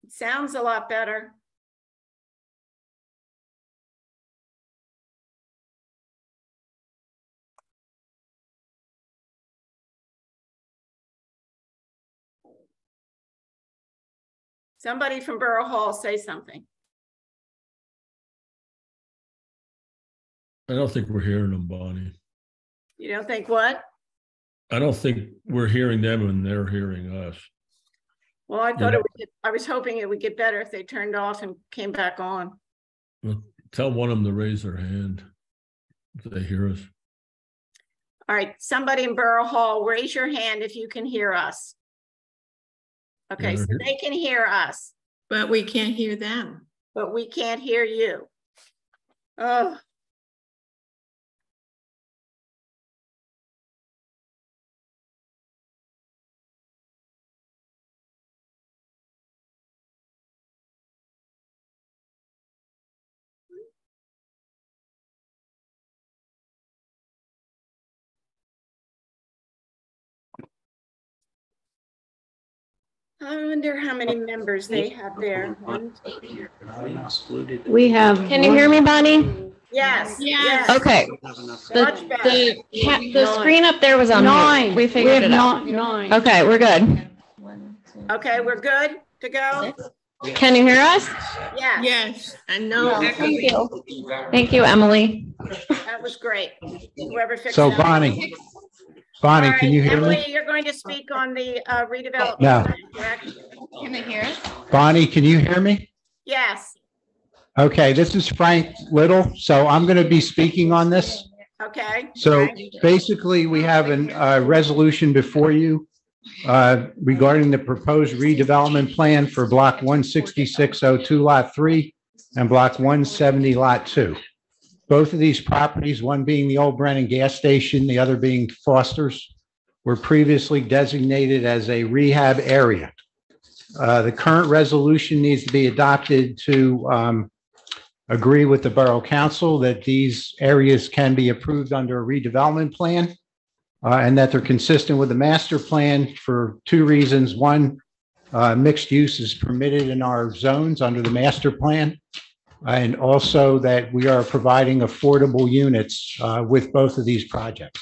It sounds a lot better. Somebody from Borough Hall say something. I don't think we're hearing them, Bonnie. You don't think what? I don't think we're hearing them and they're hearing us. Well, I thought I was hoping it would get better if they turned off and came back on. Well, tell one of them to raise their hand if they hear us. All right, somebody in Borough Hall, raise your hand if you can hear us. Okay, so they can hear us. But we can't hear them. But we can't hear you. Oh. I wonder how many members they have there. We have. Can you hear me, Bonnie? Yes. Yes. Okay. The screen up there was on nine. We figured it out. Nine. Okay, we're good. Okay, we're good to go. Can you hear us? Yeah. Yes. I know. Thank you. Thank you, Emily. That was great. Whoever fixed so that. Bonnie, Right, can you hear Emily, me? you're going to speak on the redevelopment. No. Plan, correct? Can they hear us? Bonnie, can you hear me? Yes. Okay, this is Frank Little. So I'm going to be speaking on this. Okay. So Right. basically, we have a resolution before you regarding the proposed redevelopment plan for block 16602 lot 3 and block 170 lot 2. Both of these properties, one being the old Brennan gas station, the other being Foster's, were previously designated as a rehab area. The current resolution needs to be adopted to agree with the Borough Council that these areas can be approved under a redevelopment plan and that they're consistent with the master plan for two reasons. One, mixed use is permitted in our zones under the master plan. And also that we are providing affordable units with both of these projects.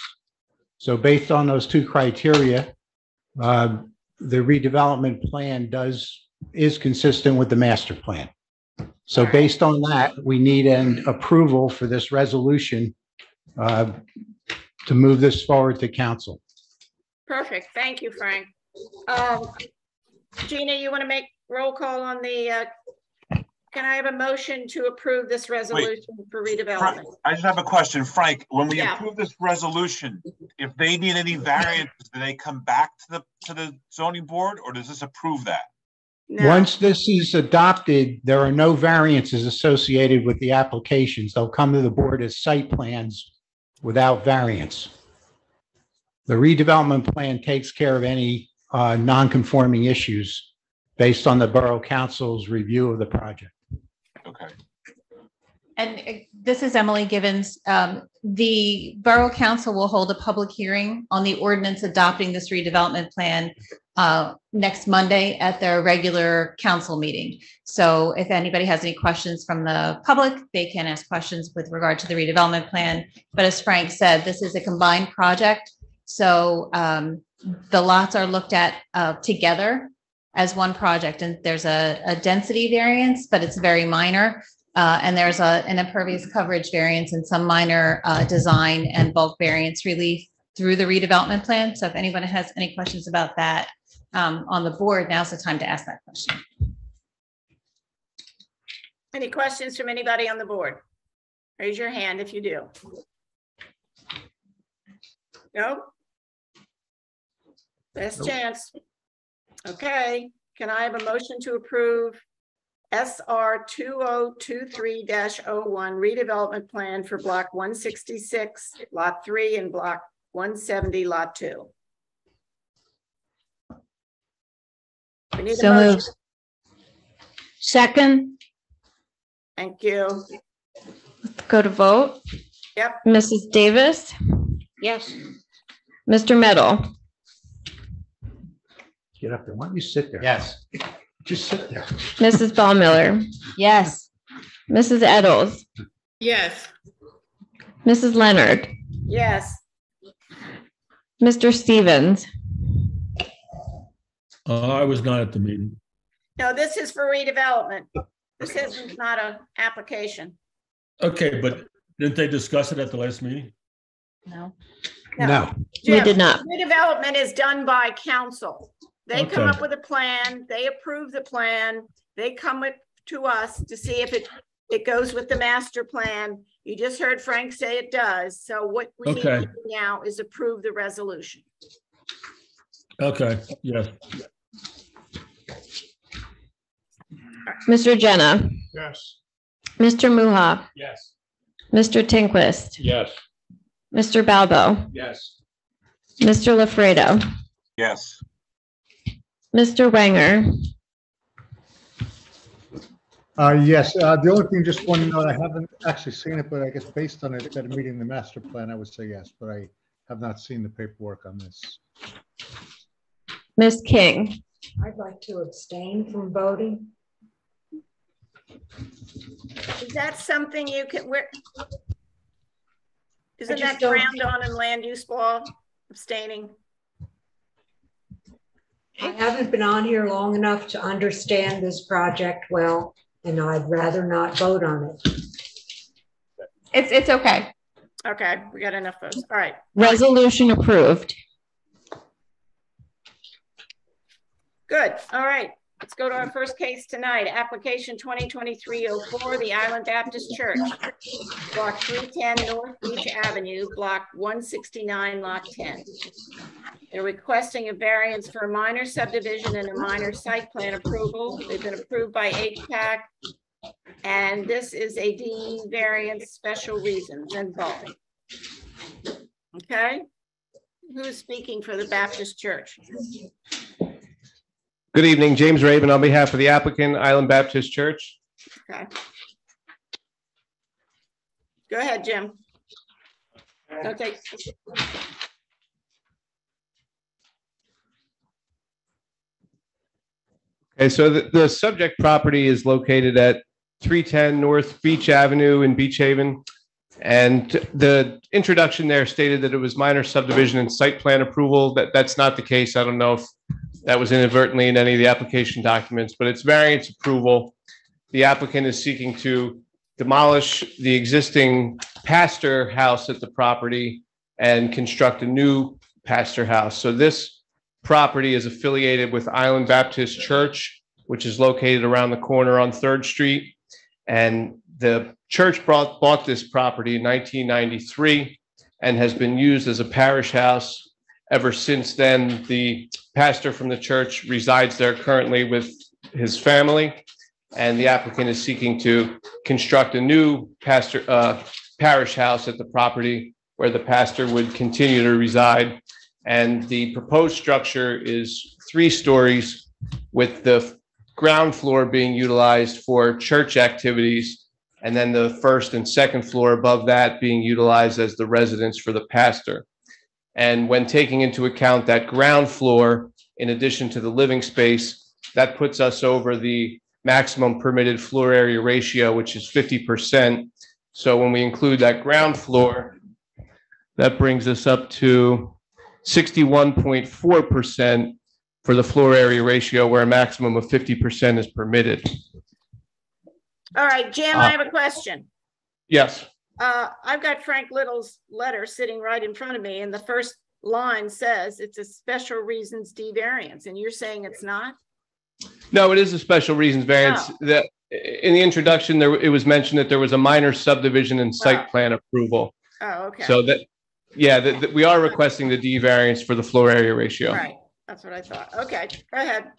So based on those two criteria, the redevelopment plan is consistent with the master plan. So based on that, we need an approval for this resolution to move this forward to council. Perfect. Thank you, Frank. Gina, you want to make roll call on the can I have a motion to approve this resolution for redevelopment? I just have a question, Frank. When we approve this resolution, if they need any variances, do they come back to the zoning board, or does this approve that? No. Once this is adopted, there are no variances associated with the applications. They'll come to the board as site plans without variance. The redevelopment plan takes care of any non-conforming issues based on the Borough Council's review of the project. Okay. And this is Emily Givens. The Borough Council will hold a public hearing on the ordinance adopting this redevelopment plan next Monday at their regular council meeting. So if anybody has any questions from the public, they can ask questions with regard to the redevelopment plan. But as Frank said, this is a combined project. So the lots are looked at together as one project, and there's a density variance, but it's very minor. And there's an impervious coverage variance and some minor design and bulk variance relief through the redevelopment plan. So if anyone has any questions about that on the board, now's the time to ask that question. Any questions from anybody on the board? Raise your hand if you do. No? Last chance. Okay, can I have a motion to approve SR 2023-01 redevelopment plan for block 166 lot 3 and block 170 lot 2? We need a motion. Moved. Second. Thank you. Go to vote. Yep. Mrs. Davis, Yes. Mr. Meadow, Get up there. Why don't you sit there? Yes. Just sit there. Mrs. Ballmiller, Yes. Mrs. Eddles, Yes. Mrs. Leonard, Yes, Mr. Stevens. I was not at the meeting. no, this is for redevelopment. This is not an application. Okay, but didn't they discuss it at the last meeting? No. No. We Jim, did not. redevelopment is done by council. They come Okay. up with a plan, they approve the plan, they come to us to see if it goes with the master plan. You just heard Frank say it does. So what we need to Okay. do now is approve the resolution. Okay, yes. Mr. Jenna, Yes. Mr. Muha, Yes. Mr. Tinquist, Yes. Mr. Balbo, Yes. Mr. LaFredo, Yes. Mr. Wanger, Yes, the only thing, just one note, I haven't actually seen it, but I guess based on it, that meeting the master plan, I would say yes, but I have not seen the paperwork on this. Miss King, I'd like to abstain from voting. Is that something you can, isn't just that don't- ground on in land use law, abstaining? I haven't been on here long enough to understand this project well, and I'd rather not vote on it. it's okay. Okay, we got enough votes. All right. Resolution approved. Good. All right. Let's go to our first case tonight. Application 2023-04, the Island Baptist Church, Block 310 North Beach Avenue, Block 169, Lot 10. They're requesting a variance for a minor subdivision and a minor site plan approval. They've been approved by HPAC, and this is a D variance, special reasons and bulk. Okay. Who's speaking for the Baptist Church? Good evening, James Raven on behalf of the applicant, Island Baptist Church. Okay. Go ahead, Jim. Okay. Okay, so the subject property is located at 310 North Beach Avenue in Beach Haven. And the introduction there stated that it was minor subdivision and site plan approval. That's not the case. I don't know if that was inadvertently in any of the application documents, but it's variance approval. The applicant is seeking to demolish the existing pastor house at the property and construct a new pastor house. So this property is affiliated with Island Baptist Church, which is located around the corner on 3rd Street. And the church bought this property in 1993 and has been used as a parish house ever since then. The pastor from the church resides there currently with his family, and the applicant is seeking to construct a new parish house at the property where the pastor would continue to reside. And the proposed structure is 3 stories, with the ground floor being utilized for church activities, and then the 1st and 2nd floor above that being utilized as the residence for the pastor. And when taking into account that ground floor, in addition to the living space, that puts us over the maximum permitted floor area ratio, which is 50%. So when we include that ground floor, that brings us up to 61.4% for the floor area ratio, where a maximum of 50% is permitted. All right, Jim, I have a question. Yes. I've got Frank Little's letter sitting right in front of me, and the first line says it's a special reasons D variance, and you're saying it's not? No, it is a special reasons variance. That in the introduction, it was mentioned that there was a minor subdivision and site plan approval. Oh, okay. So that, yeah, we are requesting the D variance for the floor area ratio. Right, that's what I thought. Okay, go ahead.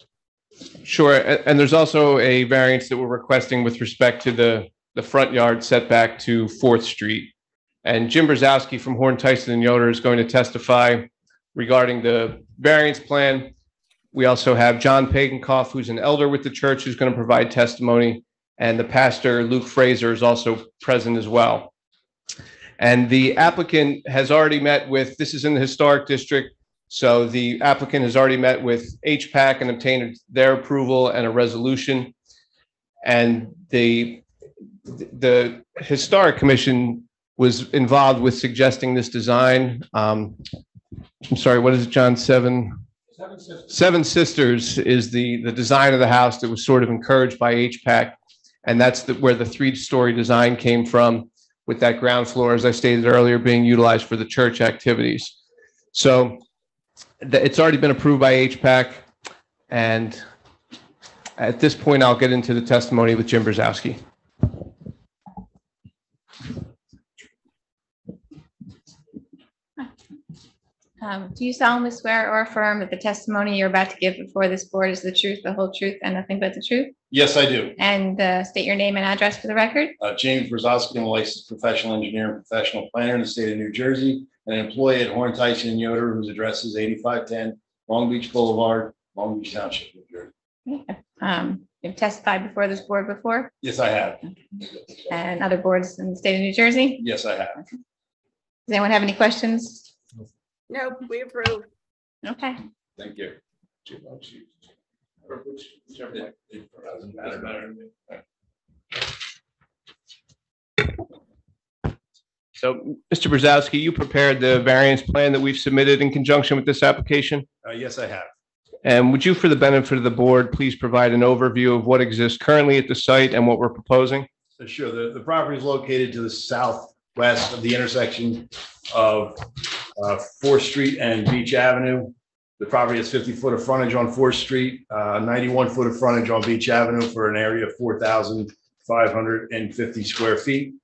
Sure, and there's also a variance that we're requesting with respect to the front yard setback to 4th Street. And Jim Brzezowski from Horn, Tyson and Yoder is going to testify regarding the variance plan. We also have John Pagankoff, who's an elder with the church, who's going to provide testimony. And the pastor, Luke Fraser, is also present as well. And the applicant has already met with, this is in the historic district, So the applicant has already met with HPAC and obtained their approval and a resolution. And the Historic Commission was involved with suggesting this design. I'm sorry, what is it, John? Seven Sisters is the design of the house that was sort of encouraged by HPAC. And that's where the 3-story design came from, with that ground floor, as I stated earlier, being utilized for the church activities. So it's already been approved by HPAC. And at this point, I'll get into the testimony with Jim Brzezowski. Do you solemnly swear or affirm that the testimony you're about to give before this board is the truth, the whole truth, and nothing but the truth? Yes, I do. And state your name and address for the record. James Brzezowski, I'm a licensed professional engineer and professional planner in the state of New Jersey, and an employee at Horn, Tyson and Yoder, whose address is 8510 Long Beach Boulevard, Long Beach Township, New Jersey. You've testified before this board before, Yes, I have. and other boards in the state of New Jersey. Yes, I have. Does anyone have any questions? No, we approve. Okay. Thank you. So, Mr. Brzezowski, you prepared the variance plan that we've submitted in conjunction with this application. Yes, I have. And would you, for the benefit of the board, please provide an overview of what exists currently at the site and what we're proposing? Sure. The property is located to the southwest of the intersection of 4th Street and Beach Avenue. The property has 50 foot of frontage on 4th Street, 91 foot of frontage on Beach Avenue for an area of 4,550 square feet.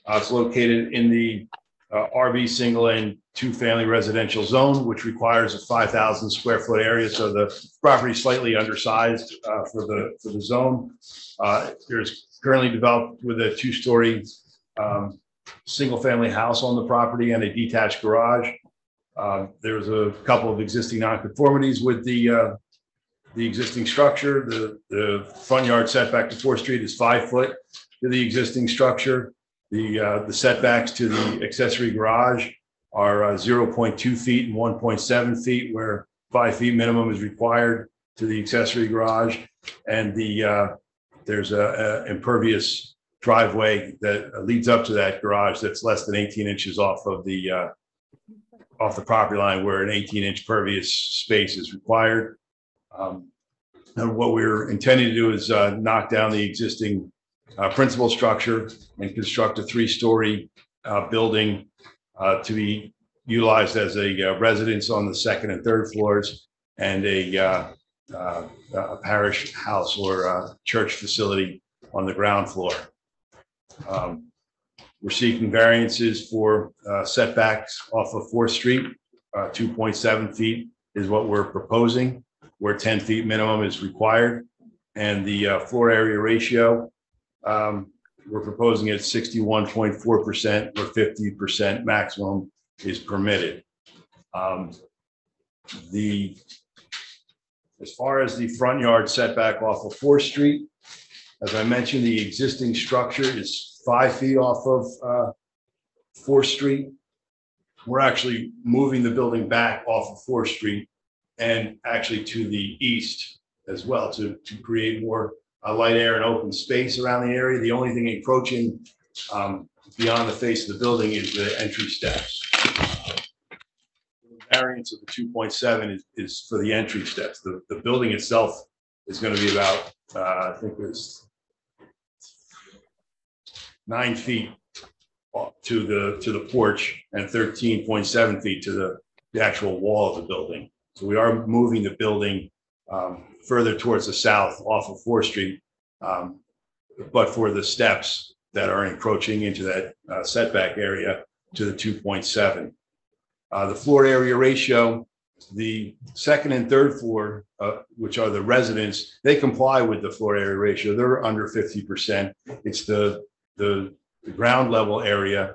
It's located in the RB single and 2-family residential zone, which requires a 5,000 square foot area. So the property is slightly undersized for the zone. There's currently developed with a 2-story single family house on the property and a detached garage. There's a couple of existing nonconformities with the existing structure. The front yard setback to 4th Street is 5 foot to the existing structure. The setbacks to the accessory garage are 0.2 feet and 1.7 feet, where 5 feet minimum is required to the accessory garage. And there's a impervious driveway that leads up to that garage that's less than 18 inches off the property line, where an 18-inch pervious space is required. And what we're intending to do is knock down the existing principal structure and construct a 3-story building to be utilized as a residence on the 2nd and 3rd floors, and a parish house or church facility on the ground floor. We're seeking variances for setbacks off of 4th Street. 2.7 feet is what we're proposing, where 10 feet minimum is required. And the floor area ratio, we're proposing at 61.4%, where 50% maximum is permitted. As far as the front yard setback off of 4th Street, as I mentioned, the existing structure is 5 feet off of 4th Street. We're actually moving the building back off of 4th Street and actually to the east as well to create more light air and open space around the area. The only thing encroaching beyond the face of the building is the entry steps. The variance of the 2.7 is for the entry steps. The building itself is going to be about, I think it's 9 feet to the porch and 13.7 feet to the actual wall of the building. So we are moving the building further towards the south off of 4th Street, but for the steps that are encroaching into that setback area to the 2.7. The floor area ratio, the 2nd and 3rd floor, which are the residents, they comply with the floor area ratio. They're under 50%. It's the ground level area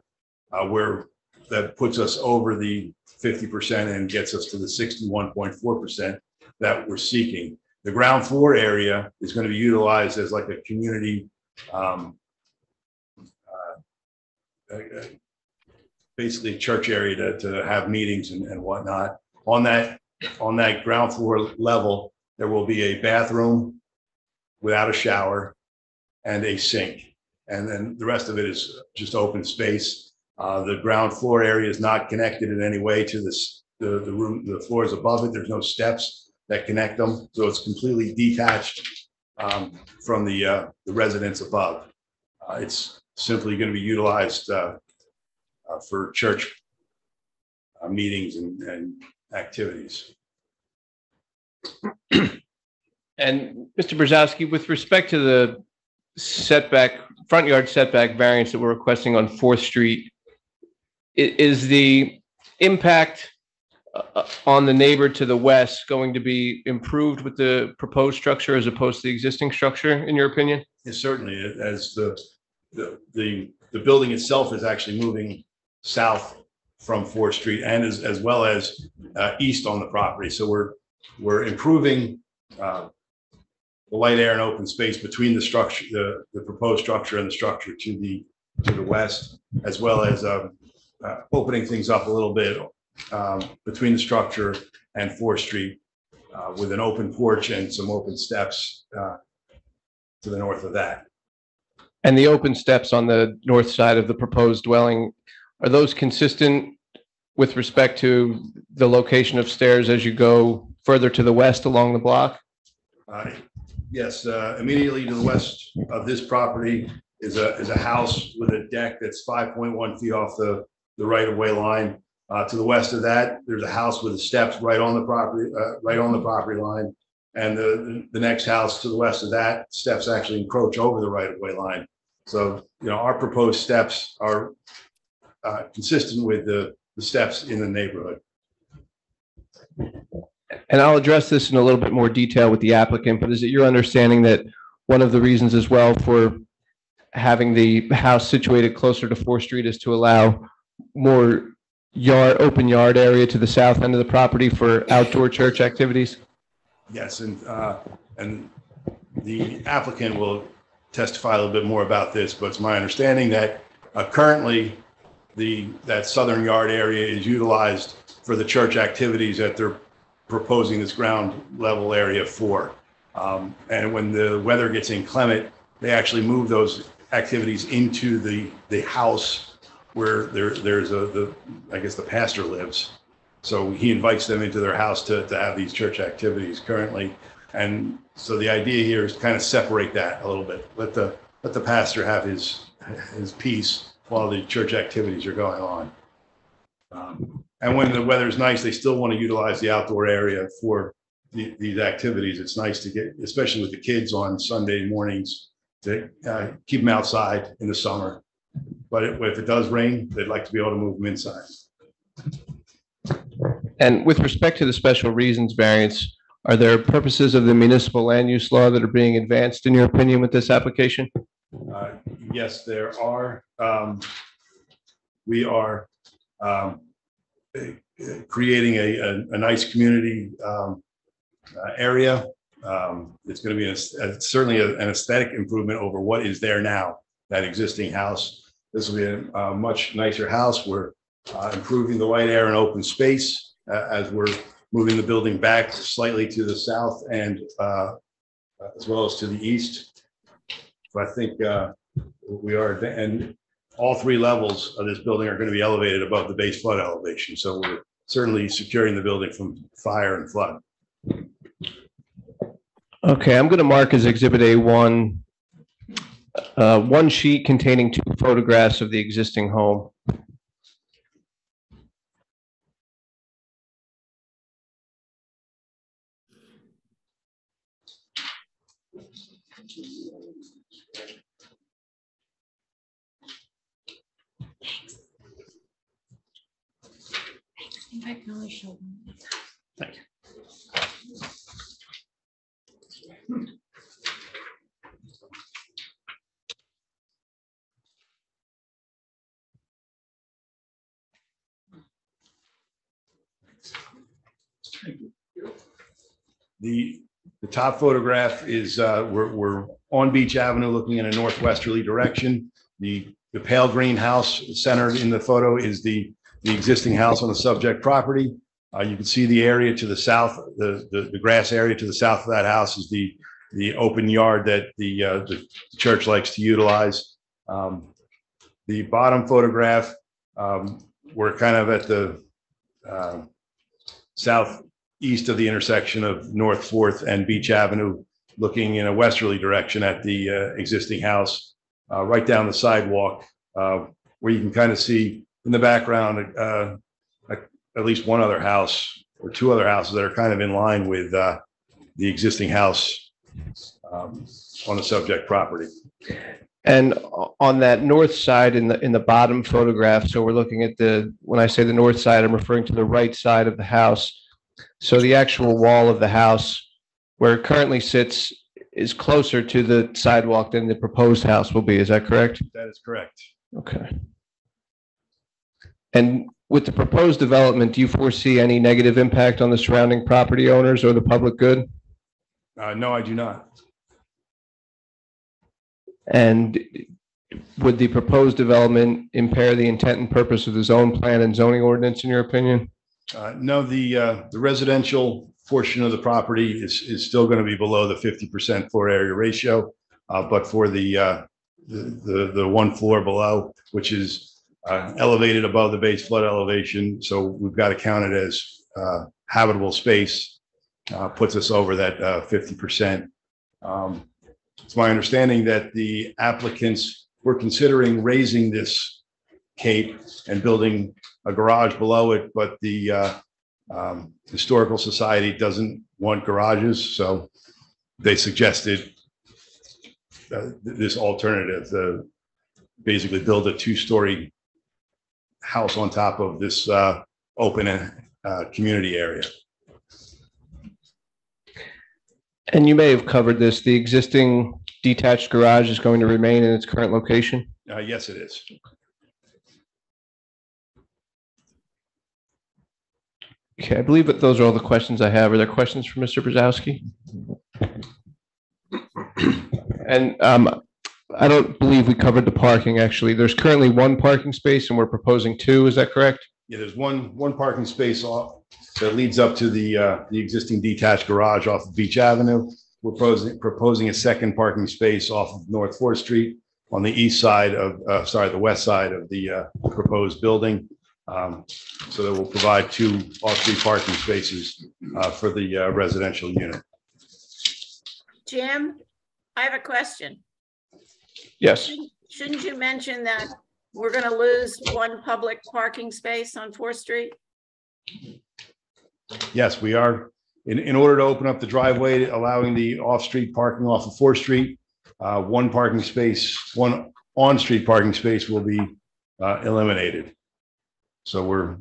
where that puts us over the 50% and gets us to the 61.4% that we're seeking. The ground floor area is going to be utilized as like a community, basically church area to have meetings and whatnot. On that ground floor level, there will be a bathroom without a shower and a sink. And then the rest of it is just open space. The ground floor area is not connected in any way to the room, the floors above it. There's no steps that connect them. So it's completely detached from the residence above. It's simply going to be utilized for church meetings and activities. And Mr. Brzezowski, with respect to the front yard setback variance that we're requesting on 4th Street, is the impact on the neighbor to the west going to be improved with the proposed structure as opposed to the existing structure, in your opinion? Yes, certainly, as the building itself is actually moving south from 4th Street and as well as east on the property. So we're improving the light, air, and open space between the structure, the proposed structure and the structure to the west, as well as opening things up a little bit between the structure and 4th Street with an open porch and some open steps to the north of that. And the open steps on the north side of the proposed dwelling, are those consistent with respect to the location of stairs as you go further to the west along the block? Yes, immediately to the west of this property is a house with a deck that's 5.1 feet off the right-of-way line. To the west of that, there's a house with the steps right on the property line. And the next house to the west of that, steps actually encroach over the right-of-way line. So, our proposed steps are consistent with the steps in the neighborhood. And I'll address this in a little bit more detail with the applicant, but is it your understanding that one of the reasons as well for having the house situated closer to 4th Street is to allow more open yard area to the south end of the property for outdoor church activities? Yes, and the applicant will testify a little bit more about this, but it's my understanding that currently that southern yard area is utilized for the church activities that they're proposing this ground level area for. And when the weather gets inclement, they actually move those activities into the house where there's I guess the pastor lives. So he invites them into their house to have these church activities currently. And so the idea here is to kind of separate that a little bit. Let the pastor have his peace while the church activities are going on. And when the weather's nice, they still want to utilize the outdoor area for these activities. It's nice to get, especially with the kids on Sunday mornings, to keep them outside in the summer. But if it does rain, they'd like to be able to move them inside. And with respect to the special reasons variance, are there purposes of the municipal land use law that are being advanced, in your opinion, with this application? Yes, there are. We are creating a nice community area. It's going to be certainly an aesthetic improvement over what is there now, that existing house. This will be a much nicer house. We're improving the light, air, and open space as we're moving the building back slightly to the south and as well as to the east. So I think we are, and all 3 levels of this building are going to be elevated above the base flood elevation. So we're certainly securing the building from fire and flood. Okay, I'm going to mark as Exhibit A1 one sheet containing 2 photographs of the existing home. Thank you. The top photograph is we're on Beach Avenue looking in a northwesterly direction. The pale green house centered in the photo is the existing house on the subject property. You can see the area to the south, the grass area to the south of that house is the open yard that the church likes to utilize. The bottom photograph, we're kind of at the southeast of the intersection of North 4th and Beach Avenue, looking in a westerly direction at the existing house, right down the sidewalk, where you can kind of see in the background at least one other house or two other houses that are kind of in line with the existing house on the subject property. And on that north side in the bottom photograph, so we're looking at when I say the north side, I'm referring to the right side of the house. So the actual wall of the house where it currently sits is closer to the sidewalk than the proposed house will be. Is that correct? That is correct. Okay. And with the proposed development, do you foresee any negative impact on the surrounding property owners or the public good? No, I do not. And would the proposed development impair the intent and purpose of the zone plan and zoning ordinance, in your opinion? No, the residential portion of the property is still going to be below the 50% floor area ratio, but for the one floor below, which is elevated above the base flood elevation, so we've got to count it as habitable space, puts us over that 50%. It's my understanding that the applicants were considering raising this cape and building a garage below it, but the Historical Society doesn't want garages, so they suggested this alternative, to basically build a two-story house on top of this open community area. And you may have covered this. The existing detached garage is going to remain in its current location? Yes, it is. Okay, I believe that those are all the questions I have. Are there questions for Mr. Brzezowski? And I don't believe we covered the parking, actually. There's currently one parking space and we're proposing two. Is that correct? Yeah, there's one parking space off that leads up to the existing detached garage off of Beach Avenue. We're proposing a second parking space off of North 4th Street on the east side of, the west side of the proposed building. So that will provide two off-street parking spaces for the residential unit. Jim, I have a question. Yes. Shouldn't you mention that we're going to lose one public parking space on 4th Street? Yes, we are. In order to open up the driveway, allowing the off-street parking off of 4th Street, one on-street parking space will be eliminated. So we're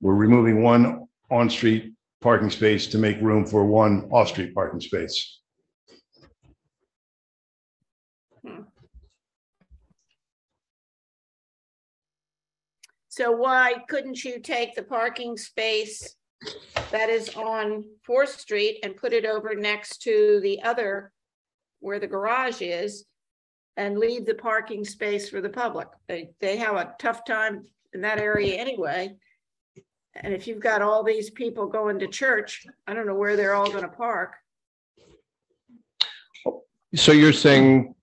removing one on-street parking space to make room for one off-street parking space. So why couldn't you take the parking space that is on 4th Street and put it over next to the other where the garage is and leave the parking space for the public? They have a tough time in that area anyway. And if you've got all these people going to church, I don't know where they're all going to park. So you're saying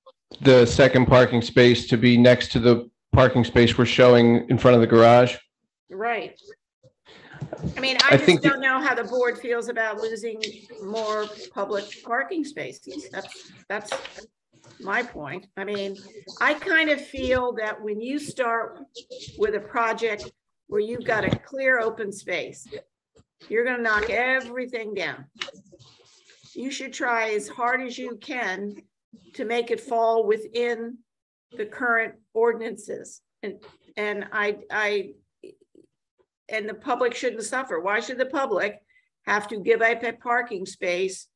the second parking space to be next to the parking space we're showing in front of the garage? Right. I mean, I just don't know how the board feels about losing more public parking spaces. That's my point. I mean, I kind of feel that when you start with a project where you've got a clear open space, you're going to knock everything down. You should try as hard as you can to make it fall within the current ordinances, and the public shouldn't suffer. Why should the public have to give up a parking space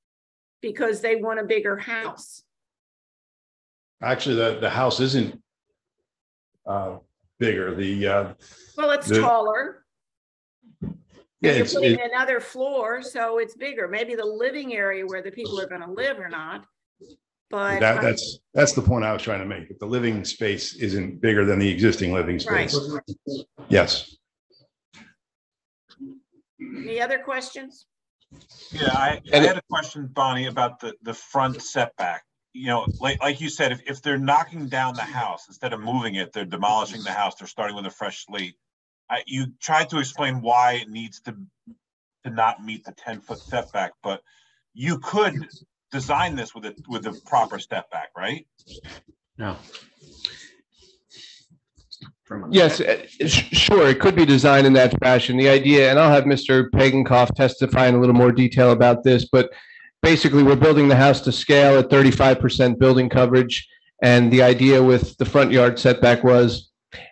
because they want a bigger house? Actually, the house isn't bigger. Well, it's taller. Yeah, you're putting another floor, so it's bigger. Maybe the living area where the people are going to live or not. But that's the point I was trying to make. If the living space isn't bigger than the existing living space. Right. Yes. Any other questions? Yeah, I had a question, Bonnie, about the front setback. You know, like you said, if they're knocking down the house, instead of moving it, they're demolishing the house, they're starting with a fresh slate. You tried to explain why it needs to not meet the 10-foot setback, but you could design this with a proper step back, right? No. Yes, sure. It could be designed in that fashion. The idea, and I'll have Mr. Pagankoff testify in a little more detail about this, but basically we're building the house to scale at 35% building coverage. And the idea with the front yard setback was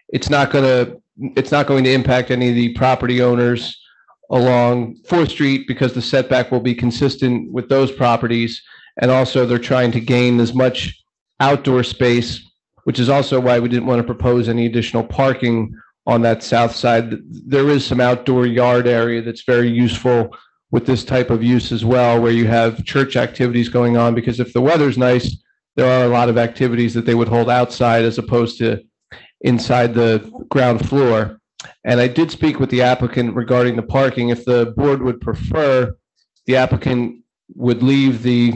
it's not going to impact any of the property owners along 4th Street because the setback will be consistent with those properties. And also they're trying to gain as much outdoor space, which is also why we didn't want to propose any additional parking on that south side. There is some outdoor yard area that's very useful with this type of use as well, where you have church activities going on, because if the weather's nice, there are a lot of activities that they would hold outside as opposed to inside the ground floor. And I did speak with the applicant regarding the parking. If the board would prefer, the applicant would leave the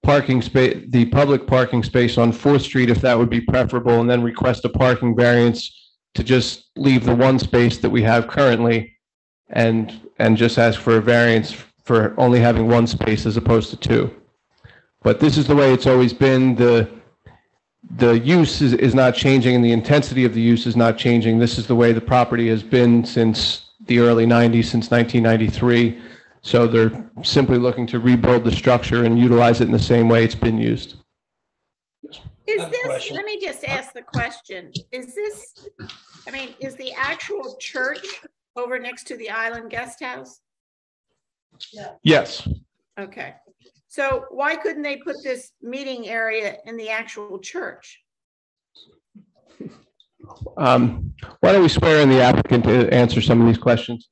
parking space, the public parking space on 4th Street, if that would be preferable, and then request a parking variance to just leave the one space that we have currently and just ask for a variance for only having one space as opposed to 2. But this is the way it's always been. The use is not changing and the intensity of the use is not changing. This is the way the property has been since the early 90s, since 1993. So they're simply looking to rebuild the structure and utilize it in the same way it's been used. Is this, let me just ask the question, is this, I mean, is the actual church over next to the Island Guest House? Yes. Okay. So why couldn't they put this meeting area in the actual church? Why don't we swear in the applicant to answer some of these questions?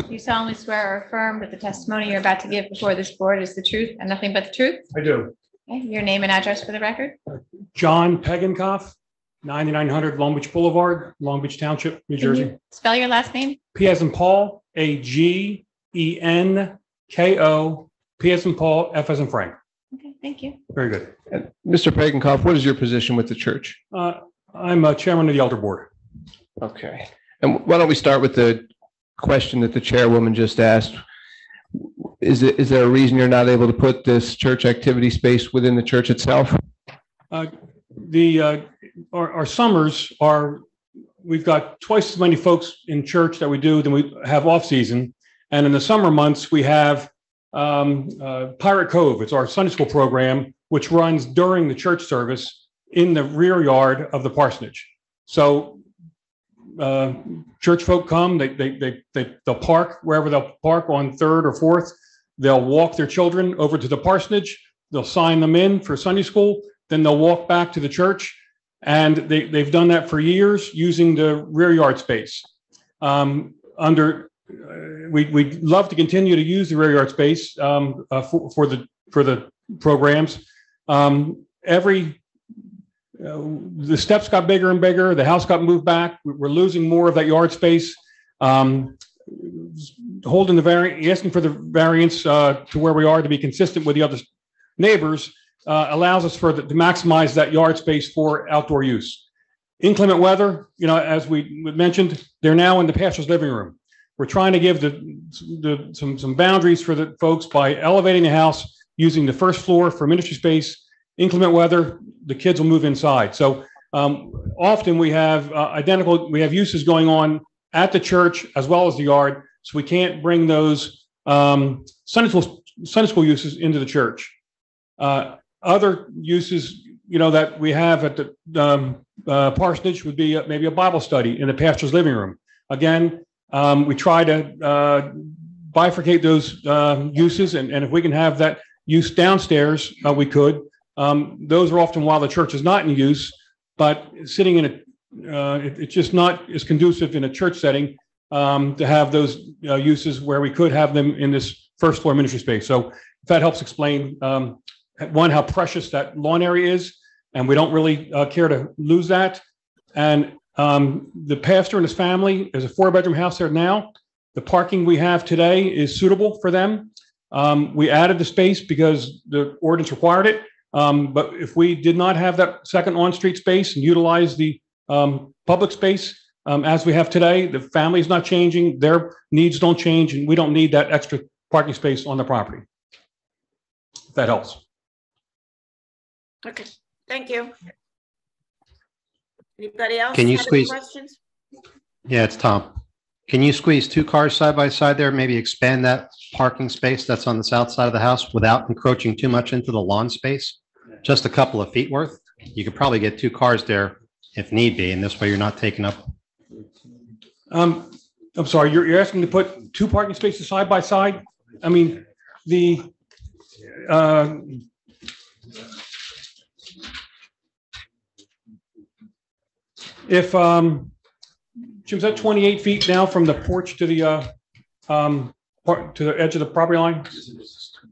You solemnly swear or affirm that the testimony you're about to give before this board is the truth and nothing but the truth? I do. Okay, your name and address for the record? John Pagankoff, 9900 Long Beach Boulevard, Long Beach Township, New Can you Jersey. spell your last name? P as in Paul, Agenko, P as in Paul, F as in Frank. Okay, thank you. Very good. And Mr. Pagankoff, what is your position with the church? I'm a chairman of the elder board. Okay. And why don't we start with the question that the chairwoman just asked? Is there a reason you're not able to put this church activity space within the church itself? Our summers are, we've got twice as many folks in church that we do than we have off season. And in the summer months, we have Pirate Cove. It's our Sunday school program, which runs during the church service in the rear yard of the parsonage. So church folk come, they'll park wherever they'll park on 3rd or 4th. They'll walk their children over to the parsonage. They'll sign them in for Sunday school. Then they'll walk back to the church. And they've done that for years using the rear yard space. We'd love to continue to use the rear yard space for the programs. The steps got bigger and bigger. The house got moved back. We're losing more of that yard space. Holding the variance, asking for the variance to where we are to be consistent with the other neighbors allows us to maximize that yard space for outdoor use. Inclement weather, as we mentioned, they're now in the pastor's living room. We're trying to give some boundaries for the folks by elevating the house, using the first floor for ministry space. Inclement weather, the kids will move inside. So often we have uses going on at the church as well as the yard. So we can't bring those Sunday school uses into the church. Other uses, that we have at the parsonage would be maybe a Bible study in the pastor's living room. Again, we try to bifurcate those uses, and if we can have that use downstairs, we could. Those are often while the church is not in use, but sitting in it's just not as conducive in a church setting to have those uses where we could have them in this first floor ministry space. So if that helps explain one, how precious that lawn area is, and we don't really care to lose that. And the pastor and his family, there's a 4-bedroom house there now. The parking we have today is suitable for them. We added the space because the ordinance required it. But if we did not have that second on-street space and utilize the public space as we have today, the family's not changing, their needs don't change, and we don't need that extra parking space on the property. If that helps. Okay, thank you. Anybody else? Can you have any squeeze- questions? Yeah, it's Tom. Can you squeeze 2 cars side by side there? Maybe expand that parking space that's on the south side of the house without encroaching too much into the lawn space? Just a couple of feet worth. You could probably get 2 cars there if need be, and this way you're not taking up. I'm sorry, you're asking to put 2 parking spaces side by side? I mean, if Jim's at 28 feet now from the porch to the edge of the property line.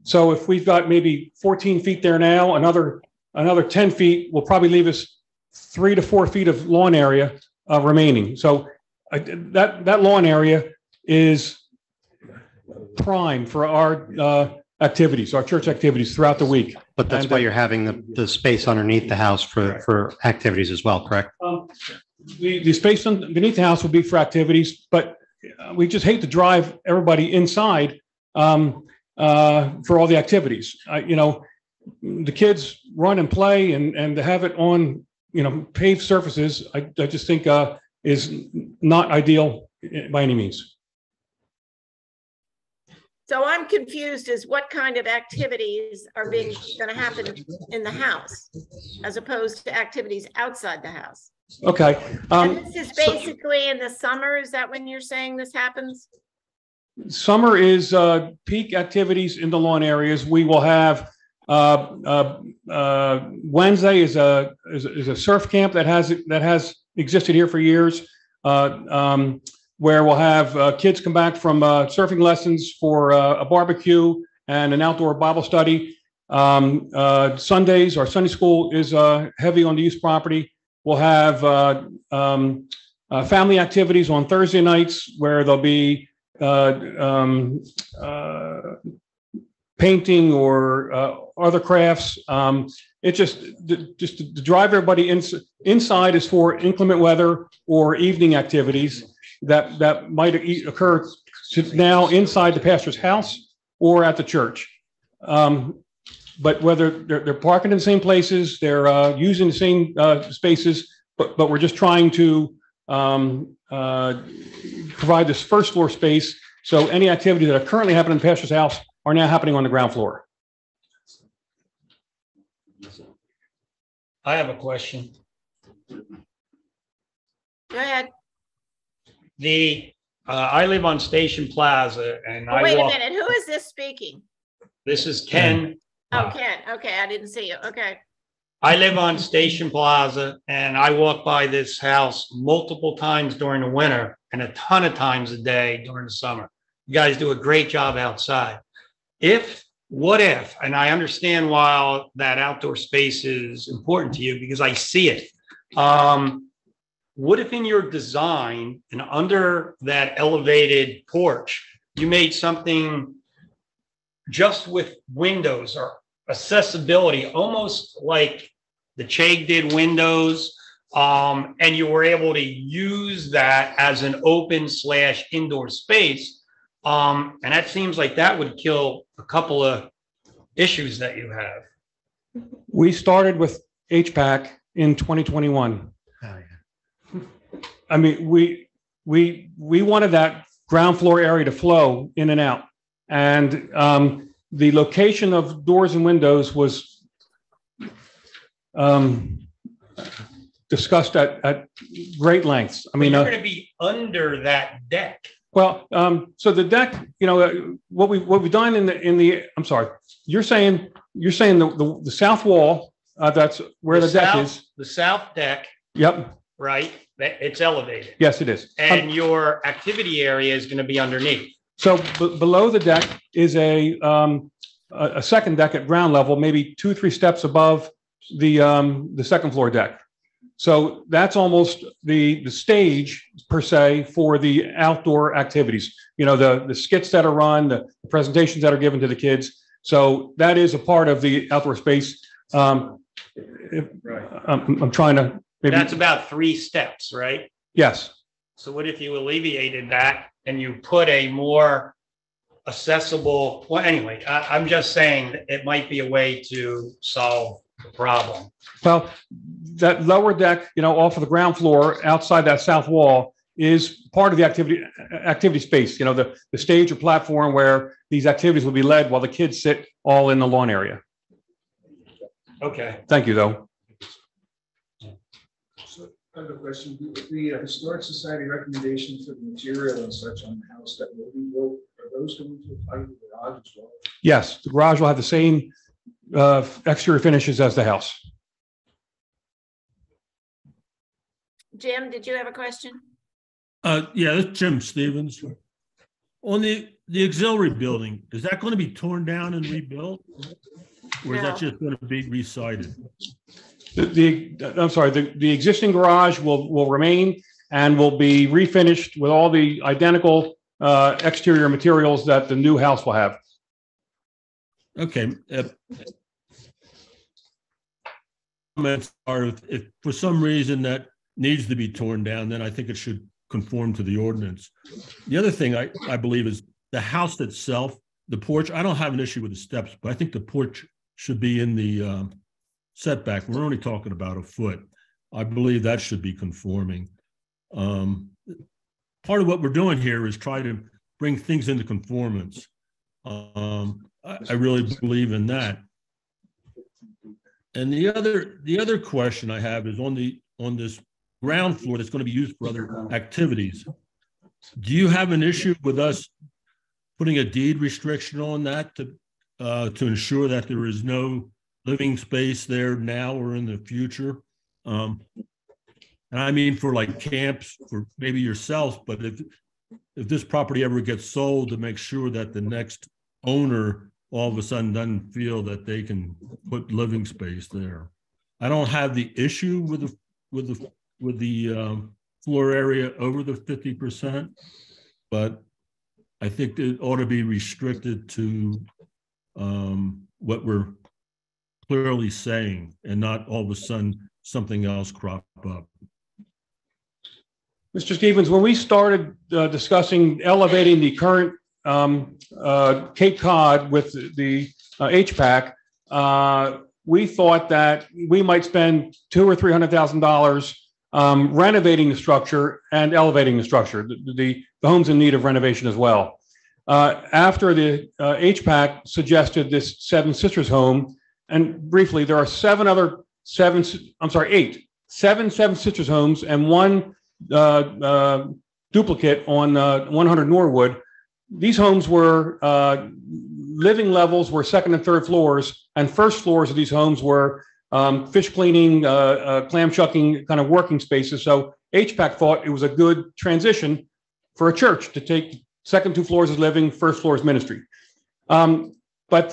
So if we've got maybe 14 feet there now, another 10 feet will probably leave us 3 to 4 feet of lawn area remaining. So that lawn area is prime for our activities, our church activities throughout the week. But that's why you're having the space underneath the house for activities as well, correct? The space beneath the house will be for activities, but we just hate to drive everybody inside for all the activities. The kids run and play, and to have it on, paved surfaces, I just think is not ideal by any means. So I'm confused as what kind of activities are going to happen in the house as opposed to activities outside the house. Okay. And this is basically in the summer. Is that when you're saying this happens? Summer is peak activities in the lawn areas. We will have Wednesday is a surf camp that has existed here for years, where we'll have kids come back from surfing lessons for a barbecue and an outdoor Bible study. Sundays, our Sunday school is heavy on the youth property. We'll have family activities on Thursday nights where there'll be painting or other crafts. It just to drive everybody inside is for inclement weather or evening activities that might occur now inside the pastor's house or at the church. But whether they're parking in the same places, they're using the same spaces, but we're just trying to provide this first floor space. So any activities that are currently happening in the pastor's house are now happening on the ground floor. I have a question. Go ahead. I live on Station Plaza, and Wait a minute. Who is this speaking? This is Ken. Oh, Ken. Okay, I didn't see you. Okay. I live on Station Plaza, and I walk by this house multiple times during the winter and a ton of times a day during the summer. You guys do a great job outside. What if, and I understand why that outdoor space is important to you because I see it. What if in your design and under that elevated porch, you made something just with windows or accessibility, almost like the Chegg did windows, and you were able to use that as an open/indoor space. And that seems like that would kill a couple of issues that you have. We started with HPAC in 2021. I mean, we wanted that ground floor area to flow in and out. And the location of doors and windows was discussed at great lengths. I mean, you're going to be under that deck. Well, so the deck, what we've done in the I'm sorry, you're saying the south wall, that's where the deck is. The south deck. Yep. Right. It's elevated. Yes, it is. And your activity area is going to be underneath. So below the deck is a a second deck at ground level, maybe 2 or 3 steps above the second floor deck. So that's almost the stage per se for the outdoor activities. You know, the skits that are run, the presentations that are given to the kids. So that is a part of the outdoor space. I'm trying to maybe. That's about 3 steps, right? Yes. So what if you alleviated that and you put a more accessible, well, anyway, I'm just saying that it might be a way to solve the problem. Well, that lower deck, you know, off of the ground floor outside that south wall is part of the activity space, you know, the stage or platform where these activities will be led while the kids sit all in the lawn area. Okay. Thank you, though. So, I have a question. The Historic Society recommendations for the material and such on the house that will be built, are those going to apply to the garage as well? Yes, the garage will have the same exterior finishes as the house. Jim, did you have a question? Yeah, that's Jim Stevens. On the auxiliary building, is that going to be torn down and rebuilt? Or is that just going to be recited? I'm sorry, the existing garage will remain and will be refinished with all the identical exterior materials that the new house will have. Okay. Comments are if for some reason that needs to be torn down, then I think it should conform to the ordinance. The other thing I believe is the house itself, the porch. I don't have an issue with the steps, but I think the porch should be in the setback. We're only talking about a foot. I believe that should be conforming. Part of what we're doing here is try to bring things into conformance. I really believe in that. And the other question I have is on this ground floor that's going to be used for other activities. Do you have an issue with us putting a deed restriction on that to ensure that there is no living space there now or in the future? And I mean for like camps for maybe yourself, but if this property ever gets sold, to make sure that the next owner all of a sudden doesn't feel that they can put living space there. I don't have the issue with the floor area over the 50%, but I think it ought to be restricted to what we're clearly saying and not all of a sudden something else crop up. Mr. Stevens, when we started discussing elevating the current Cape Cod with the HPAC, we thought that we might spend $200,000 or $300,000 renovating the structure and elevating the structure. The home's in need of renovation as well. After the HPAC suggested this Seven Sisters home, and briefly, there are seven Seven Sisters homes and one duplicate on 100 Norwood. These homes were living levels were second and third floors, and first floors of these homes were fish cleaning, clam shucking kind of working spaces. So HPAC thought it was a good transition for a church to take second 2 floors as living, first floor as ministry. But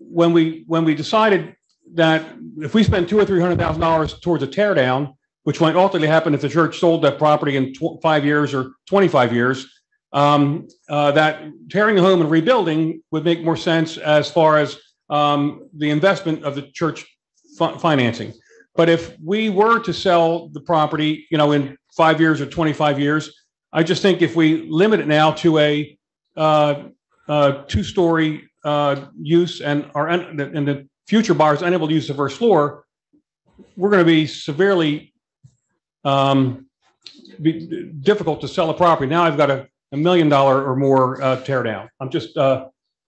when we decided that if we spend $200,000 or $300,000 towards a tear down, which might ultimately happen if the church sold that property in 5 years or 25 years, that tearing the home and rebuilding would make more sense as far as the investment of the church financing. But if we were to sell the property, you know, in 5 years or 25 years, I just think if we limit it now to a 2-story use and the future buyers unable to use the first floor, we're going to be severely difficult to sell a property. Now I've got a $1 million or more tear down. I'm just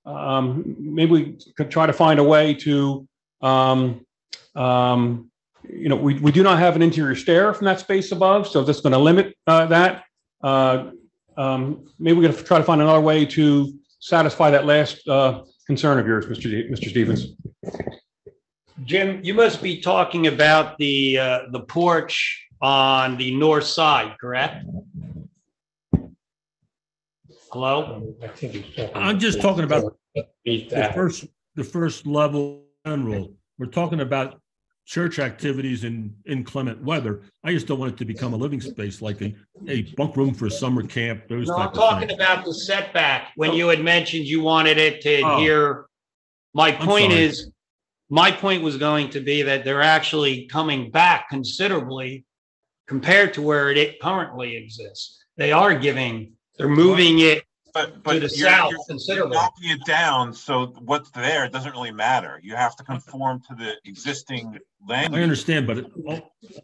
maybe we could try to find a way to you know, we do not have an interior stair from that space above, so that's going to limit that. Maybe we're going to try to find another way to satisfy that last concern of yours, Mr. Stevens. Jim, you must be talking about the porch on the north side, correct? Hello? I'm just talking about the first level general. We're talking about church activities in inclement weather. I just don't want it to become a living space like a bunk room for a summer camp, those No, type I'm of talking things. about the setback, when you had mentioned you wanted it to Oh. adhere. My point sorry. is, my point was going to be that they're actually coming back considerably compared to where it currently exists. They're moving it But to the you're south you're considerably. knocking it down, so what's there doesn't really matter. You have to conform to the existing land. I understand, but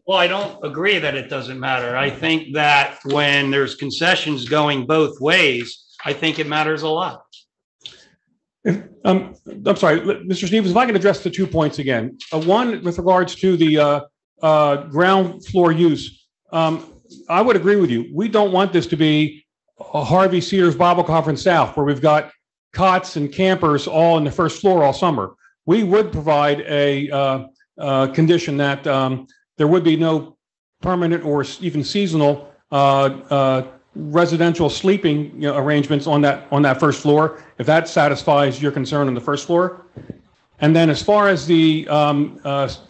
Well, I don't agree that it doesn't matter. I think that when there's concessions going both ways, I think it matters a lot. I'm sorry, Mr. Stevens, if I can address the 2 points again. One, with regards to the ground floor use, I would agree with you. We don't want this to be a Harvey Cedars Bible Conference South, where we've got cots and campers all in the first floor all summer. We would provide a condition that there would be no permanent or even seasonal residential sleeping arrangements on that first floor, if that satisfies your concern on the first floor. And then as far as the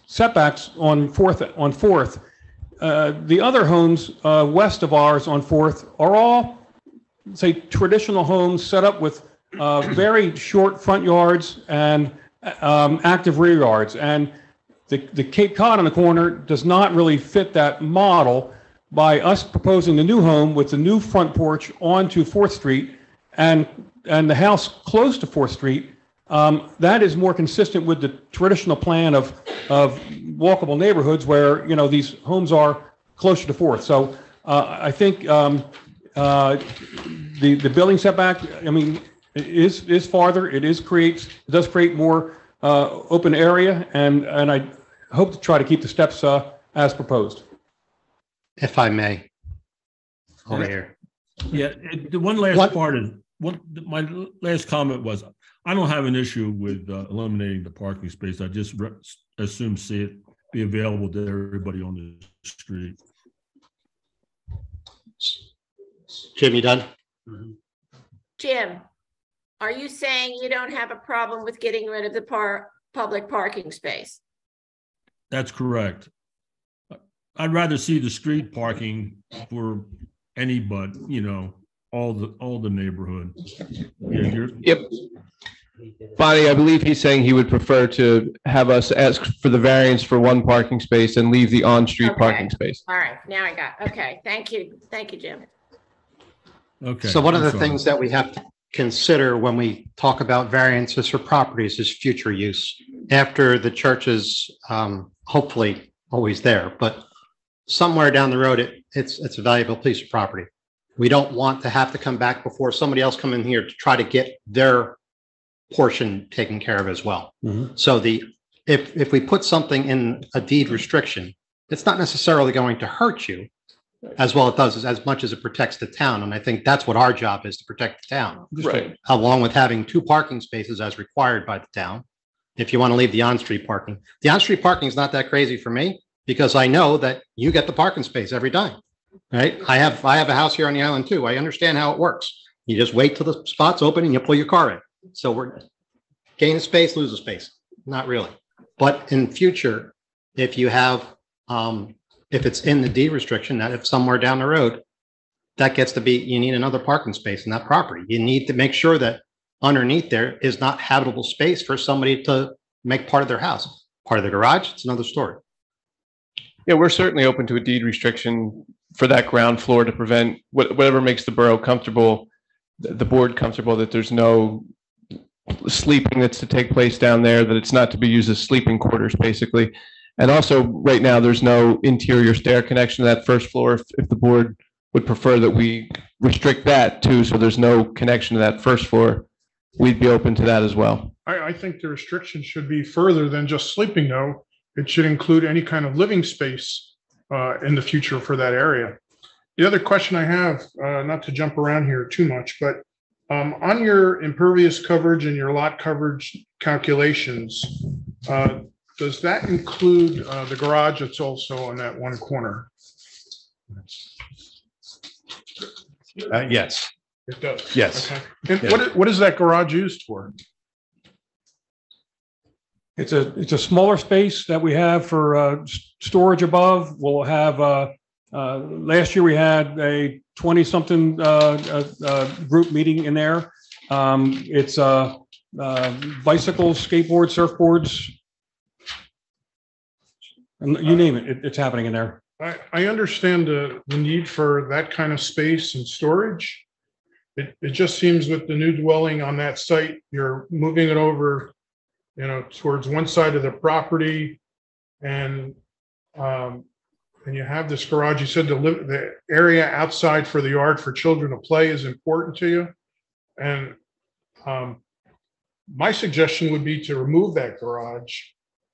setbacks on Fourth, the other homes west of ours on Fourth are all, say, traditional homes set up with very short front yards and active rear yards. And the Cape Cod on the corner does not really fit that model. By us proposing the new home with the new front porch onto 4th Street and the house close to 4th Street, that is more consistent with the traditional plan of walkable neighborhoods where, these homes are closer to 4th. So I think the building setback, is farther. It does create more open area, and I hope to try to keep the steps as proposed. If I may. Over here. Yeah, the one last part is, my last comment was, I don't have an issue with eliminating the parking space. I just assume see it be available to everybody on the street. Jim, you done? Jim, are you saying you don't have a problem with getting rid of the public parking space? That's correct. I'd rather see the street parking for anybody, all the neighborhood. Yeah, Yep. Bonnie, I believe he's saying he would prefer to have us ask for the variance for one parking space and leave the on-street parking space. All right, now I got, okay, thank you, Jim. Okay. So one of I'm the sorry. things that we have to consider when we talk about variances for properties is future use. After the church is hopefully always there, but somewhere down the road, it's a valuable piece of property. We don't want to have to come back before somebody else come in here to try to get their portion taken care of as well. Mm-hmm. So if we put something in a deed restriction, it's not necessarily going to hurt you as well it does as much as it protects the town. And I think that's what our job is, to protect the town. Right. Along with having 2 parking spaces as required by the town. If you want to leave the on-street parking. The on-street parking is not that crazy for me because I know that you get the parking space every time, right? I have a house here on the island too. I understand how it works. You just wait till the spot's open and you pull your car in. So we're gain a space, lose a space. Not really. But in future, if you have, if it's in the deed restriction, that if somewhere down the road, that gets to be, you need another parking space in that property. You need to make sure that underneath there is not habitable space for somebody to make part of their house. Part of the garage, it's another story. Yeah, we're certainly open to a deed restriction for that ground floor to prevent whatever makes the borough comfortable, the board comfortable, that there's no sleeping that's to take place down there, that it's not to be used as sleeping quarters, basically. And also, right now, there's no interior stair connection to that first floor. If the board would prefer that we restrict that too, so there's no connection to that first floor, we'd be open to that as well. I think the restriction should be further than just sleeping, though. It should include any kind of living space in the future for that area. The other question I have, not to jump around here too much, but on your impervious coverage and your lot coverage calculations, does that include the garage that's also on that one corner? Yes. It does? Yes. Okay. And Yes. what is that garage used for? It's a smaller space that we have for storage above. We'll have, last year we had a 20-something group meeting in there. It's bicycles, skateboards, surfboards. And you name it, it's happening in there. I understand the need for that kind of space and storage. It just seems with the new dwelling on that site, you're moving it over, towards one side of the property, and you have this garage. You said the area outside for the yard for children to play is important to you, and my suggestion would be to remove that garage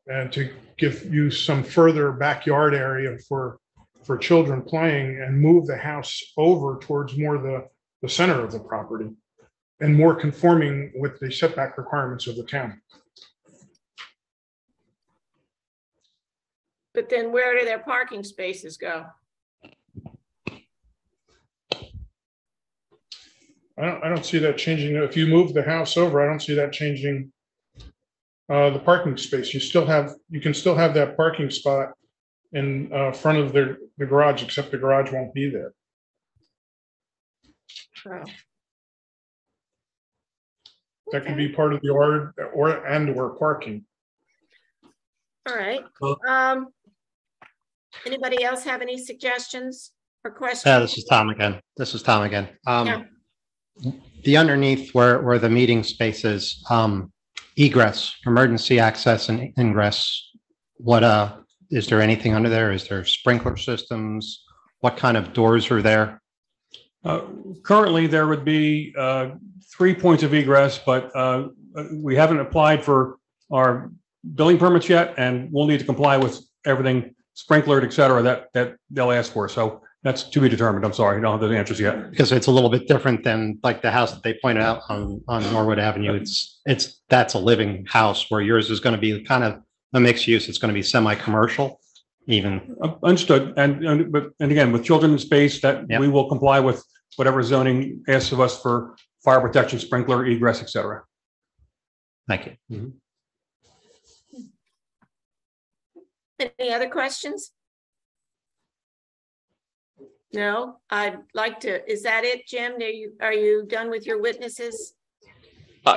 and to give you some further backyard area for children playing, and move the house over towards more the center of the property and more conforming with the setback requirements of the town. But then where do their parking spaces go? I don't see that changing. If you move the house over, I don't see that changing the parking space. You can still have that parking spot in front of the garage, except the garage won't be there. Oh. That could be part of the yard or parking. All right. Anybody else have any suggestions or questions? Yeah, this is Tom again. Yeah. The underneath where the meeting space is, egress, emergency access and ingress. What, is there anything under there? Is there sprinkler systems? What kind of doors are there? Currently, there would be 3 points of egress, but we haven't applied for our building permits yet, and we'll need to comply with everything sprinklered, et cetera, that they'll ask for. So that's to be determined. I'm sorry, I don't have those answers yet. Because it's a little bit different than like the house that they pointed out on Norwood Avenue. That's a living house, where yours is going to be kind of a mixed use. It's going to be semi-commercial even. Understood. And again, with children in space, that Yep. we will comply with whatever zoning asks of us for fire protection, sprinkler, egress, et cetera. Thank you. Any other questions? No, I'd like to, is that it, Jim? Are you done with your witnesses?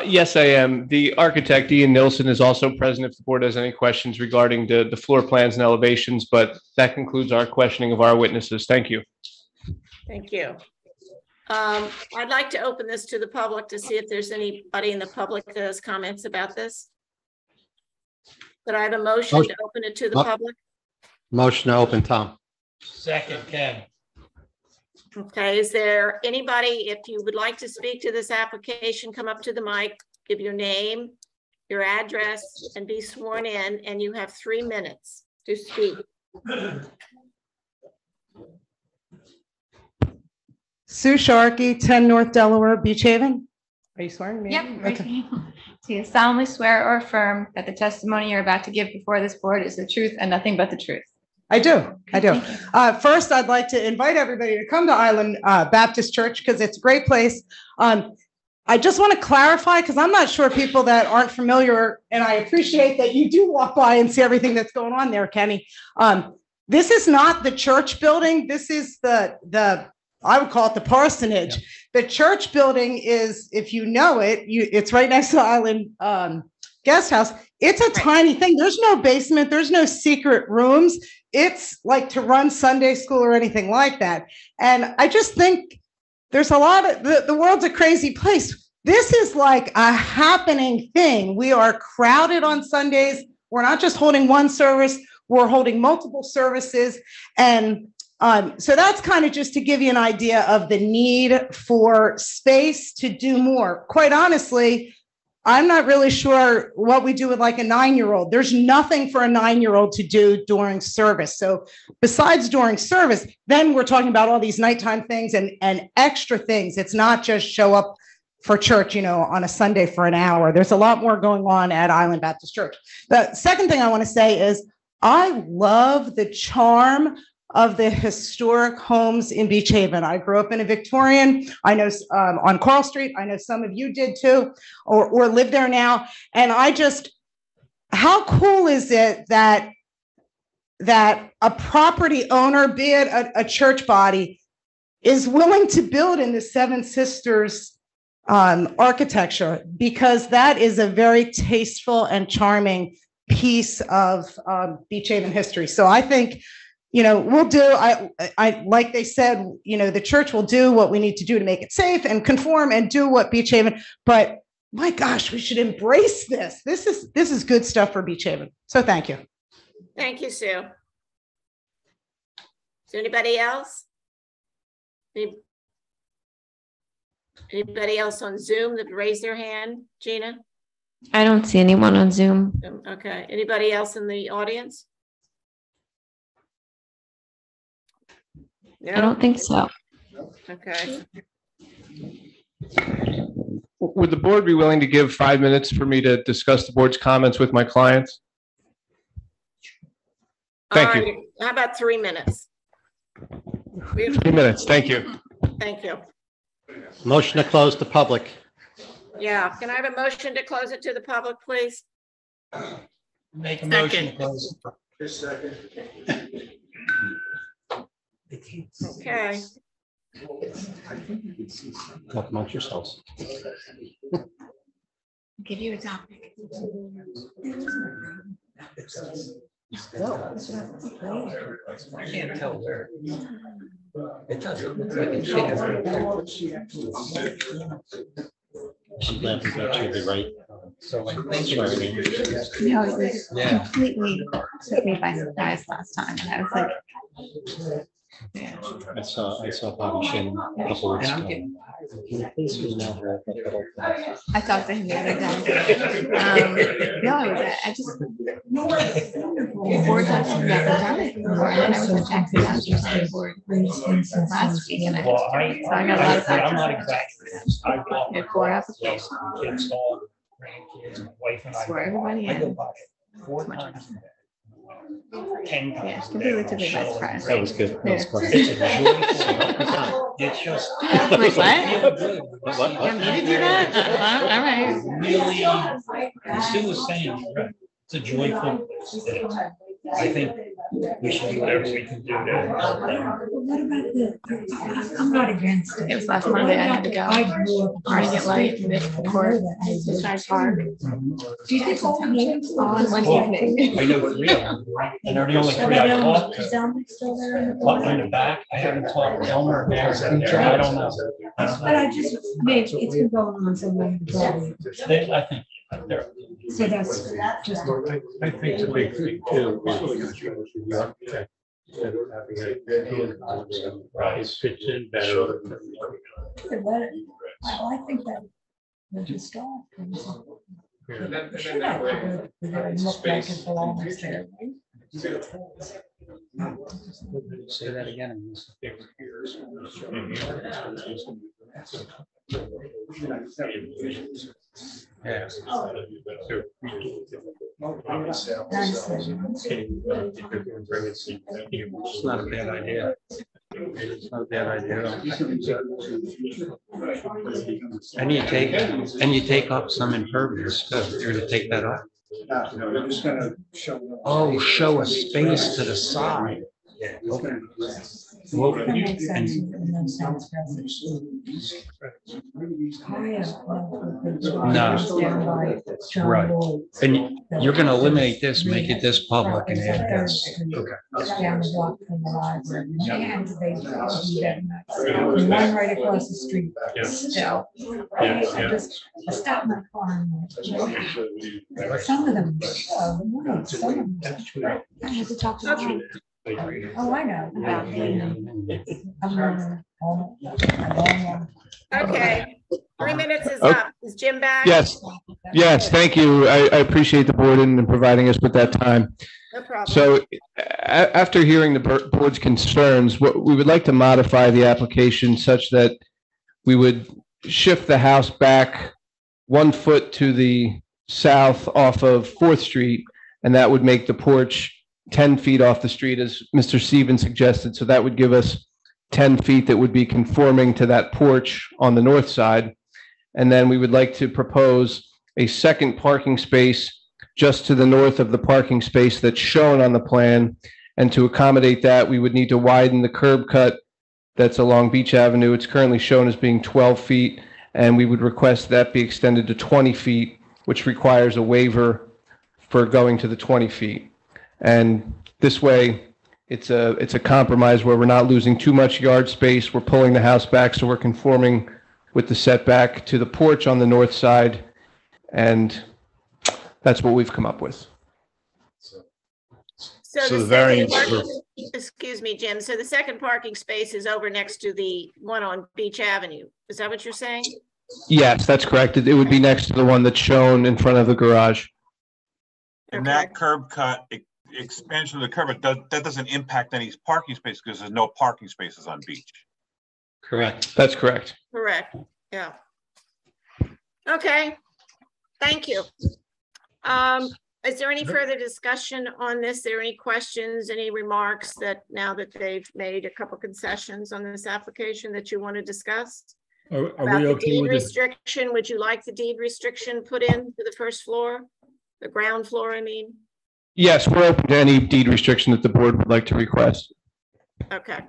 Yes, I am. The architect, Ian Nilsson, is also present if the board has any questions regarding the floor plans and elevations, but that concludes our questioning of our witnesses. Thank you. Thank you. I'd like to open this to the public to see if there's anybody in the public that has comments about this. Could I have a motion to open it to the public? Motion to open, Tom. Second, Ken. Okay, is there anybody, if you would like to speak to this application, come up to the mic, give your name, your address, and be sworn in, and you have 3 minutes to speak. Sue Sharkey, 10 North Delaware, Beach Haven. Are you swearing me? Yep. Okay. Do you solemnly swear or affirm that the testimony you're about to give before this board is the truth and nothing but the truth? I do. First, I'd like to invite everybody to come to Island Baptist Church because it's a great place. I just want to clarify, because I'm not sure people that aren't familiar, and I appreciate that you do walk by and see everything that's going on there, Kenny. This is not the church building. This is the I would call it the parsonage. Yeah. The church building is, if you know it, it's right next to Island Guest House. It's a tiny thing. There's no basement. There's no secret rooms. It's like to run Sunday school or anything like that. And I just think there's a lot of, the world's a crazy place. This is like a happening thing. We are crowded on Sundays. We're not just holding one service. We're holding multiple services. And so that's kind of just to give you an idea of the need for space to do more. Quite honestly, I'm not really sure what we do with like a 9-year-old. There's nothing for a 9-year-old to do during service. So besides during service, then we're talking about all these nighttime things and extra things. It's not just show up for church, on a Sunday for an hour. There's a lot more going on at Island Baptist Church. The second thing I want to say is I love the charm of the historic homes in Beach Haven. I grew up in a Victorian. I know on Coral Street. I know some of you did too, or live there now. And how cool is it that a property owner, be it a church body, is willing to build in the Seven Sisters architecture, because that is a very tasteful and charming piece of Beach Haven history. So I think, we'll do, I like they said, the church will do what we need to do to make it safe and conform and do what Beach Haven, but my gosh, we should embrace this. This is good stuff for Beach Haven. So thank you. Thank you, Sue. Is there anybody else? Anybody else on Zoom that raised their hand? Gina? I don't see anyone on Zoom. Okay. Anybody else in the audience? No? I don't think so. Okay. Would the board be willing to give 5 minutes for me to discuss the board's comments with my clients? Thank you. How about 3 minutes? 3 minutes. Thank you. Thank you. Motion to close to public. Yeah. Can I have a motion to close it to the public, please? Make a motion to close. Okay. Talk amongst yourselves. Give you a topic. I can't tell where. It doesn't look like it should. I'm glad that you'll be right. So I think it's. No, it was Yeah. completely took me by surprise last time, and I was like, yeah. I saw Bobby Shin a couple weeks ago. Can you please email her? I talked to him the other day. No, I just the board hasn't done it before, and then I was in Texas after the board last week, and I Well, so I got a lot of I'm time. not exactly. I walk We had 4 across, applications. kids, dog, grandkids, my wife and I. That's where everybody I go is. by 4 times. 10 Yeah, times. completely took me by surprise. That was good. That was Yeah. clever. It's a joyful, it's just. Wait, what? What? You want me to do that? All right. Really, as Sue was saying, right, it's a joyful, I think we should do whatever we can do to. What about the, I'm not against it. It was last Monday. I had to go. I grew up. Hard to get light, missed the court, Suicide Park. Do you think all the names On one evening. I know 3 of them, and they're the only 3 I talked to. Is Dominic still there? Butler in the back, I haven't talked to Elmer, Mary's in there, I don't know. But I just, it's been going on so long. I think they're. So that's just. I think it's a big thing too. Right, fits in better. I think that the historic comes up. Should have to go through there and look like it belongs there. Say that again. Yeah. It's not a bad idea. It's not a bad idea. And you take up some impervious too. You're gonna take that up. Oh, show a space to the side. Okay. Well, That makes sense. and- No sense for us. No. Down by John Right. Lloyd. And you're gonna eliminate this, make it this public and add this. Down the block from the library. And they do that nice. And one right across the street. Yeah. Still. Yeah. I stopped my car and went, some of them, right, some of them. I had to talk to them. Oh, I know about them. I'm running all- a long. Okay. 3 minutes is Okay. up. Is Jim back? Yes, thank you. I appreciate the board in providing us with that time. No problem. So after hearing the board's concerns, what we would like to modify the application such that we would shift the house back 1 foot to the south off of 4th Street, and that would make the porch 10 feet off the street, as Mr. Stevens suggested. So that would give us 10 feet that would be conforming to that porch on the north side. And then we would like to propose a second parking space just to the north of the parking space that's shown on the plan. And to accommodate that, we would need to widen the curb cut that's along Beach Avenue. It's currently shown as being 12 feet, and we would request that be extended to 20 feet, which requires a waiver for going to the 20 feet. And this way, it's a compromise where we're not losing too much yard space. We're pulling the house back, so we're conforming with the setback to the porch on the north side. And that's what we've come up with. So the variance for- excuse me, Jim. So the second parking space is over next to the one on Beach Avenue. Is that what you're saying? Yes, that's correct. It would be next to the one that's shown in front of the garage. And that curb cut, expansion of the curb, that doesn't impact any parking space because there's no parking spaces on Beach. Correct. That's correct. Correct. Yeah. Okay. Thank you. Is there any further discussion on this? Are there any questions, any remarks that now that they've made a couple concessions on this application that you want to discuss? Are About we the okay deed with this? restriction? Would you like the deed restriction put in to the first floor? The ground floor, I mean? Yes, we're open to any deed restriction that the board would like to request. Okay.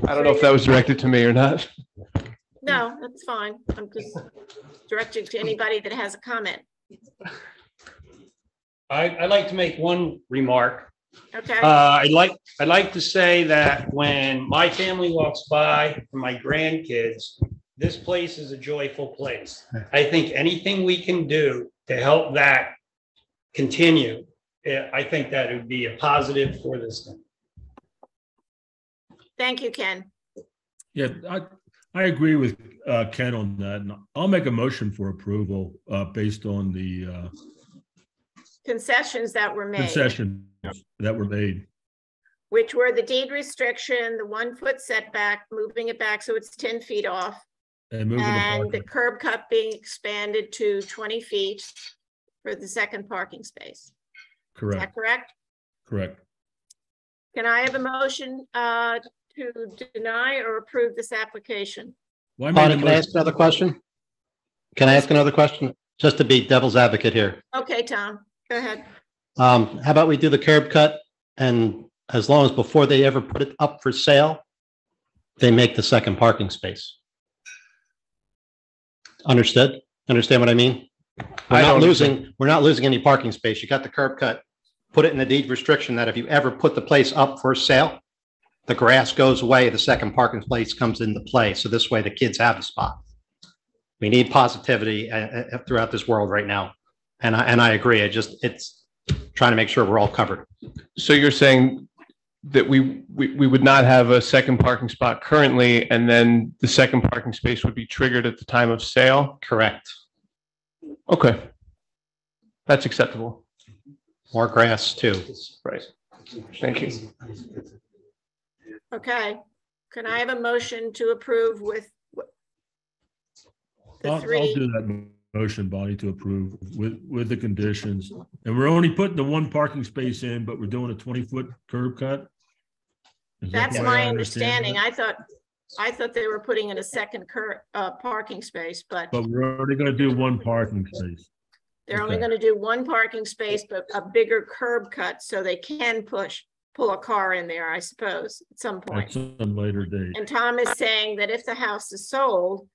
I don't know if that was directed to me or not. No, that's fine. I'm just directed to anybody that has a comment. I'd like to make one remark. Okay. I'd like to say that when my family walks by for my grandkids, this place is a joyful place. I think anything we can do to help that continue, I think that would be a positive for this thing. Thank you, Ken. Yeah, I agree with Ken on that. And I'll make a motion for approval based on the Concessions that were made. concessions that were made. Which were the deed restriction, the 1 foot setback, moving it back so it's 10 feet off. And moving the And the parking. curb cut being expanded to 20 feet for the second parking space. Is Correct, that correct? correct. Can I have a motion to deny or approve this application? Well, I made Bonnie, the can I motion. ask another question? Can I ask another question? Just to be devil's advocate here. Okay, Tom, go ahead. How about we do the curb cut, and as long as before they ever put it up for sale, they make the second parking space. Understood? Understand what I mean? We're not losing any parking space. You got the curb cut. Put it in the deed restriction that if you ever put the place up for sale, the grass goes away, the second parking place comes into play. So this way the kids have a spot. We need positivity throughout this world right now. And I agree. It's trying to make sure we're all covered. So you're saying that we would not have a second parking spot currently, and then the second parking space would be triggered at the time of sale? Correct. Okay. That's acceptable. More grass too. Right. Thank you. Okay, can I have a motion to approve with the I'll three? do that motion, Bonnie, to approve with the conditions. And we're only putting the 1 parking space in, but we're doing a 20-foot curb cut? Is that That's the way my I understand understanding. that? I thought they were putting in a second parking space, but But we're only going to do 1 parking space. they're only okay. going to do 1 parking space, but a bigger curb cut so they can pull a car in there, I suppose, at some At point. some later date. And Tom is saying that if the house is sold,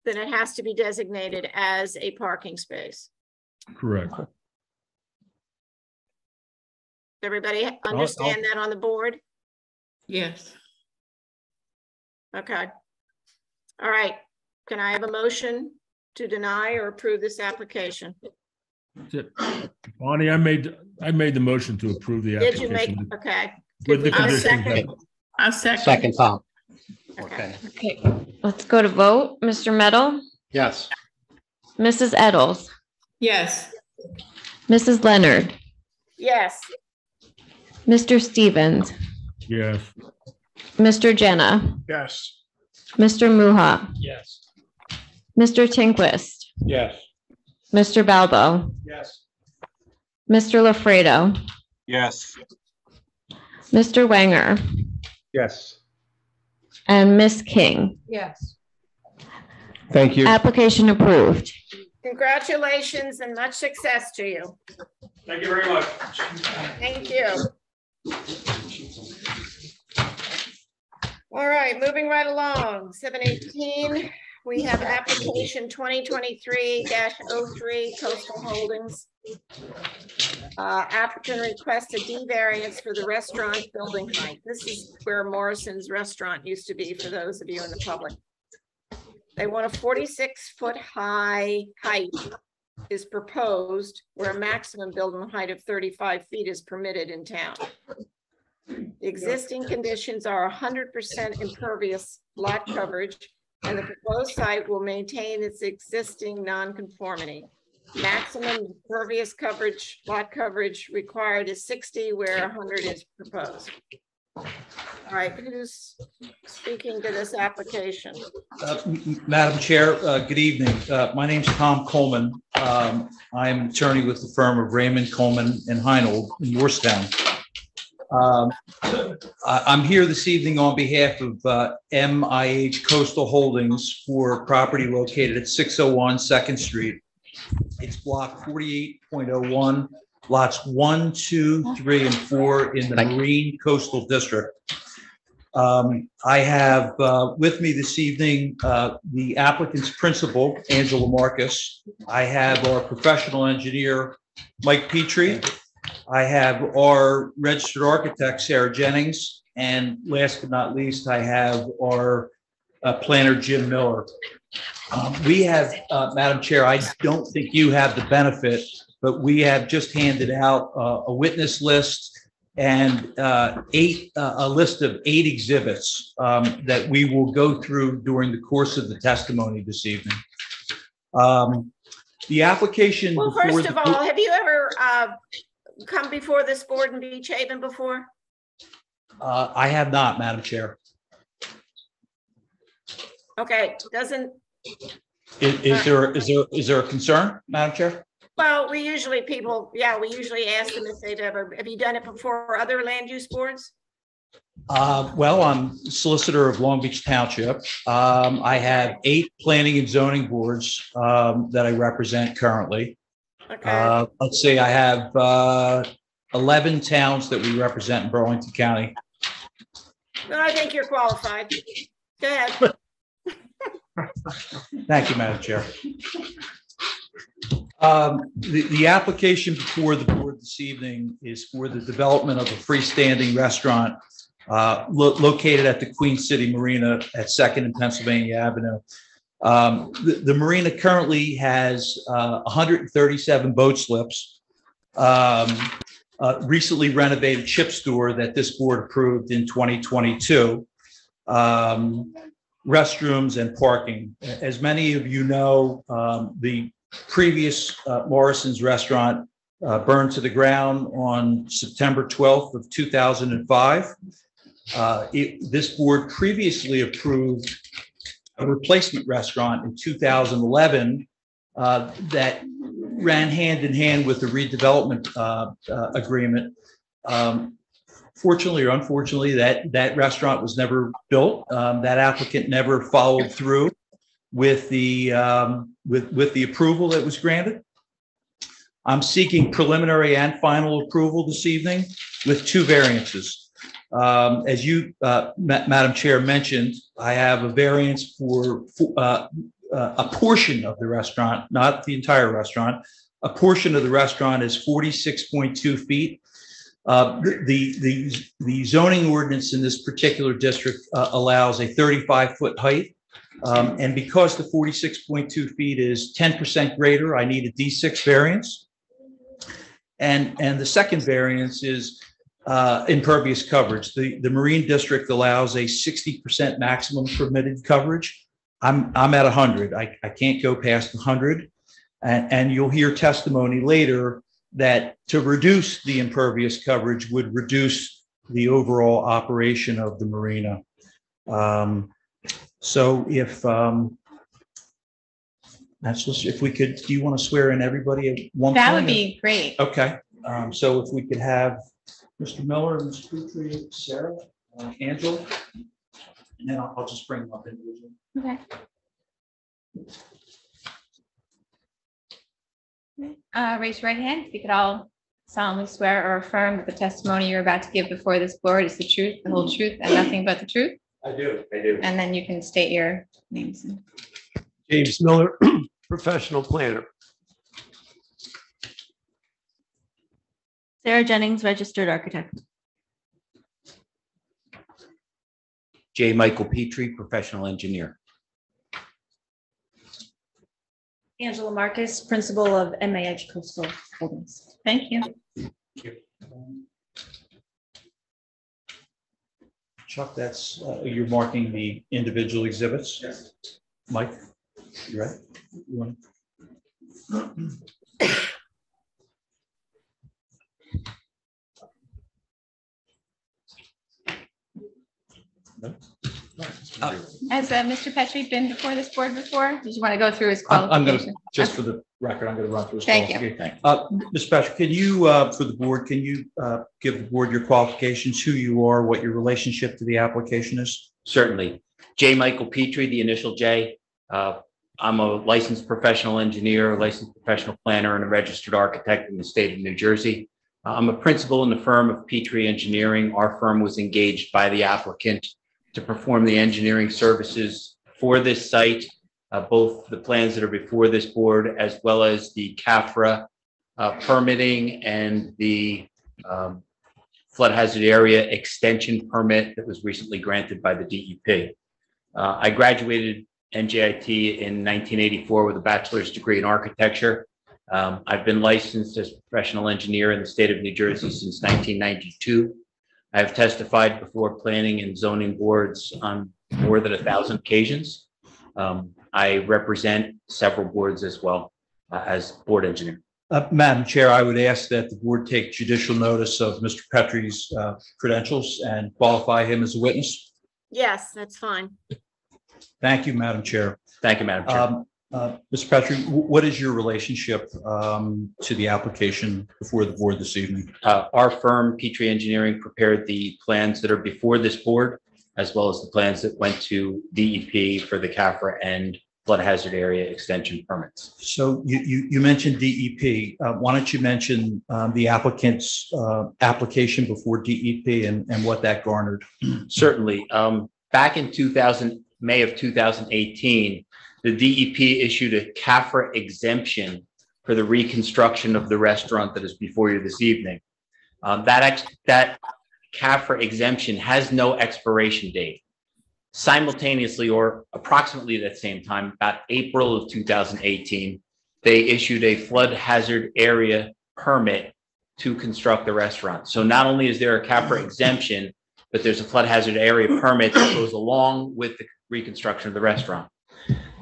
then it has to be designated as a parking space. Correct. Everybody understand that on the board? Yes. Okay. All right. Can I have a motion to deny or approve this application? Bonnie, I made the motion to approve the Did you make, application okay. with the I'll conditions. second. that- I'll second. Second, Tom. Okay. Okay, let's go to vote. Mr. Meadow, Yes. Mrs. Eddles, Yes. Mrs. Leonard, Yes. Mr. Stevens, Yes, Mr. Jenna, Yes. Mr. Muha, Yes. Mr. Tinquist, Yes. Mr. Balbo, Yes. Mr. LaFredo, Yes. Mr. Wanger, Yes. and Ms. King. Yes. Thank you. Application approved. Congratulations and much success to you. Thank you very much. Thank you. All right, moving right along, 718, we have application 2023-03 Coastal Holdings. Applicant requests a D variance for the restaurant building height. This is where Morrison's Restaurant used to be, for those of you in the public. They want a 46-foot high height is proposed, where a maximum building height of 35 feet is permitted in town. The existing conditions are 100% impervious lot coverage, and the proposed site will maintain its existing nonconformity. Maximum impervious coverage, lot coverage required is 60, where 100 is proposed. All right, who's speaking to this application? Madam Chair, good evening. My name's Tom Coleman. I'm an attorney with the firm of Raymond Coleman and Heinold in Morristown. I'm here this evening on behalf of MIH Coastal Holdings for property located at 601 2nd Street. It's block 48.01, lots 1, 2, 3, and 4 in the Marine Coastal District. I have with me this evening the applicant's principal, Angela Marcus. I have our professional engineer, Mike Petrie. I have our registered architect, Sarah Jennings. And last but not least, I have our planner, Jim Miller. We have, Madam Chair, I don't think you have the benefit, but we have just handed out a witness list and a list of 8 exhibits that we will go through during the course of the testimony this evening. The application. Well, first of all, have you ever come before this board in Beach Haven before? I have not, Madam Chair. Okay, doesn't. Is there a concern, Madam Chair? Well, we usually ask them if they've ever, have you done it before other land use boards? Well, I'm solicitor of Long Beach Township. I have 8 planning and zoning boards that I represent currently. Okay. Let's see, I have 11 towns that we represent in Burlington County. Well, I think you're qualified. Go ahead. Thank you, Madam Chair. The application before the board this evening is for the development of a freestanding restaurant located at the Queen City Marina at 2nd and Pennsylvania Avenue. The marina currently has 137 boat slips, recently renovated ship store that this board approved in 2022, restrooms and parking. As many of you know, the previous Morrison's Restaurant burned to the ground on September 12th of 2005. This board previously approved a replacement restaurant in 2011 that ran hand in hand with the redevelopment agreement. Fortunately or unfortunately, that restaurant was never built. That applicant never followed through with the approval that was granted. I'm seeking preliminary and final approval this evening with 2 variances. As you, Madam Chair, mentioned, I have a variance for a portion of the restaurant, not the entire restaurant. A portion of the restaurant is 46.2 feet. The zoning ordinance in this particular district allows a 35-foot height. And because the 46.2 feet is 10% greater, I need a D6 variance. And the second variance is impervious coverage. The Marine District allows a 60% maximum permitted coverage. I'm at 100. I can't go past 100. And you'll hear testimony later that to reduce the impervious coverage would reduce the overall operation of the marina. So if that's just, if we could, do you want to swear in everybody at one point? That would be great. Okay. So if we could have Mr. Miller, Ms. Petrie, Sarah, Angela, and then I'll just bring them up individually. Okay. Raise your right hand. If you could all solemnly swear or affirm that the testimony you're about to give before this board is the truth, the whole truth, and nothing but the truth. I do. I do. And then you can state your names. James Miller, professional planner. Sarah Jennings, registered architect. J. Michael Petrie, professional engineer. Angela Marcus, principal of MAH Coastal Holdings. Thank you. Chuck, that's, you're marking the individual exhibits? Yes. Mike, you ready? You want? No? Has Mr. Petrie been before this board before? Did you want to go through his I'm going qualifications? to, just for the record, I'm going to run through his Thank you. qualifications. Ms. Patrick, can you, for the board, can you give the board your qualifications, who you are, what your relationship to the application is? Certainly. J. Michael Petrie, the initial J. I'm a licensed professional engineer, a licensed professional planner, and a registered architect in the state of New Jersey. I'm a principal in the firm of Petrie Engineering. Our firm was engaged by the applicant to perform the engineering services for this site, both the plans that are before this board, as well as the CAFRA permitting and the flood hazard area extension permit that was recently granted by the DEP. I graduated NJIT in 1984 with a bachelor's degree in architecture. I've been licensed as a professional engineer in the state of New Jersey since 1992. I have testified before planning and zoning boards on more than 1,000 occasions. I represent several boards as well as board engineer. Madam Chair, I would ask that the board take judicial notice of Mr. Petrie's credentials and qualify him as a witness. Yes, that's fine. Thank you, Madam Chair. Thank you, Madam Chair. Mr. Petrie, what is your relationship to the application before the board this evening? Our firm, Petrie Engineering, prepared the plans that are before this board, as well as the plans that went to DEP for the CAFRA and flood hazard area extension permits. So you mentioned DEP. Why don't you mention the applicant's application before DEP and what that garnered? Certainly. Back in May of 2018, the DEP issued a CAFRA exemption for the reconstruction of the restaurant that is before you this evening. That CAFRA exemption has no expiration date. Simultaneously, or approximately that same time, about April of 2018, they issued a flood hazard area permit to construct the restaurant. So not only is there a CAFRA exemption, but there's a flood hazard area permit that goes along with the reconstruction of the restaurant.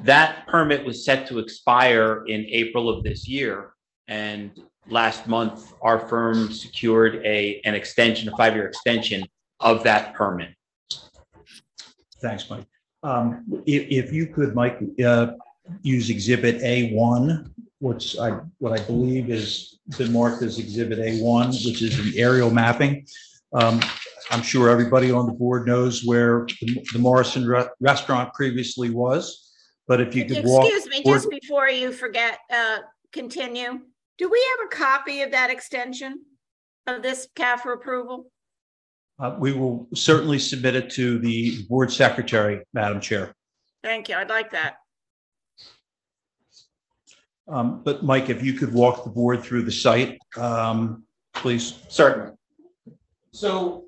That permit was set to expire in April of this year. And last month, our firm secured an extension, a 5-year extension of that permit. Thanks, Mike. If you could, Mike, use Exhibit A1, what I believe has been marked as Exhibit A1, which is the aerial mapping. I'm sure everybody on the board knows where the Morrison restaurant previously was. But if you could walk. Excuse me, just before you forget, continue. Do we have a copy of that extension of this CAFRA approval? We will certainly submit it to the board secretary, Madam Chair. Thank you. I'd like that. But Mike, if you could walk the board through the site, please. Certainly. So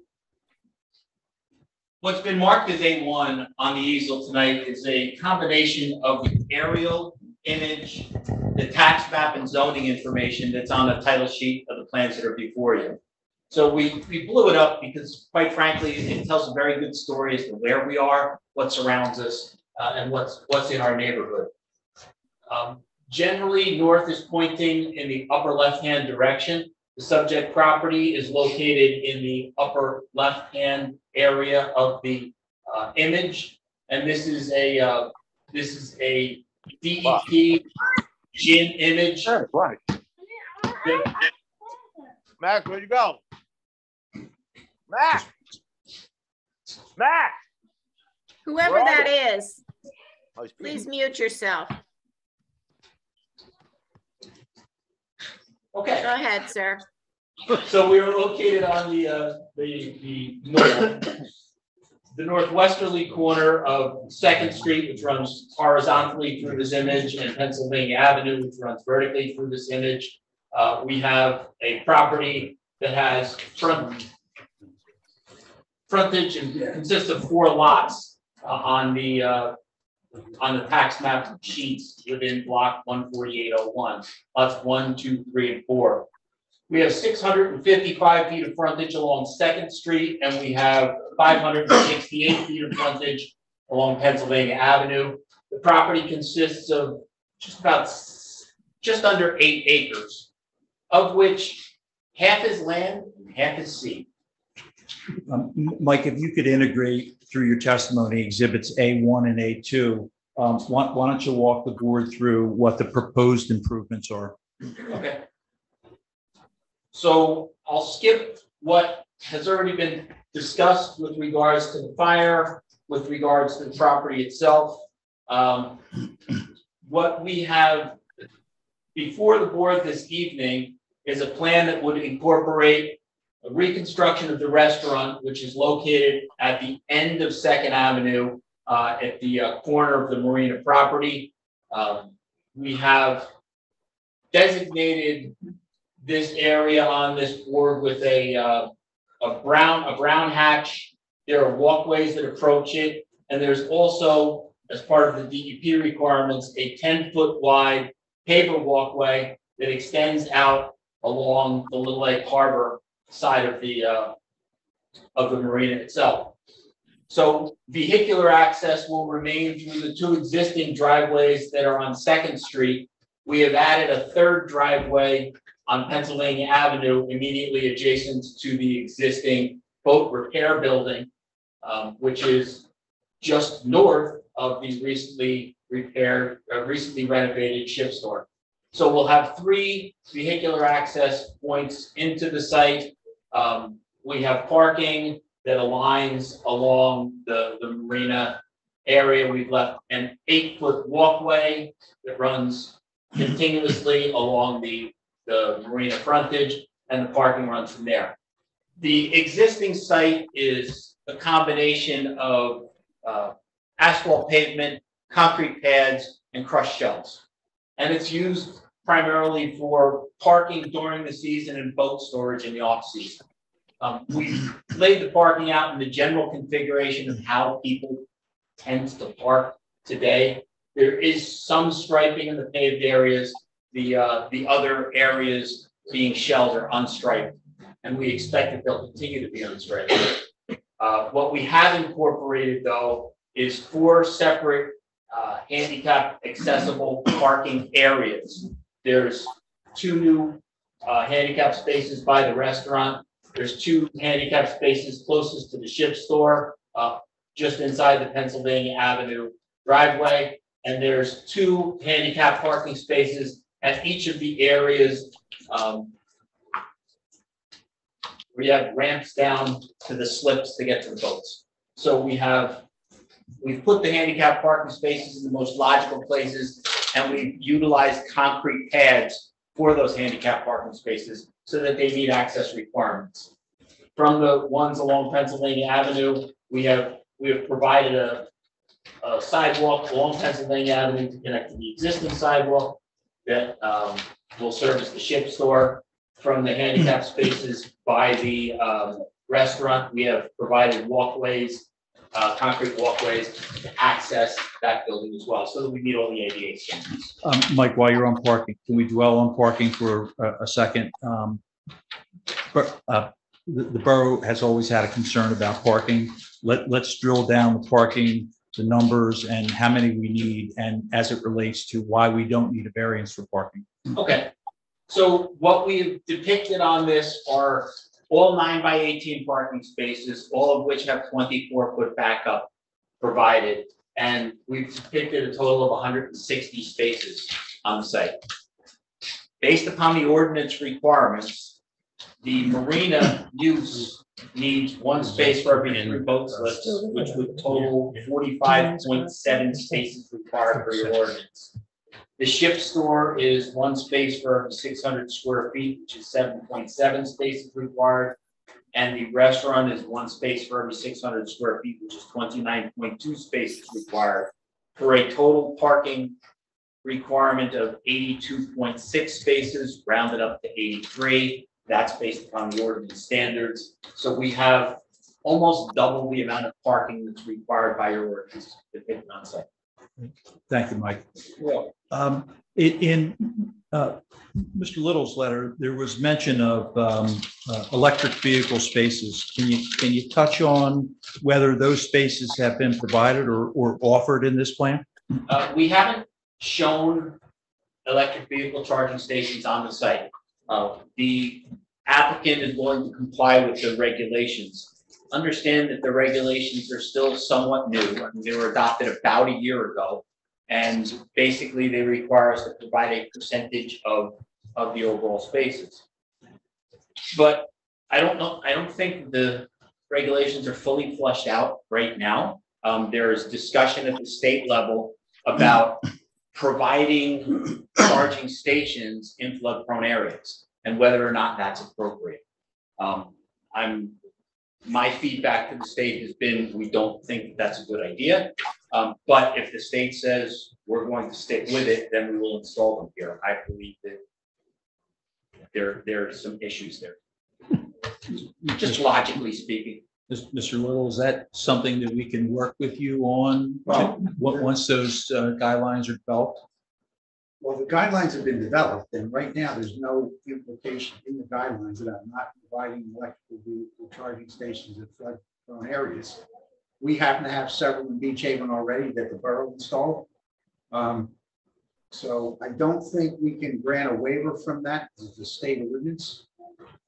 what's been marked as A1 on the easel tonight is a combination of the aerial image, the tax map and zoning information that's on the title sheet of the plans that are before you. So we blew it up because, quite frankly, it tells a very good story as to where we are, what surrounds us, and what's in our neighborhood. Generally, north is pointing in the upper left-hand direction. The subject property is located in the upper left-hand area of the image, and this is a DEP GIN image. Right. Max, where'd you go? Max! Max! Whoever Where are that you? is, Oh, he's please speaking. mute yourself. Okay. Go ahead, sir. So we are located on the northwesterly corner of Second Street, which runs horizontally through this image, and Pennsylvania Avenue, which runs vertically through this image. We have a property that has frontage and consists of 4 lots on the tax map sheets within block 14801. Lots 1, 2, 3, and 4. We have 655 feet of frontage along Second Street, and we have 568 feet of frontage along Pennsylvania Avenue. The property consists of just under 8 acres, of which half is land and half is sea. Mike, if you could integrate through your testimony exhibits A1 and A2, why don't you walk the board through what the proposed improvements are? Okay. So I'll skip what has already been discussed with regards to the fire, with regards to the property itself. What we have before the board this evening is a plan that would incorporate a reconstruction of the restaurant, which is located at the end of Second Avenue at the corner of the marina property. We have designated this area on this board with a brown hatch. There are walkways that approach it, and there's also, as part of the DEP requirements, a 10-foot wide paver walkway that extends out along the Little Lake Harbor side of the marina itself. So vehicular access will remain through the 2 existing driveways that are on Second Street. We have added a 3rd driveway on Pennsylvania Avenue, immediately adjacent to the existing boat repair building, which is just north of the recently renovated ship store. So we'll have 3 vehicular access points into the site. We have parking that aligns along the marina area. We've left an 8-foot walkway that runs continuously along the marina frontage, and the parking runs from there. The existing site is a combination of asphalt pavement, concrete pads, and crushed shells. And it's used primarily for parking during the season and boat storage in the off-season. We've laid the parking out in the general configuration of how people tend to park today. There is some striping in the paved areas, the other areas being shelled or unstriped, and we expect that they'll continue to be unstriped. What we have incorporated, though, is 4 separate handicap accessible parking areas. There's 2 new handicap spaces by the restaurant. There's 2 handicap spaces closest to the ship store, just inside the Pennsylvania Avenue driveway. And there's 2 handicap parking spaces at each of the areas where you have ramps down to the slips to get to the boats. So we've put the handicap parking spaces in the most logical places, and we've utilized concrete pads for those handicap parking spaces so that they meet access requirements. From the ones along Pennsylvania Avenue, we have provided a sidewalk along Pennsylvania Avenue to connect to the existing sidewalk that will service the ship store. From the handicap spaces by the restaurant, we have provided walkways, concrete walkways to access that building as well, so that we meet all the ADA standards. Mike, while you're on parking, can we dwell on parking for a second? The borough has always had a concern about parking. Let's drill down the parking, the numbers, and how many we need, and as it relates to why we don't need a variance for parking. Okay, so what we've depicted on this are all 9x18 parking spaces, all of which have 24-foot backup provided, and we've depicted a total of 160 spaces on the site. Based upon the ordinance requirements, The marina use needs one space for every 3 boat slips, which would total 45.7 spaces required for your ordinance. The ship store is one space for every 600 square feet, which is 7.7 spaces required. And the restaurant is one space for every 600 square feet, which is 29.2 spaces required, for a total parking requirement of 82.6 spaces, rounded up to 83. That's based upon the ordinance standards. So we have almost double the amount of parking that's required by your ordinance to fit on site. Thank you, Mike. Yeah. In Mr. Little's letter, there was mention of electric vehicle spaces. Can you touch on whether those spaces have been provided or offered in this plan? We haven't shown electric vehicle charging stations on the site. The applicant is willing to comply with the regulations. Understand that the regulations are still somewhat new. I mean, they were adopted about a year ago, and basically they require us to provide a percentage of the overall spaces. But I don't think the regulations are fully fleshed out right now. There is discussion at the state level about providing charging stations in flood-prone areas and whether or not that's appropriate. My feedback to the state has been, we don't think that's a good idea. But if the state says we're going to stick with it, then we will install them here. I believe that there are some issues there, just logically speaking. Mr. Little, is that something that we can work with you on once those guidelines are developed? Well, the guidelines have been developed, and right now there's no implication in the guidelines that I'm not providing electrical vehicle charging stations in flood-prone areas. We happen to have several in Beach Haven already that the borough installed. So I don't think we can grant a waiver from that. It's the state ordinance.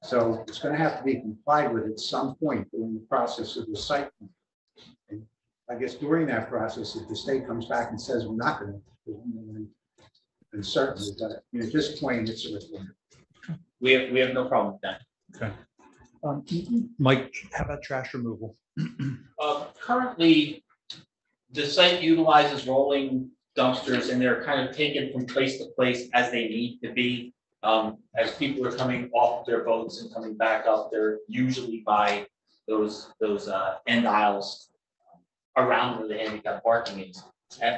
So it's going to have to be complied with at some point during the process of the site plan. And I guess during that process, if the state comes back and says we're not going to, then certainly, but at this point, it's a requirement. We have no problem with that. Okay. Mike, how about trash removal? Currently, the site utilizes rolling dumpsters, and they're kind of taken from place to place as they need to be. As people are coming off their boats and coming back up, they're usually by those end aisles around where the handicap parking is,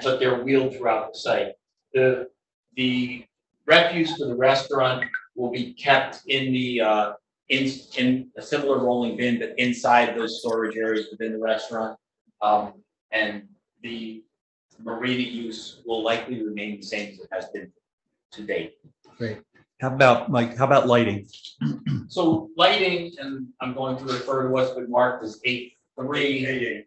but they're wheeled throughout the site. The refuse for the restaurant will be kept in the in a similar rolling bin, but inside those storage areas within the restaurant, and the marina use will likely remain the same as it has been to date. Great. How about, Mike, how about lighting? So lighting, and I'm going to refer to what's been marked as 8.3.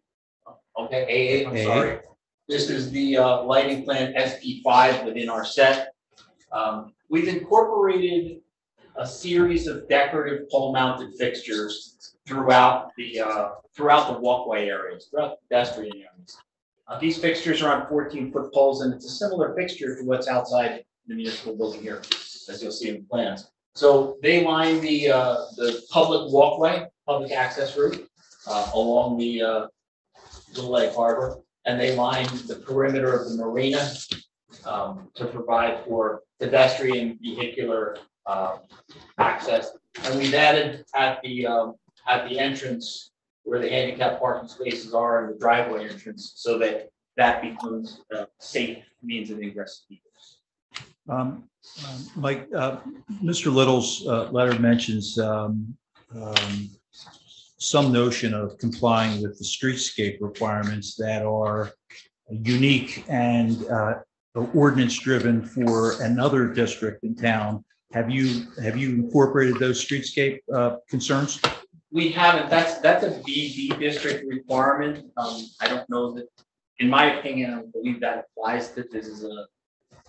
Okay, A8, I'm sorry. This is the lighting plan SP5 within our set. We've incorporated a series of decorative pole-mounted fixtures throughout the walkway areas, throughout the pedestrian areas. These fixtures are on 14-foot poles, and it's a similar fixture to what's outside the municipal building here, as you'll see in the plans. So they line the public walkway, public access route along the Little Lake Harbor, and they line the perimeter of the marina to provide for pedestrian vehicular access. And we've added at the entrance where the handicap parking spaces are and the driveway entrance, so that becomes a safe means of ingress. Mike, Mr. Little's letter mentions some notion of complying with the streetscape requirements that are unique and ordinance driven for another district in town. Have you incorporated those streetscape concerns? We haven't. That's a BB district requirement. I don't know that, in my opinion, I don't believe that applies to this.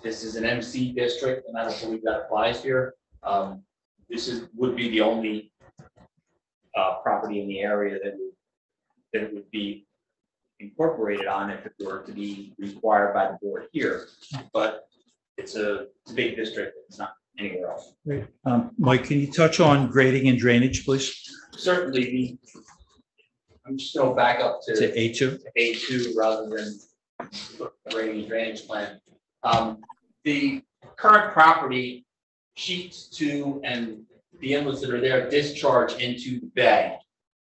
Is an MC district, and I don't believe that applies here. This would be the only property in the area that would be incorporated on if it were to be required by the board here. But it's a big district. It's not anywhere else. Mike, can you touch on grading and drainage, please? Certainly, I'm just going to back up To to A2? A2 rather than grading and drainage plan. The current property, sheets 2 and the inlets that are there discharge into the bay.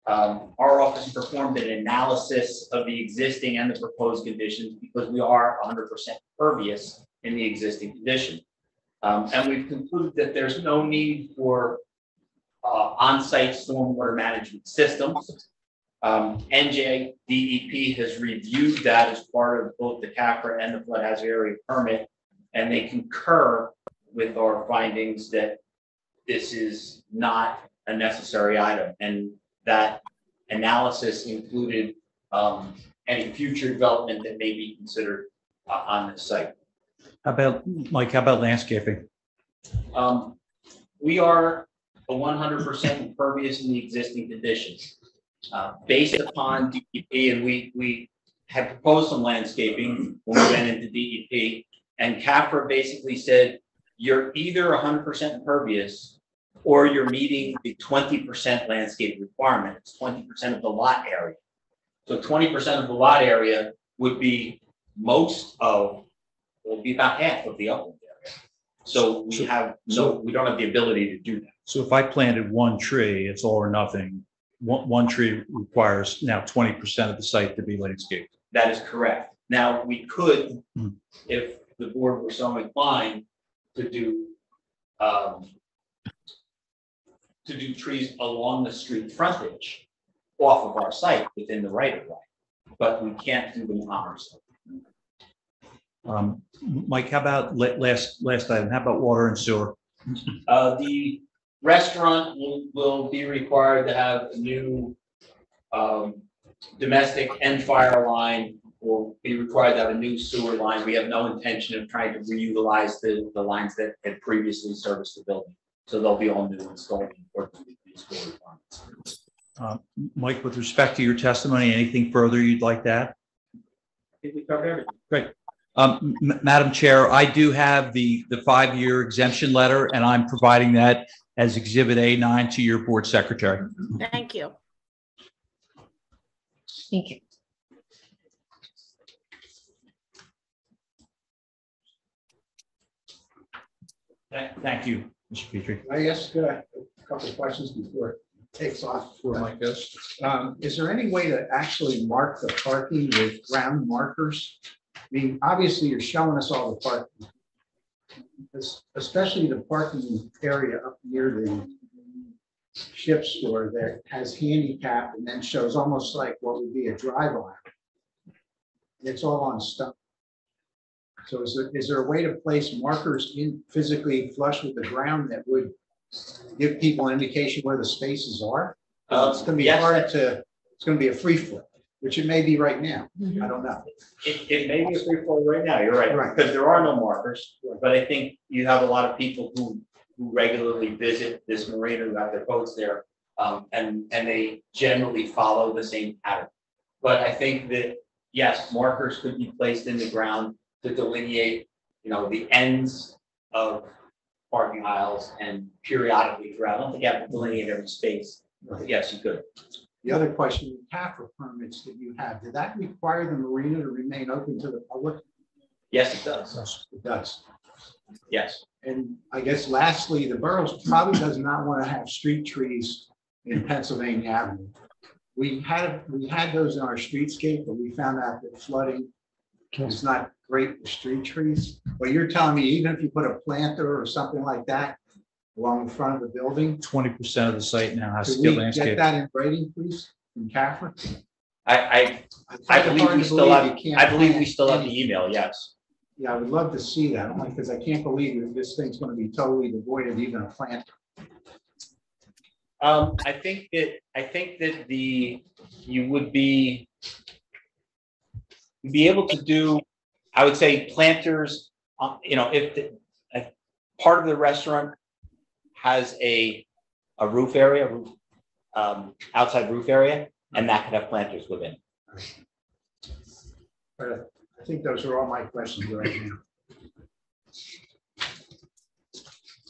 Our office performed an analysis of the existing and the proposed conditions because we are 100% pervious in the existing condition. And we've concluded that there's no need for on-site stormwater management systems. NJ DEP has reviewed that as part of both the CAFRA and the flood hazard area permit, and they concur with our findings that this is not a necessary item, and that analysis included any future development that may be considered on this site. How about, Mike, how about landscaping? We are a 100% impervious in the existing conditions. Based upon DEP, and we had proposed some landscaping when we went into DEP, and CAFRA basically said, you're either 100% impervious or you're meeting the 20% landscape requirement. It's 20% of the lot area. So 20% of the lot area would be will be about half of the upland area. So we don't have the ability to do that. So if I planted one tree, it's all or nothing. One tree requires now 20% of the site to be landscaped. That is correct. Now, we could, if the board were so inclined, to do trees along the street frontage off of our site within the right of way, but we can't do them on our site. Mike, how about last item? How about water and sewer? The restaurant will be required to have a new domestic and fire line. Will be required to have a new sewer line. We have no intention of trying to reutilize the lines that had previously serviced the building. So they'll be all new installed in accordance with these school requirements. Mike, with respect to your testimony, anything further you'd like to add? I think we covered everything. Great. Madam Chair, I do have the 5-year exemption letter, and I'm providing that as Exhibit A9 to your board secretary. Thank you. Thank you. Thank you, Mr. Petrie. I ask a couple of questions before it takes off before Mike goes. Is there any way to actually mark the parking with ground markers? I mean, obviously you're showing us all the parking, especially the parking area up near the ship store that has handicap and then shows almost like what would be a drive aisle. It's all on stone. So is there a way to place markers in physically flush with the ground that would give people an indication where the spaces are? It's going to be hard to, it's going to be a free flow, which it may be right now. I don't know. It may be a free flow right now, you're right, because there are no markers. But I think you have a lot of people who regularly visit this marina, who have their boats there, and they generally follow the same pattern. But I think that, yes, markers could be placed in the ground to delineate, the ends of parking aisles and periodically throughout. I don't think you have to delineate every space, but yes, you could. The other question, the CAFRA permits that you have, did that require the marina to remain open to the public? Yes, it does. It does. Yes. And I guess lastly, the borough probably does not want to have street trees in Pennsylvania Avenue. We had those in our streetscape, but we found out that flooding is not great for street trees. But you're telling me even if you put a planter or something like that along the front of the building, 20% of the site now has to get get landscaped. Get that in grading, please, from CAFRA? I believe we still have. I believe we still have the email. Yes. Yeah, I would love to see that, only because I can't believe that this thing's going to be totally devoid of even a plant. I think that you would be able to do, I would say, planters. If part of the restaurant has a roof area, outside roof area, and that could have planters within. I think those are all my questions right now.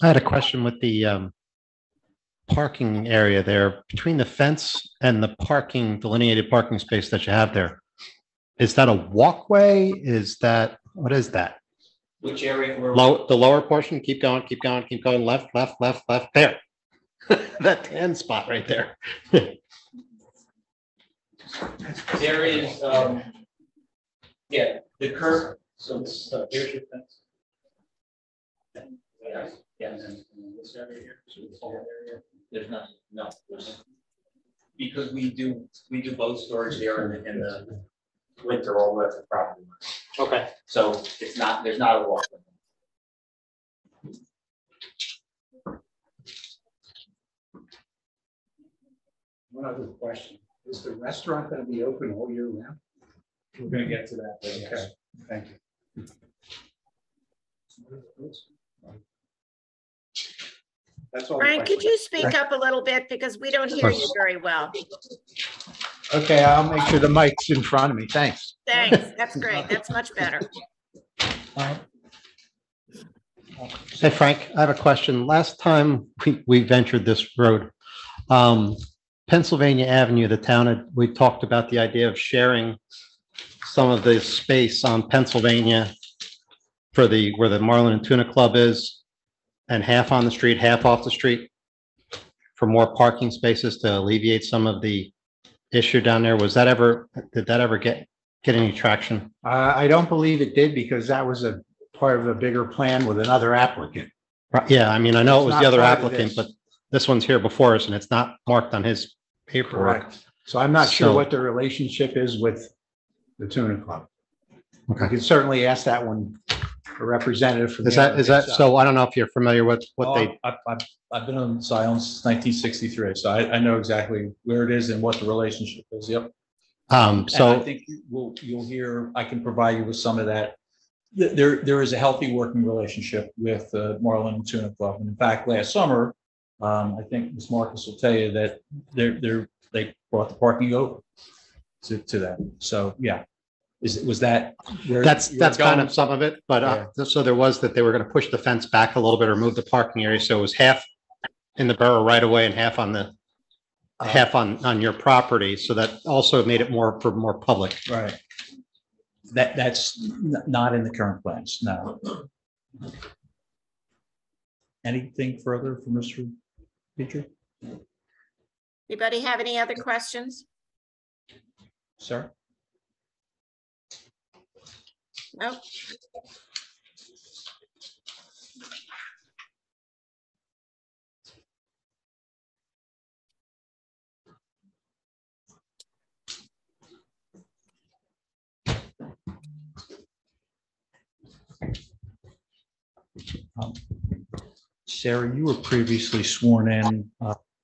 I had a question with the parking area there between the fence and the parking delineated parking space that you have there. Is that a walkway? What is that? Which area? The lower portion, keep going, left, there. That tan spot right there. There is, yeah, the curb. So here's your fence. Yeah. This area here. So this whole area. There's nothing. No. Because we do both storage there in the winter all the way up to the property line. Okay. So there's not a walkway. One other question. Is the restaurant going to be open all year round? We're going to get to that. Okay, thank you. That's all. the Frank, could questions. you speak up a little bit because we don't hear you very well? Okay, I'll make sure the mic's in front of me. Thanks. Thanks. That's great. That's much better. Hey, Frank, I have a question. Last time we ventured this road, Pennsylvania Avenue, the town, we talked about the idea of sharing some of the space on Pennsylvania for where the Marlin and Tuna Club is, and half on the street, half off the street, for more parking spaces to alleviate some of the issue down there. Did that ever get any traction? I don't believe it did because that was a part of a bigger plan with another applicant. Yeah, I mean, I know it was It's the not other part of applicant, this. but this one's here before us and it's not marked on his paperwork. Correct. So I'm not sure So- what the relationship is with the Tuna Club. Okay. I could certainly ask that one, a representative from. Is that, so I don't know if you're familiar with what they, I've been on Zion since 1963, so I know exactly where it is and what the relationship is. Yep. And I so, think you'll hear, I can provide you with some of that. There is a healthy working relationship with Marlin and Tuna Club. And in fact, last summer, I think Ms. Marcus will tell you that they brought the parking over to them. So yeah, was that where that's you were kind going? of some of it, but so there was that they were going to push the fence back a little bit or move the parking area. So it was half in the borough right away and half on on your property. So that also made it more public. Right. That's not in the current plans, no. Anything further from Mr. Petrie? Anybody have any other questions? Sir? Nope. Sarah, you were previously sworn in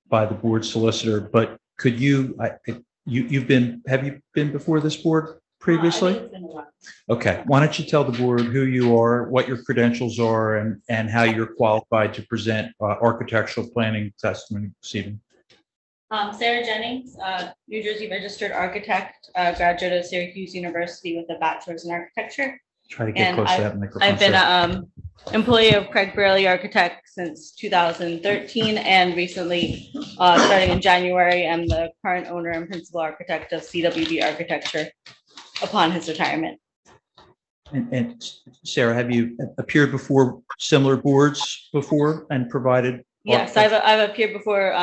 by the board solicitor, but could you, have you been before this board previously? Okay, why don't you tell the board who you are, what your credentials are, and how you're qualified to present architectural planning testimony this evening? Sarah Jennings, New Jersey registered architect, graduate of Syracuse University with a bachelor's in architecture. Try to get And close to that microphone. I've been sir. an employee of Craig Braley Architect since 2013, and recently, starting in January, I'm the current owner and principal architect of CWB Architecture upon his retirement. And Sarah, have you appeared before similar boards before and provided? Yes, I've appeared before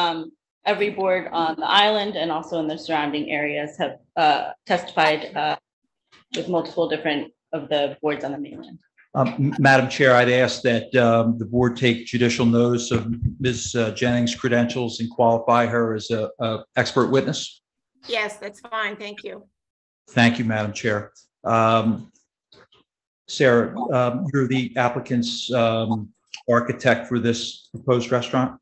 every board on the island and also in the surrounding areas, have testified with multiple different of the boards on the mainland. Madam Chair, I'd ask that the board take judicial notice of Ms. Jennings' credentials and qualify her as a expert witness. Yes, that's fine. Thank you. Thank you, Madam Chair. Sarah, you're the applicant's architect for this proposed restaurant?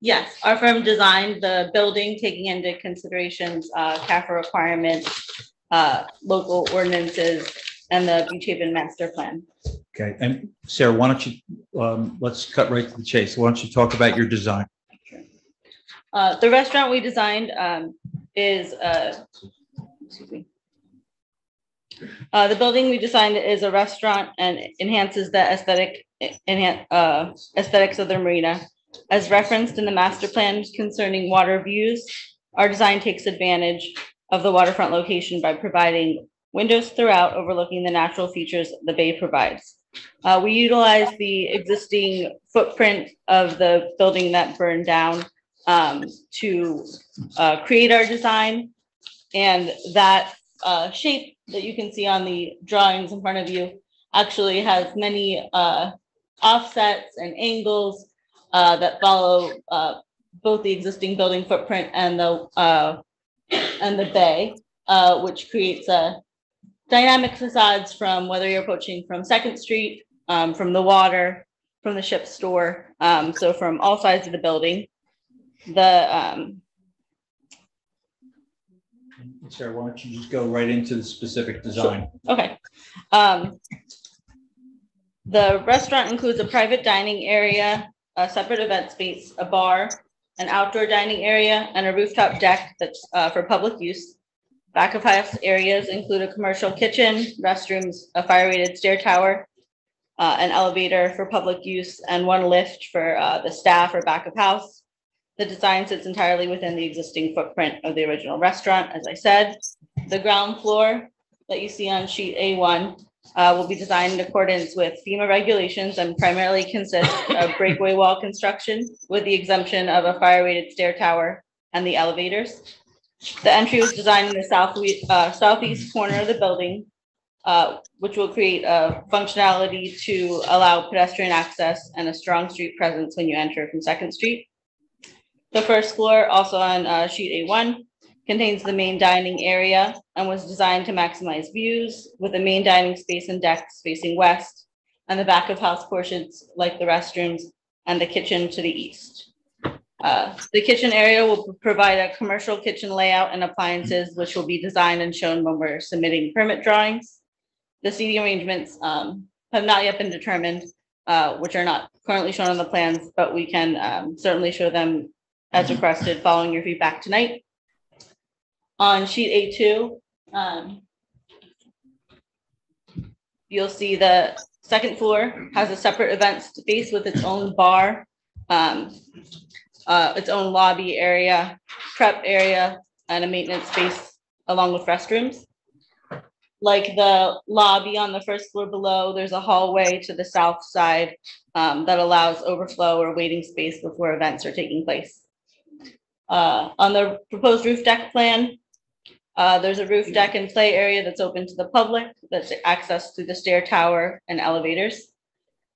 Yes, our firm designed the building, taking into considerations CAFA requirements, local ordinances, and the Beach Haven master plan. Okay, and Sarah, why don't you, let's cut right to the chase. Why don't you talk about your design? The restaurant we designed is, excuse me. The building we designed is a restaurant and enhances the aesthetic aesthetics of the marina. As referenced in the master plan concerning water views, our design takes advantage of the waterfront location by providing windows throughout overlooking the natural features the bay provides. We utilize the existing footprint of the building that burned down to create our design, and that shape that you can see on the drawings in front of you actually has many offsets and angles that follow both the existing building footprint and the bay, which creates a dynamic facades from whether you're approaching from 2nd Street, from the water, from the ship store, so from all sides of the building. Sarah, why don't you just go right into the specific design? Okay. The restaurant includes a private dining area, a separate event space, a bar, an outdoor dining area, and a rooftop deck that's for public use. Back of house areas include a commercial kitchen, restrooms, a fire-rated stair tower, an elevator for public use, and one lift for the staff or back of house. The design sits entirely within the existing footprint of the original restaurant, as I said. The ground floor that you see on sheet A1 will be designed in accordance with FEMA regulations and primarily consists of breakaway wall construction with the exemption of a fire-rated stair tower and the elevators. The entry was designed in the southeast corner of the building, which will create a functionality to allow pedestrian access and a strong street presence when you enter from 2nd Street. The first floor, also on sheet A1, contains the main dining area and was designed to maximize views with the main dining space and decks facing west and the back of house portions like the restrooms and the kitchen to the east. The kitchen area will provide a commercial kitchen layout and appliances, which will be designed and shown when we're submitting permit drawings. The seating arrangements have not yet been determined, which are not currently shown on the plans, but we can certainly show them as requested following your feedback tonight. On sheet A2, you'll see the 2nd floor has a separate event space with its own bar, its own lobby area, prep area, and a maintenance space along with restrooms. Like the lobby on the 1st floor below, there's a hallway to the south side that allows overflow or waiting space before events are taking place. On the proposed roof deck plan, there's a roof deck and play area that's open to the public that's access through the stair tower and elevators,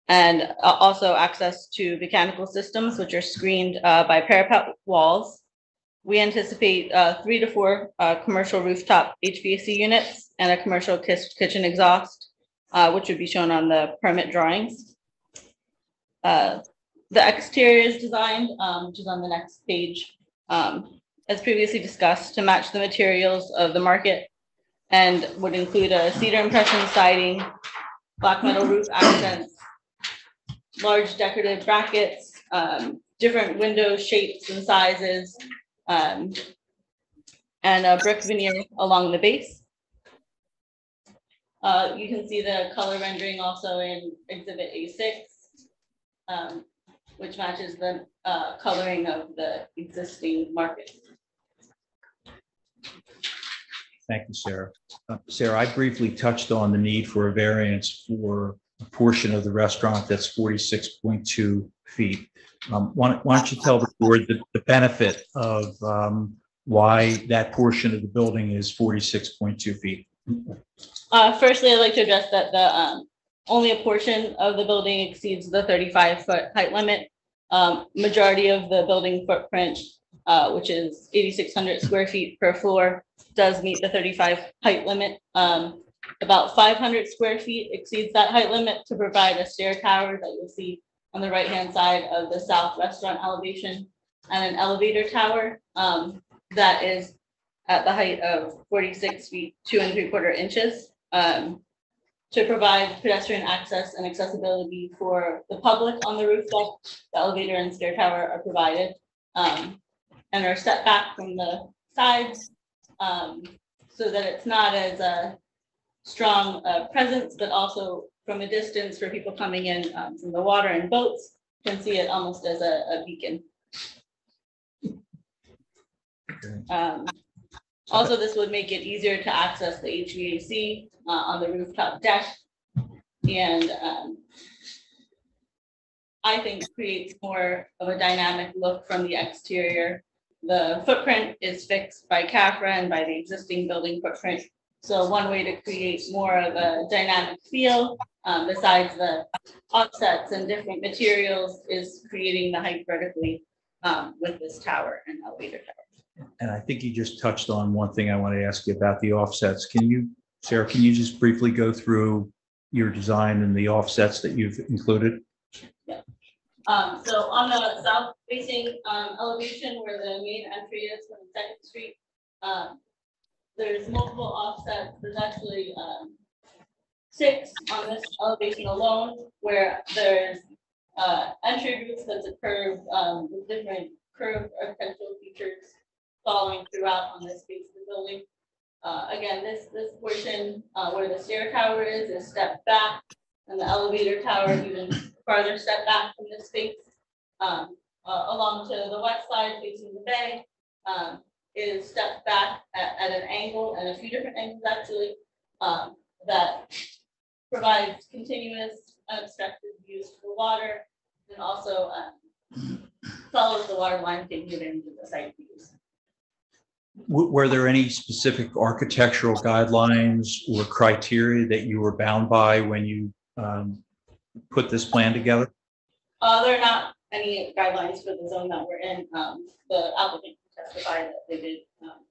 and also access to mechanical systems, which are screened by parapet walls. We anticipate 3 to 4 commercial rooftop HVAC units and a commercial kitchen exhaust, which would be shown on the permit drawings. The exterior is designed, which is on the next page, as previously discussed, to match the materials of the market and would include a cedar impression siding, black metal roof accents, large decorative brackets, different window shapes and sizes, and a brick veneer along the base. You can see the color rendering also in Exhibit A6, which matches the coloring of the existing market. Thank you, Sarah. Sarah, I briefly touched on the need for a variance for a portion of the restaurant that's 46.2 feet. Why don't you tell the board the benefit of why that portion of the building is 46.2 feet? Firstly, I'd like to address that the only a portion of the building exceeds the 35-foot height limit. Majority of the building footprint, which is 8,600 square feet per floor, does meet the 35 height limit. About 500 square feet exceeds that height limit to provide a stair tower that you'll see on the right-hand side of the south restaurant elevation, and an elevator tower that is at the height of 46 feet, 2 3/4 inches, to provide pedestrian access and accessibility for the public on the roof deck. The elevator and stair tower are provided and are set back from the sides so that it's not as a strong presence, but also from a distance for people coming in from the water and boats can see it almost as a beacon. Also, this would make it easier to access the HVAC on the rooftop deck, and I think creates more of a dynamic look from the exterior. The footprint is fixed by CAFRA and by the existing building footprint. So one way to create more of a dynamic feel, besides the offsets and different materials, is creating the height vertically with this tower and elevator tower. And I think you just touched on one thing I want to ask you about the offsets. Can you, Sarah, can you just briefly go through your design and the offsets that you've included? Yeah. So on the south facing elevation where the main entry is from 2nd Street, there's multiple offsets. There's actually 6 on this elevation alone, where there's entry routes that's a curve with different curved architectural features following throughout on this space of the building. Again, this portion where the stair tower is stepped back, and the elevator tower even farther step back from this space. Along to the west side facing the bay is stepped back at an angle, and a few different angles actually, that provides continuous unobstructed views to the water, and also follows the water line taking it into the site views. Were there any specific architectural guidelines or criteria that you were bound by when you put this plan together? There are not any guidelines for the zone that we're in. The applicant testified that they did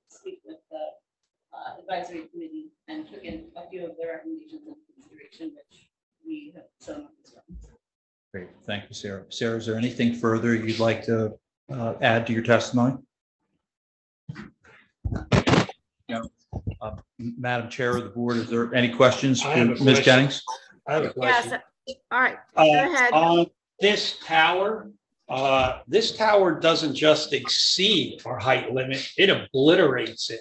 speak with the advisory committee and took in a few of their recommendations into consideration, which we have shown as well. Great, thank you, Sarah. Sarah, is there anything further you'd like to add to your testimony? Madam Chair of the board, is there any questions for Ms. Jennings? I have a question. Yes, all right, go ahead. On this tower doesn't just exceed our height limit, it obliterates it.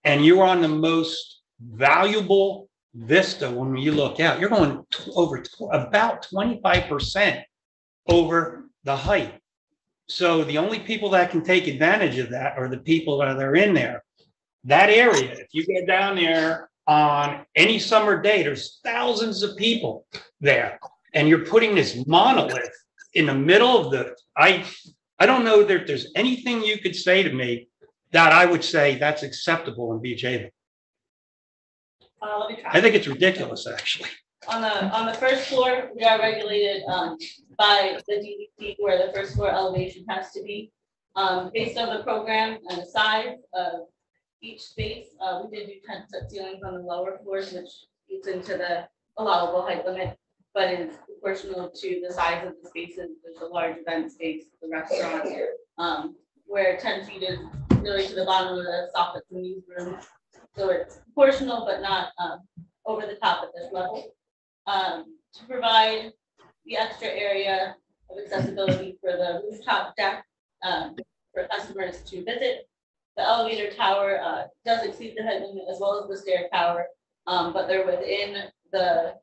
And you're on the most valuable vista when you look out. You're going over about 25% over the height. So the only people that can take advantage of that are the people that are in there. That area, if you get down there on any summer day, there's thousands of people there. And you're putting this monolith in the middle of the, I don't know that there's anything you could say to me that I would say that's acceptable in Beach Haven. Let me try. I think it's ridiculous, actually. On the first floor, we are regulated by the DEP where the first floor elevation has to be. Based on the program and the size of each space, we did do 10-foot ceilings on the lower floors, which eats into the allowable height limit, but is proportional to the size of the spaces. There's a large event space, the restaurant, where 10 feet is really to the bottom of the soffits and newsroom. So it's proportional, but not over the top at this level. To provide the extra area of accessibility for the rooftop deck for customers to visit. The elevator tower does exceed the height limit as well as the stair tower, but they're within the,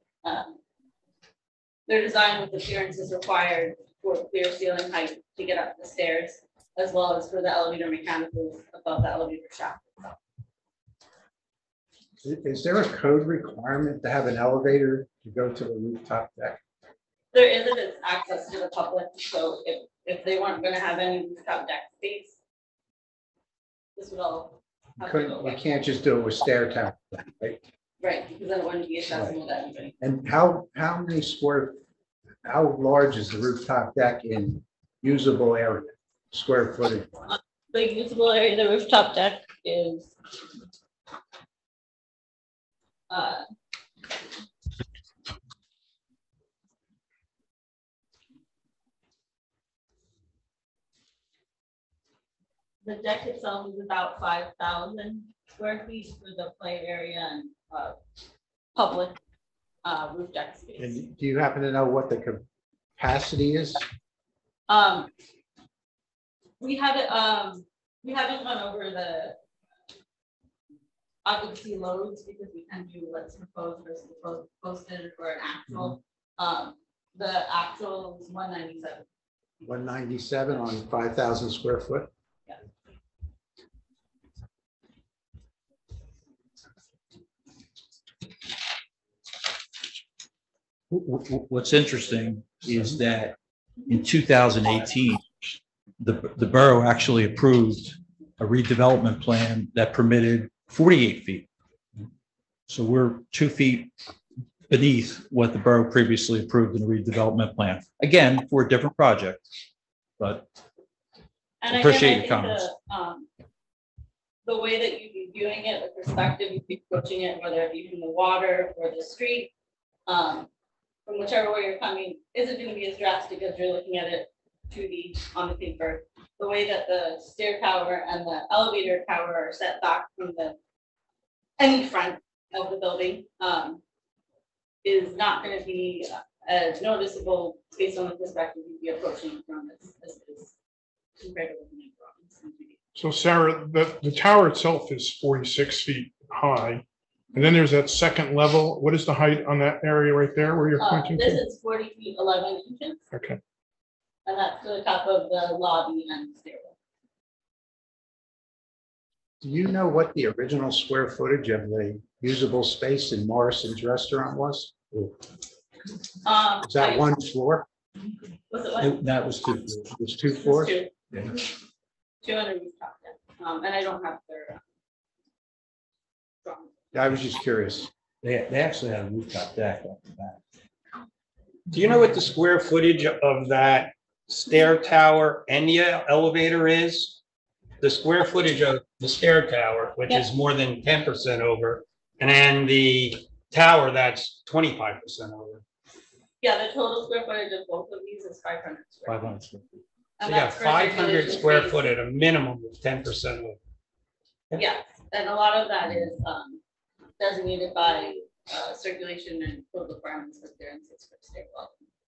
they're designed with appearances required for clear ceiling height to get up the stairs, as well as for the elevator mechanicals above the elevator shaft itself. Is there a code requirement to have an elevator to go to the rooftop deck? There is if it's access to the public. So if they weren't going to have any rooftop deck space, this would all have to go away. You can't just do it with stair tower, right? Right, because then it wouldn't be accessible to everybody. And how large is the rooftop deck in usable area, square footage? The usable area, the rooftop deck is the deck itself is about 5,000 square feet for the play area and public roof deck space. And do you happen to know what the capacity is? We haven't gone over occupancy loads, because we can do what's proposed versus posted for an actual. The actual is 197. 197 on 5,000 square foot. What's interesting is that in 2018, the borough actually approved a redevelopment plan that permitted 48 feet. So we're 2 feet beneath what the borough previously approved in the redevelopment plan. Again, for a different project, but And appreciate again, your I comments. think the way that you'd be viewing it, the perspective you'd be approaching it, whether it be from the water or the street, from whichever way you're coming, isn't going to be as drastic as you're looking at it on the paper. The way that the stair tower and the elevator tower are set back from any front of the building is not going to be as noticeable based on the perspective you'd be approaching from as compared to looking at drawings. So Sarah, the tower itself is 46 feet high. And then there's that second level. What is the height on that area right there where you're pointing This to? is 40 feet 11 inches, Okay. and that's to the top of the lobby and stairwell. Do you know what the original square footage of the usable space in Morrison's restaurant was? Is that one floor? Was it what? That was 2 floors. It was 2 floors? Two. Yeah. 200 rooftop, yeah. And I don't have their drawings. I was just curious. They actually had a rooftop deck off the back. Do you know what the square footage of that stair tower and the elevator is? The square footage of the stair tower, which is more than 10% over, and then the tower that's 25% over. Yeah, the total square footage of both of these is 500 square. 500 square feet. So And you got that's for 500 circulation square space. foot at a minimum of 10% over. Yeah, and a lot of that is designated by circulation and code requirements for clearances for stairwell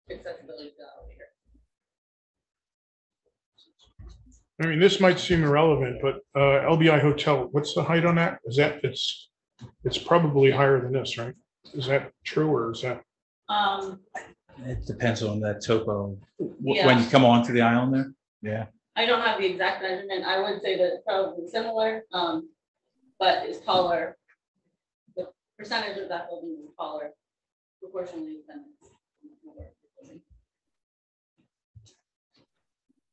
accessibility to the elevator. I mean, this might seem irrelevant, but LBI Hotel, what's the height on that? Is that, it's probably higher than this, right? Is that true or is that? It depends on that topo. Yeah. When you come onto the island there. Yeah. I don't have the exact measurement. I would say that it's probably similar, but it's taller. The percentage of that building is taller proportionally than it's.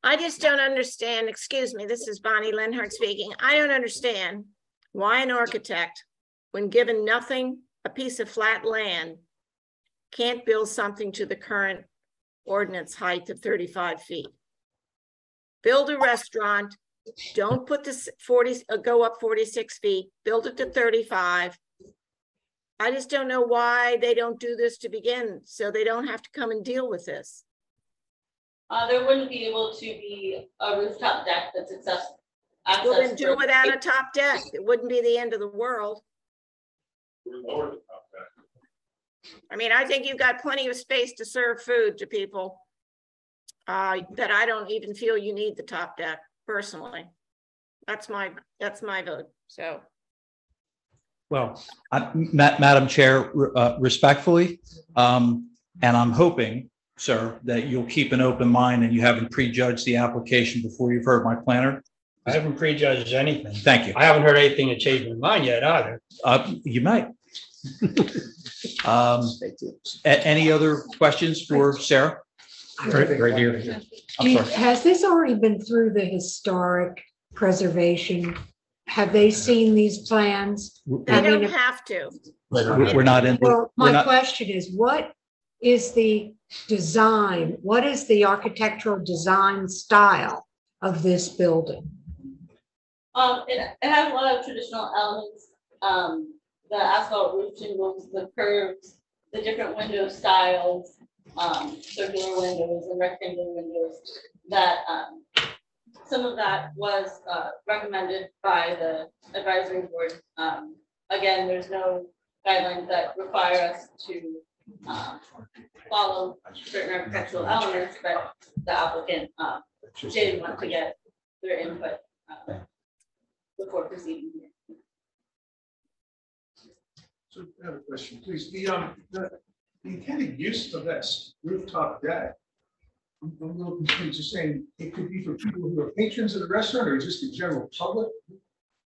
I just don't understand, excuse me, this is Bonnie Lenhart speaking. I don't understand why an architect, when given nothing, a piece of flat land, can't build something to the current ordinance height of 35 feet. Build a restaurant, don't put this 40, go up 46 feet, build it to 35. I just don't know why they don't do this to begin, so they don't have to come and deal with this. There wouldn't be able to be a rooftop deck that's accessible. Well, then do without a top deck. It wouldn't be the end of the world. I mean, I think you've got plenty of space to serve food to people that I don't even feel you need the top deck personally. That's my vote. So. Well, Madam Chair, respectfully, and I'm hoping, sir, that you'll keep an open mind and you haven't prejudged the application before you've heard my planner. I haven't prejudged anything. Thank you. I haven't heard anything that changed my mind yet either. You might. Any other questions for Sarah? Right here. I'm sorry. Has this already been through the historic preservation? Have they seen these plans? They don't have to. We're not in. Well, my question is, what is the design? What is the architectural design style of this building? It has a lot of traditional elements. The asphalt roof shingles, the curves, the different window styles, circular windows and rectangular windows. That some of that was recommended by the advisory board. Again, there's no guidelines that require us to follow certain architectural elements, but the applicant did want to get their input before proceeding here. So I have a question, please. The intended use of that rooftop deck, I'm a little confused. You're saying it could be for people who are patrons of the restaurant or just the general public?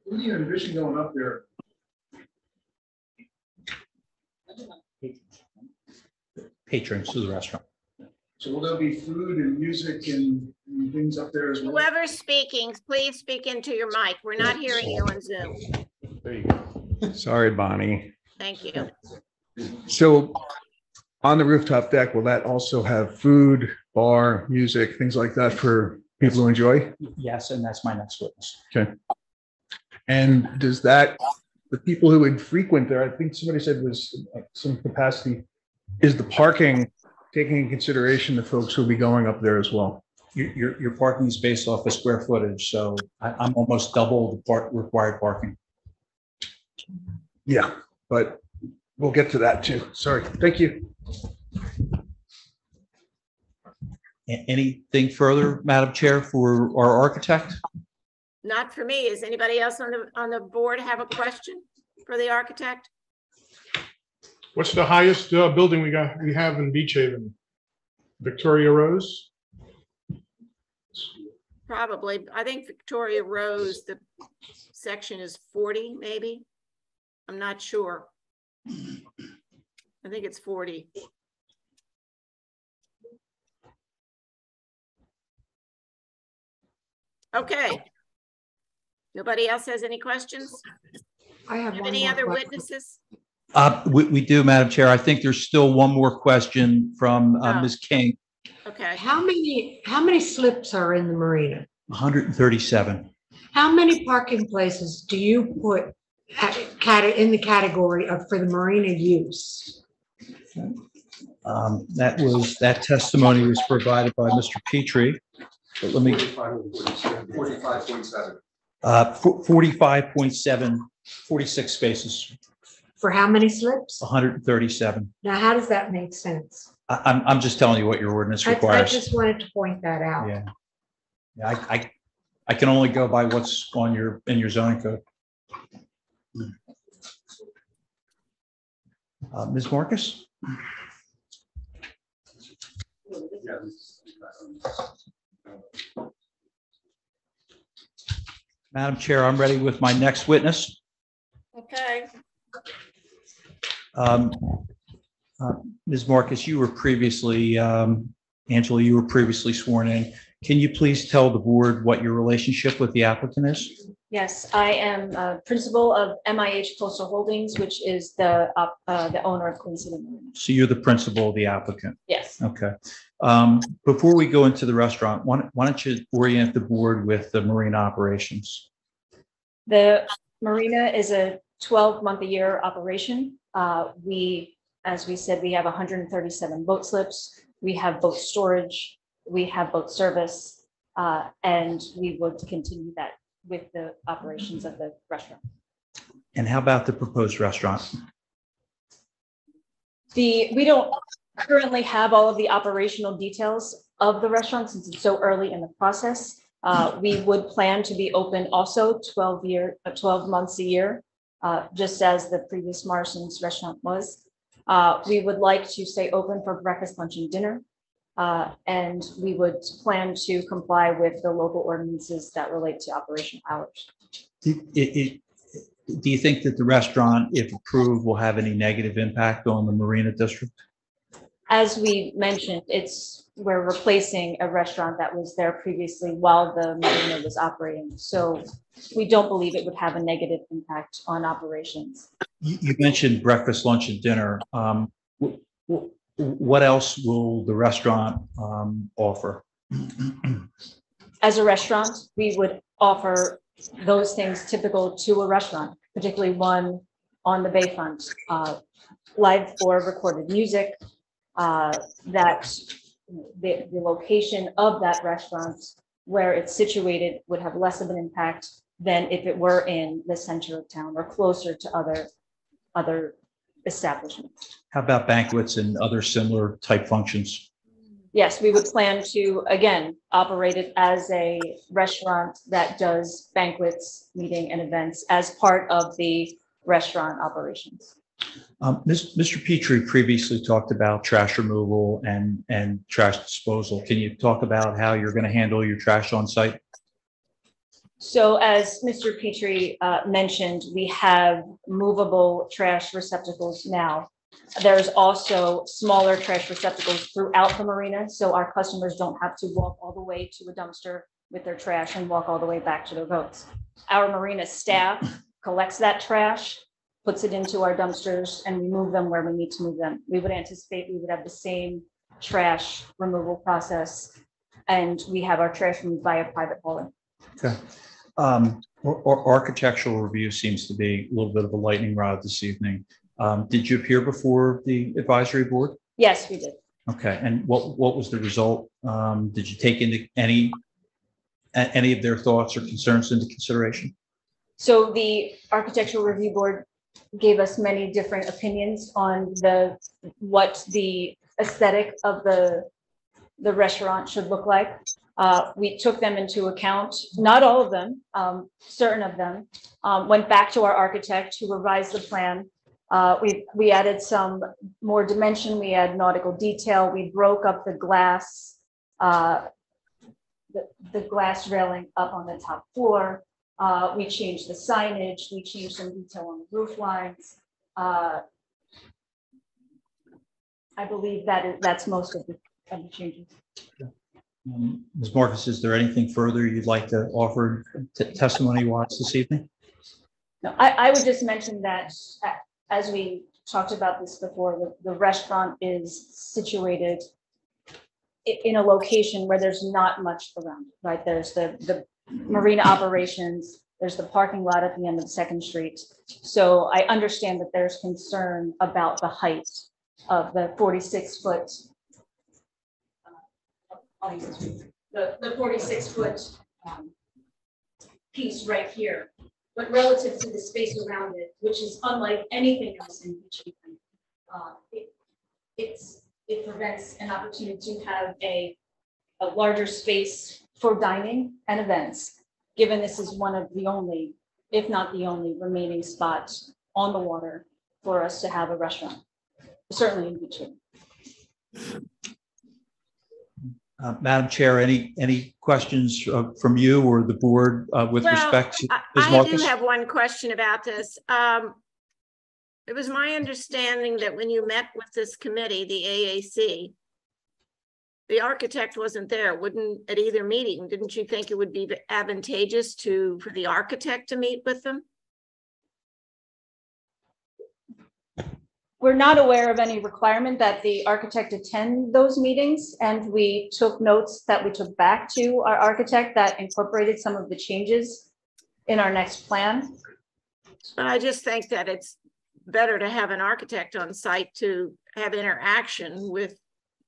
What do you envision going up there? Patrons to the restaurant. So will there be food and music and things up there as well? Whoever's speaking, please speak into your mic. We're not hearing you on Zoom. There you go. Sorry, Bonnie. Thank you. So on the rooftop deck, will that also have food, bar, music, things like that for people to enjoy? Yes, and that's my next witness. Okay. And does that, the people who would frequent there, I think somebody said was some capacity, is the parking taking in consideration the folks who will be going up there as well? Your parking is based off of square footage, so I'm almost double the required parking. Yeah, but we'll get to that too. Sorry. Thank you. Anything further, Madam Chair, for our architect? Not for me. Is anybody else on the board have a question for the architect? What's the highest building we have in Beach Haven? Victoria Rose? Probably. I think Victoria Rose, the section is 40, maybe. I'm not sure. I think it's 40. Okay. Nobody else has any questions? I have Any other witnesses? We do, Madam Chair. I think there's still one more question from Ms. King. Okay. How many slips are in the marina? 137. How many parking places do you put in the category of for the marina use? That testimony was provided by Mr. Petrie. But let me. 45.7. 45.7, 46 spaces. For how many slips? 137. Now, how does that make sense? I'm just telling you what your ordinance I requires. just wanted to point that out. Yeah. I can only go by what's on in your zoning code. Ms. Marcus? Madam Chair, I'm ready with my next witness. Okay. Ms. Marcus, you were previously, Angela, you were previously sworn in. Can you please tell the board what your relationship with the applicant is? Yes, I am principal of MIH Coastal Holdings, which is the owner of Queen City Marina. So you're the principal of the applicant? Yes. Okay. Before we go into the restaurant, why don't you orient the board with the marina operations? The marina is a 12-month-a-year operation. As we said, we have 137 boat slips. We have boat storage. We have boat service, and we would continue that with the operations of the restaurant. And how about the proposed restaurant? We don't currently have all of the operational details of the restaurant since it's so early in the process. We would plan to be open also 12 months a year, just as the previous Morrison's restaurant was. We would like to stay open for breakfast, lunch, and dinner. And we would plan to comply with the local ordinances that relate to operational hours. Do you think that the restaurant, if approved, will have any negative impact on the Marina District? As we mentioned, we're replacing a restaurant that was there previously while the marina was operating. So we don't believe it would have a negative impact on operations. You mentioned breakfast, lunch, and dinner. What else will the restaurant offer? As a restaurant, we would offer those things typical to a restaurant, particularly one on the bayfront, live or recorded music, that the location of that restaurant where it's situated would have less of an impact than if it were in the center of town or closer to other establishments. How about banquets and other similar type functions? Yes, we would plan to, again, operate it as a restaurant that does banquets, meeting, and events as part of the restaurant operations. Mr. Petrie previously talked about trash removal and trash disposal. Can you talk about how you're going to handle your trash on site? So as Mr. Petrie mentioned, we have movable trash receptacles now. There's also smaller trash receptacles throughout the marina, so our customers don't have to walk all the way to a dumpster with their trash and walk all the way back to their boats. Our marina staff collects that trash, puts it into our dumpsters, and we move them where we need to move them. We would anticipate we would have the same trash removal process, and we have our trash removed by a private hauler. Okay. Architectural review seems to be a little bit of a lightning rod this evening. Did you appear before the advisory board? Yes, we did. Okay, and what was the result? Did you take into any of their thoughts or concerns into consideration? So the architectural review board gave us many different opinions on what the aesthetic of the restaurant should look like. We took them into account, not all of them, certain of them, went back to our architect who revised the plan. We added some more dimension, we add nautical detail, we broke up the glass, the glass railing up on the top floor. We changed the signage, we changed some detail on the roof lines. I believe that's most of the changes. Ms. Marcus, is there anything further you'd like to offer testimony-wise this evening? No, I would just mention that as we talked about this before, the restaurant is situated in a location where there's not much around, right? There's the marina operations, there's the parking lot at the end of 2nd Street. So I understand that there's concern about the height of the 46-foot, the 46-foot piece right here. But relative to the space around it, which is unlike anything else in Beach Haven, it prevents an opportunity to have a larger space for dining and events, given this is one of the only, if not the only, remaining spot on the water for us to have a restaurant, certainly in Beach Haven. Madam Chair, any questions from you or the board with respect to Ms. Marcus? I do have one question about this. It was my understanding that when you met with this committee, the AAC, the architect wasn't there, wouldn't at either meeting. Didn't you think it would be advantageous for the architect to meet with them? We're not aware of any requirement that the architect attend those meetings, and we took notes that we took back to our architect that incorporated some of the changes in our next plan. But I just think that it's better to have an architect on site to have interaction with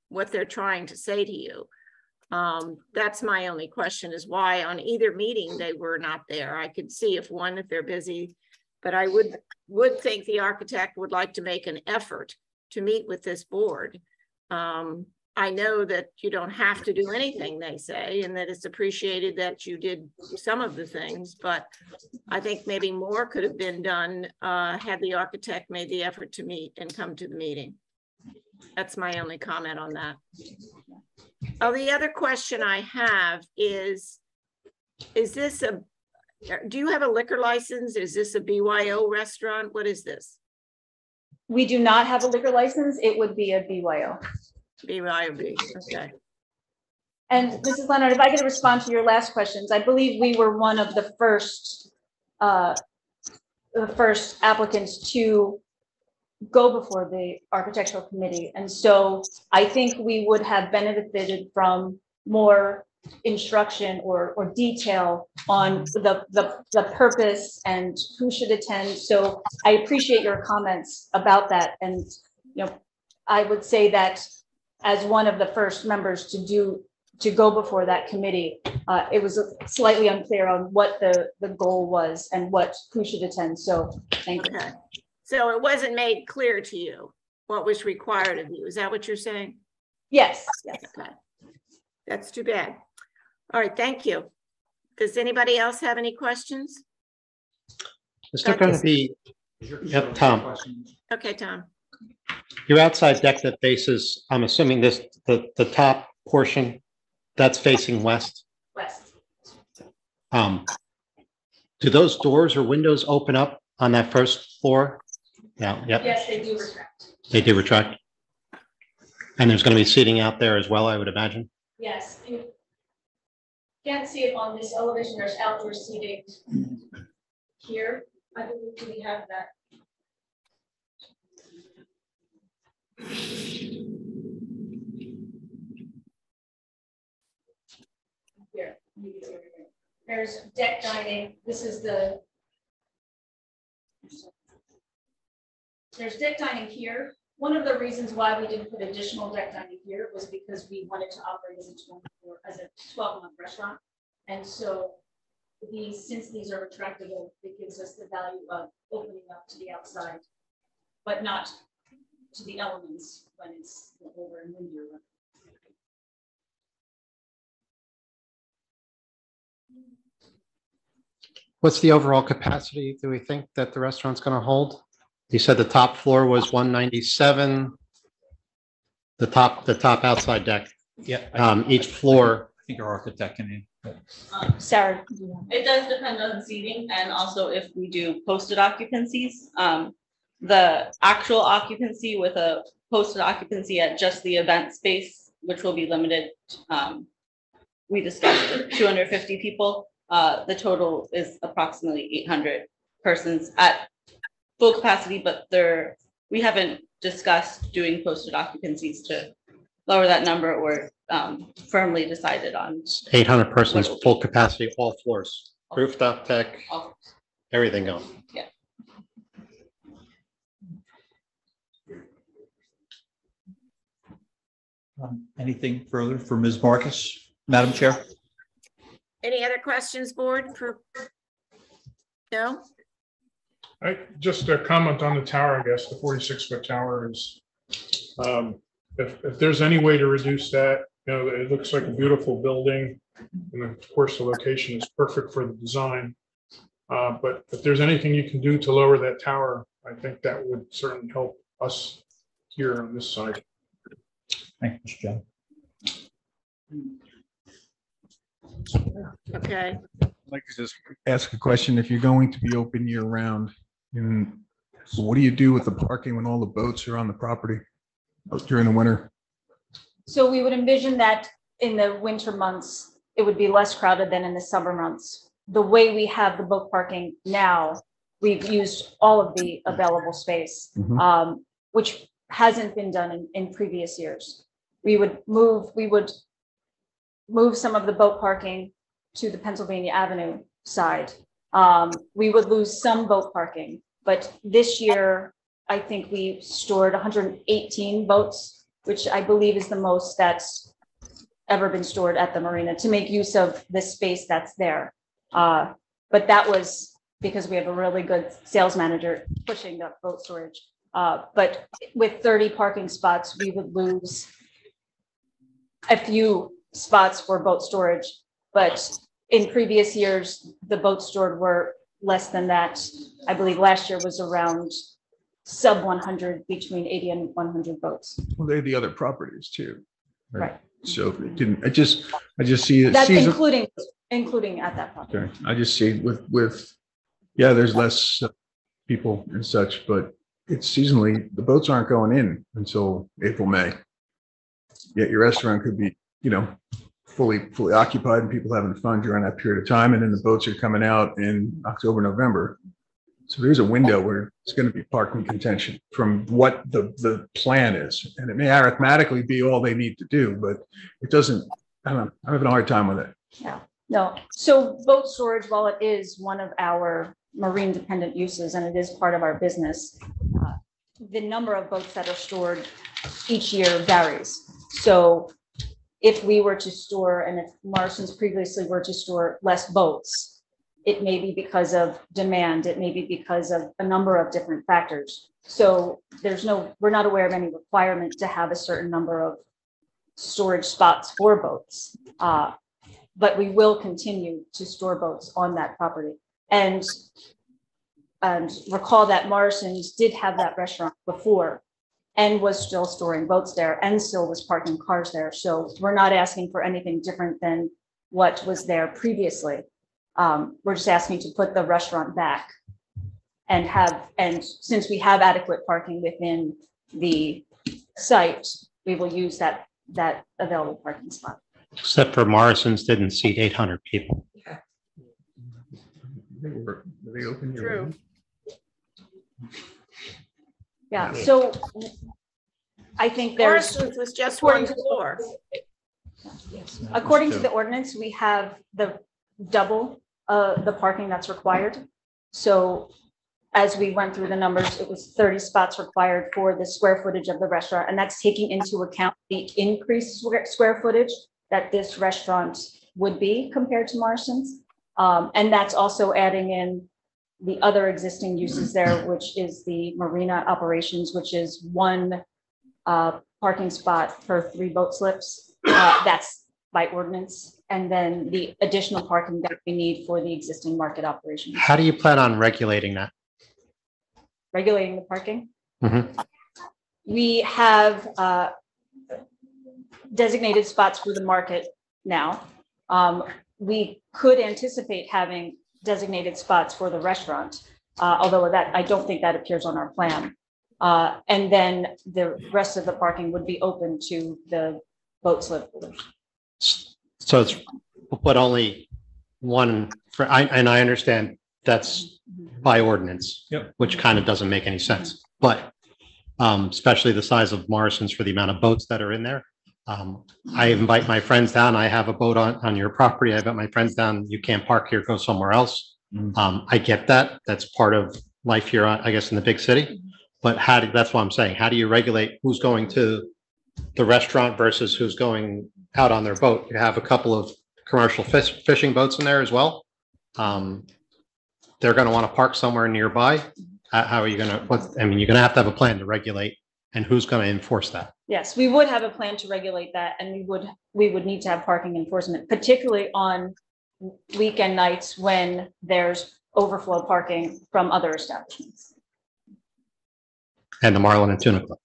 what they're trying to say to you. That's my only question, is why on either meeting they were not there. I could see if they're busy, but I would think the architect would like to make an effort to meet with this board. I know that you don't have to do anything, they say, and that it's appreciated that you did some of the things, but I think maybe more could have been done had the architect made the effort to meet and come to the meeting. That's my only comment on that. Oh, the other question I have is this do you have a liquor license? Is this a BYO restaurant? What is this? We do not have a liquor license. It would be a BYO. BYOB, okay. And Mrs. Leonard, if I could respond to your last questions, I believe we were one of the first applicants to go before the architectural committee. And so I think we would have benefited from more instruction or detail on the purpose and who should attend. So I appreciate your comments about that. And, I would say that as one of the first members to go before that committee, it was slightly unclear on what the goal was and who should attend. So thank you. So it wasn't made clear to you what was required of you. Is that what you're saying? Yes. Okay. That's too bad. All right, thank you. Does anybody else have any questions? Is there going to be Yep, Tom. Okay, Tom. Your outside deck that faces, I'm assuming the top portion, that's facing west. West. Do those doors or windows open up on that first floor? Yeah, yep. Yes, they do retract. They do retract. And there's going to be seating out there as well, I would imagine. Yes. You can't see it on this elevation. There's outdoor seating here. I believe we have that. Here. There's deck dining. This is there's deck dining here. One of the reasons why we didn't put additional deck dining here was because we wanted to operate as a 12-month restaurant. And so since these are retractable, it gives us the value of opening up to the outside, but not to the elements when it's over and windier. What's the overall capacity, do we think, that the restaurant's going to hold? You said the top floor was 197. The top outside deck. Yeah. Each floor. I think our architect can. Sarah. It does depend on seating and also if we do posted occupancies. The actual occupancy with a posted occupancy at just the event space, which will be limited, we discussed 250 people. The total is approximately 800 persons at full capacity, but we haven't discussed doing posted occupancies to lower that number or firmly decided on. 800 persons, full capacity, all floors, rooftop deck, everything going. Yeah. Anything further for Ms. Marcus, Madam Chair? Any other questions, board? No? Just a comment on the tower, I guess, the 46-foot tower is, if there's any way to reduce that, it looks like a beautiful building. And of course, the location is perfect for the design. But if there's anything you can do to lower that tower, I think that would certainly help us here on this side. Thank you, Mr. Chairman. Okay. I'd like to just ask a question. If you're going to be open year round, and what do you do with the parking when all the boats are on the property during the winter? So we would envision that in the winter months, it would be less crowded than in the summer months. The way we have the boat parking now, we've used all of the available space, which hasn't been done in previous years. We would move some of the boat parking to the Pennsylvania Avenue side. We would lose some boat parking, but this year, I think we stored 118 boats, which I believe is the most that's ever been stored at the marina to make use of the space that's there. But that was because we have a really good sales manager pushing the boat storage. But with 30 parking spots, we would lose a few spots for boat storage. But in previous years, the boats stored were less than that. I believe last year was around sub 100, between 80 and 100 boats. Well, they have the other properties too. Right. So it didn't, I just see it. That's including at that property. Okay, I just see with, yeah, there's less people and such, but it's seasonally, the boats aren't going in until April, May. Yet your restaurant could be, fully occupied and people having fun during that period of time. And then the boats are coming out in October, November. So there's a window where it's going to be parking contention from what the plan is. And it may arithmetically be all they need to do, but it doesn't, I don't know, I'm having a hard time with it. Yeah, no. So boat storage, while it is one of our marine dependent uses and it is part of our business, the number of boats that are stored each year varies. So if we were to store, and if Morrison's previously were to store less boats, it may be because of demand, it may be because of a number of different factors. So we're not aware of any requirement to have a certain number of storage spots for boats. But we will continue to store boats on that property. And and recall that Morrison's did have that restaurant before and was still storing boats there and still was parking cars there. So we're not asking for anything different than what was there previously. We're just asking to put the restaurant back and since we have adequate parking within the site, we will use that available parking spot. Except for Morrison's didn't seat 800 people. True. Yeah, so I think there's. Morrison's was just one floor. According to the ordinance, we have the double the parking that's required. So as we went through the numbers, it was 30 spots required for the square footage of the restaurant. And that's taking into account the increased square footage that this restaurant would be compared to Morrison's. And that's also adding in the other existing uses there, which is the marina operations, which is one parking spot per 3 boat slips. That's by ordinance. And then the additional parking that we need for the existing market operations. How do you plan on regulating that? Regulating the parking. Mm-hmm. We have designated spots for the market now. We could anticipate having designated spots for the restaurant, although that I don't think that appears on our plan. And then the rest of the parking would be open to the boat slip holders. So it's but only one for, and I understand that's by ordinance, which kind of doesn't make any sense. But especially the size of Morrison's for the amount of boats that are in there. I invite my friends down. I have a boat on your property. I invite my friends down. You can't park here, go somewhere else. I get that. That's part of life here, I guess, in the big city. But that's what I'm saying. How do you regulate who's going to the restaurant versus who's going out on their boat? You have a couple of commercial fishing boats in there as well. They're going to want to park somewhere nearby. How are you going to, I mean, you're going to have a plan to regulate, and who's going to enforce that? Yes, we would have a plan to regulate that, and we would need to have parking enforcement, particularly on weekend nights when there's overflow parking from other establishments. And the Marlin and Tuna Club.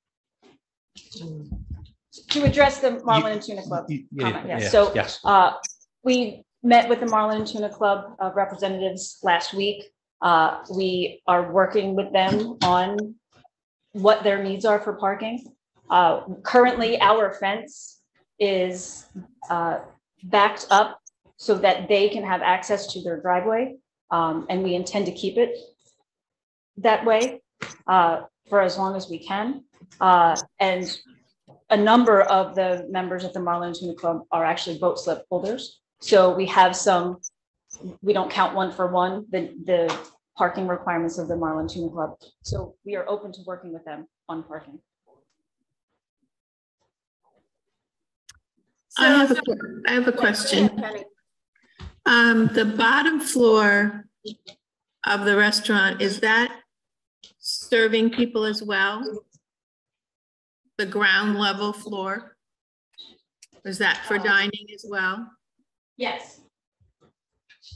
To address the Marlin and Tuna Club comment, yes. Yeah, So yes. we met with the Marlin and Tuna Club representatives last week. We are working with them on what their needs are for parking. Currently, our fence is backed up so that they can have access to their driveway, and we intend to keep it that way for as long as we can. And a number of the members of the Marlin and Tuna Club are actually boat slip holders. So we have some, we don't count one for one, the parking requirements of the Marlin Tuna Club. So we are open to working with them on parking. I have a question. The bottom floor of the restaurant, is that serving people as well? The ground level floor? Is that for dining as well? Yes.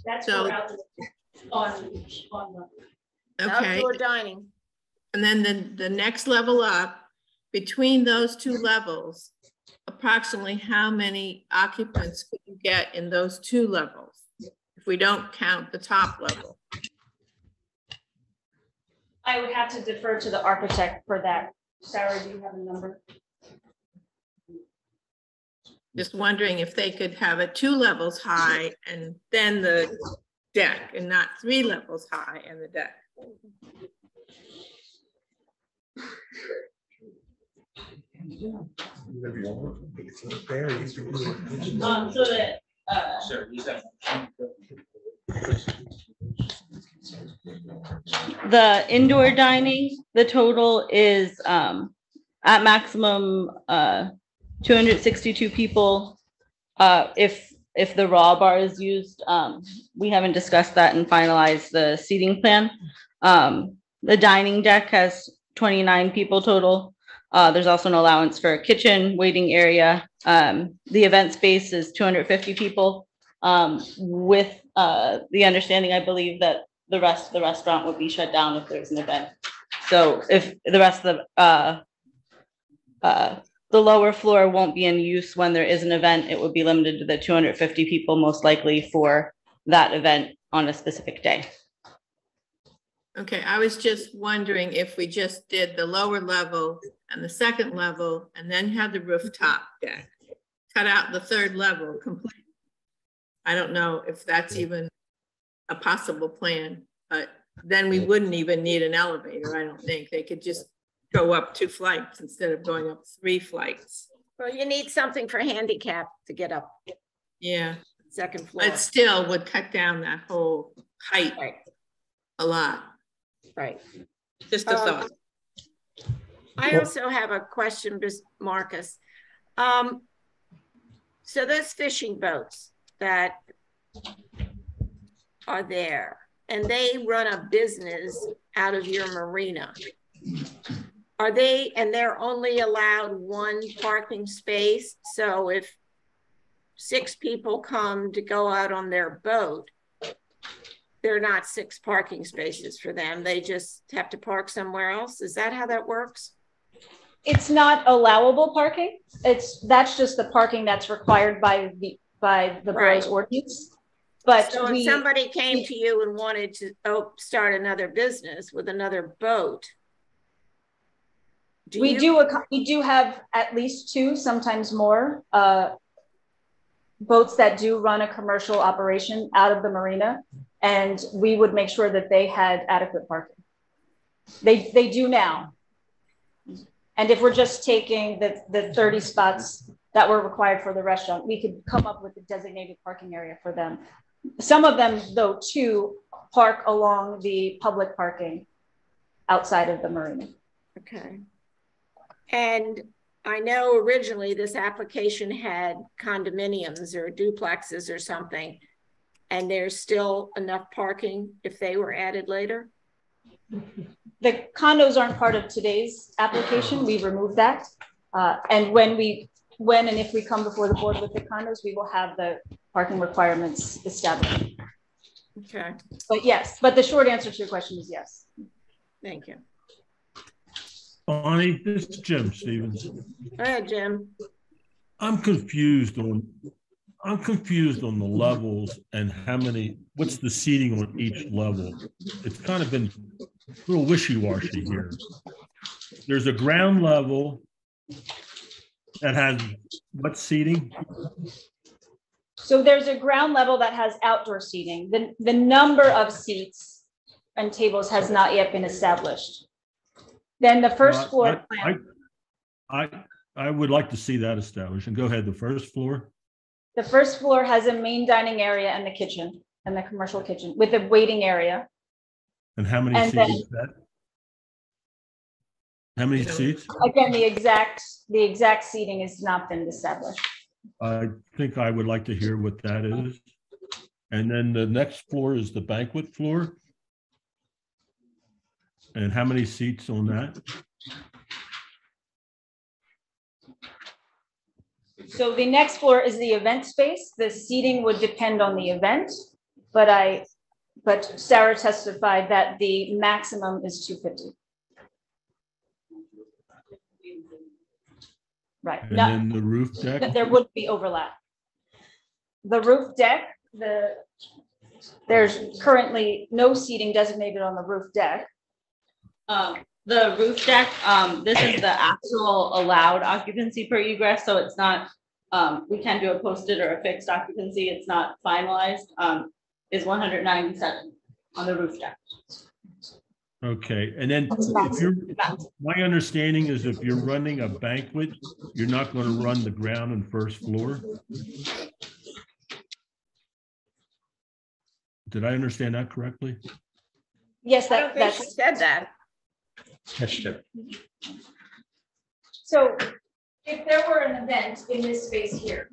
That's So- on the Okay. Outdoor dining. And then the next level up, between those two levels, approximately how many occupants could you get in those two levels? If we don't count the top level. I would have to defer to the architect for that. Sarah, do you have a number? Just wondering if they could have it 2 levels high and then the deck, and not 3 levels high and the deck. So that, The indoor dining, the total is at maximum 262 people. If the raw bar is used, we haven't discussed that and finalized the seating plan. The dining deck has 29 people total. There's also an allowance for a kitchen, waiting area. The event space is 250 people, with the understanding, I believe, that the rest of the restaurant would be shut down if there's an event. So if the rest of the lower floor won't be in use when there is an event, it would be limited to the 250 people most likely for that event on a specific day. Okay, I was just wondering if we just did the lower level and the second level and then had the rooftop deck, cut out the third level completely. I don't know if that's even a possible plan, but then we wouldn't even need an elevator. I don't think they could just go up 2 flights instead of going up 3 flights. Well, you need something for handicap to get up. Yeah. Second floor. It still would cut down that whole height a lot. Right. Just a thought. I also have a question, Marcus. So those fishing boats that are there and they run a business out of your marina, are they, and they're only allowed 1 parking space? So if 6 people come to go out on their boat, they're not 6 parking spaces for them. They just have to park somewhere else. Is that how that works? It's not allowable parking. That's just the parking that's required by the borough's ordinance. But so if somebody came to you and wanted to start another business with another boat, we do have at least 2, sometimes more, boats that do run a commercial operation out of the marina, and we would make sure that they had adequate parking. They do now. And if we're just taking the 30 spots that were required for the restaurant, we could come up with a designated parking area for them. Some of them, though, too, park along the public parking outside of the marina. Okay. And I know originally this application had condominiums or duplexes or something, and there's still enough parking if they were added later? The condos aren't part of today's application. We removed that. And when and if we come before the board with the condos, we will have the parking requirements established. Okay. But yes, but the short answer to your question is yes. Thank you. Bonnie, this is Jim Stevens. Go ahead, Jim. I'm confused on the levels and what's the seating on each level. It's kind of been a little wishy-washy here. There's a ground level that has what seating? So there's a ground level that has outdoor seating. The number of seats and tables has not yet been established. Then the first floor plan. I would like to see that established. And go ahead, the first floor. The first floor has a main dining area and the kitchen and the commercial kitchen with a waiting area. And how many seats is that? How many seats? Again, the exact seating has not been established. I think I would like to hear what that is. And then the next floor is the banquet floor. And how many seats on that? So the next floor is the event space. The seating would depend on the event, but Sarah testified that the maximum is 250. Right. And then the roof deck? There would be overlap. The roof deck, there's currently no seating designated on the roof deck. The roof deck, this is the actual allowed occupancy per egress, so it's not, we can do a posted or a fixed occupancy, it's not finalized, is 197 on the roof deck. Okay, and then my understanding is if you're running a banquet, you're not going to run the ground and first floor? Did I understand that correctly? Yes, I don't think she said that. So if there were an event in this space here,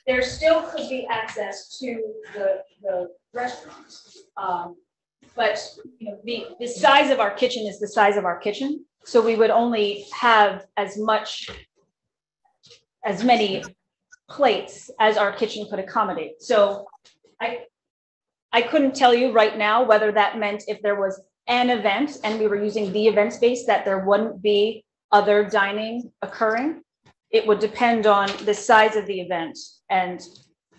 there still could be access to the restaurant. But the size of our kitchen is the size of our kitchen. So we would only have as many plates as our kitchen could accommodate. So I couldn't tell you right now whether that meant if there was an event and we were using the event space, that there wouldn't be other dining occurring. It would depend on the size of the event. And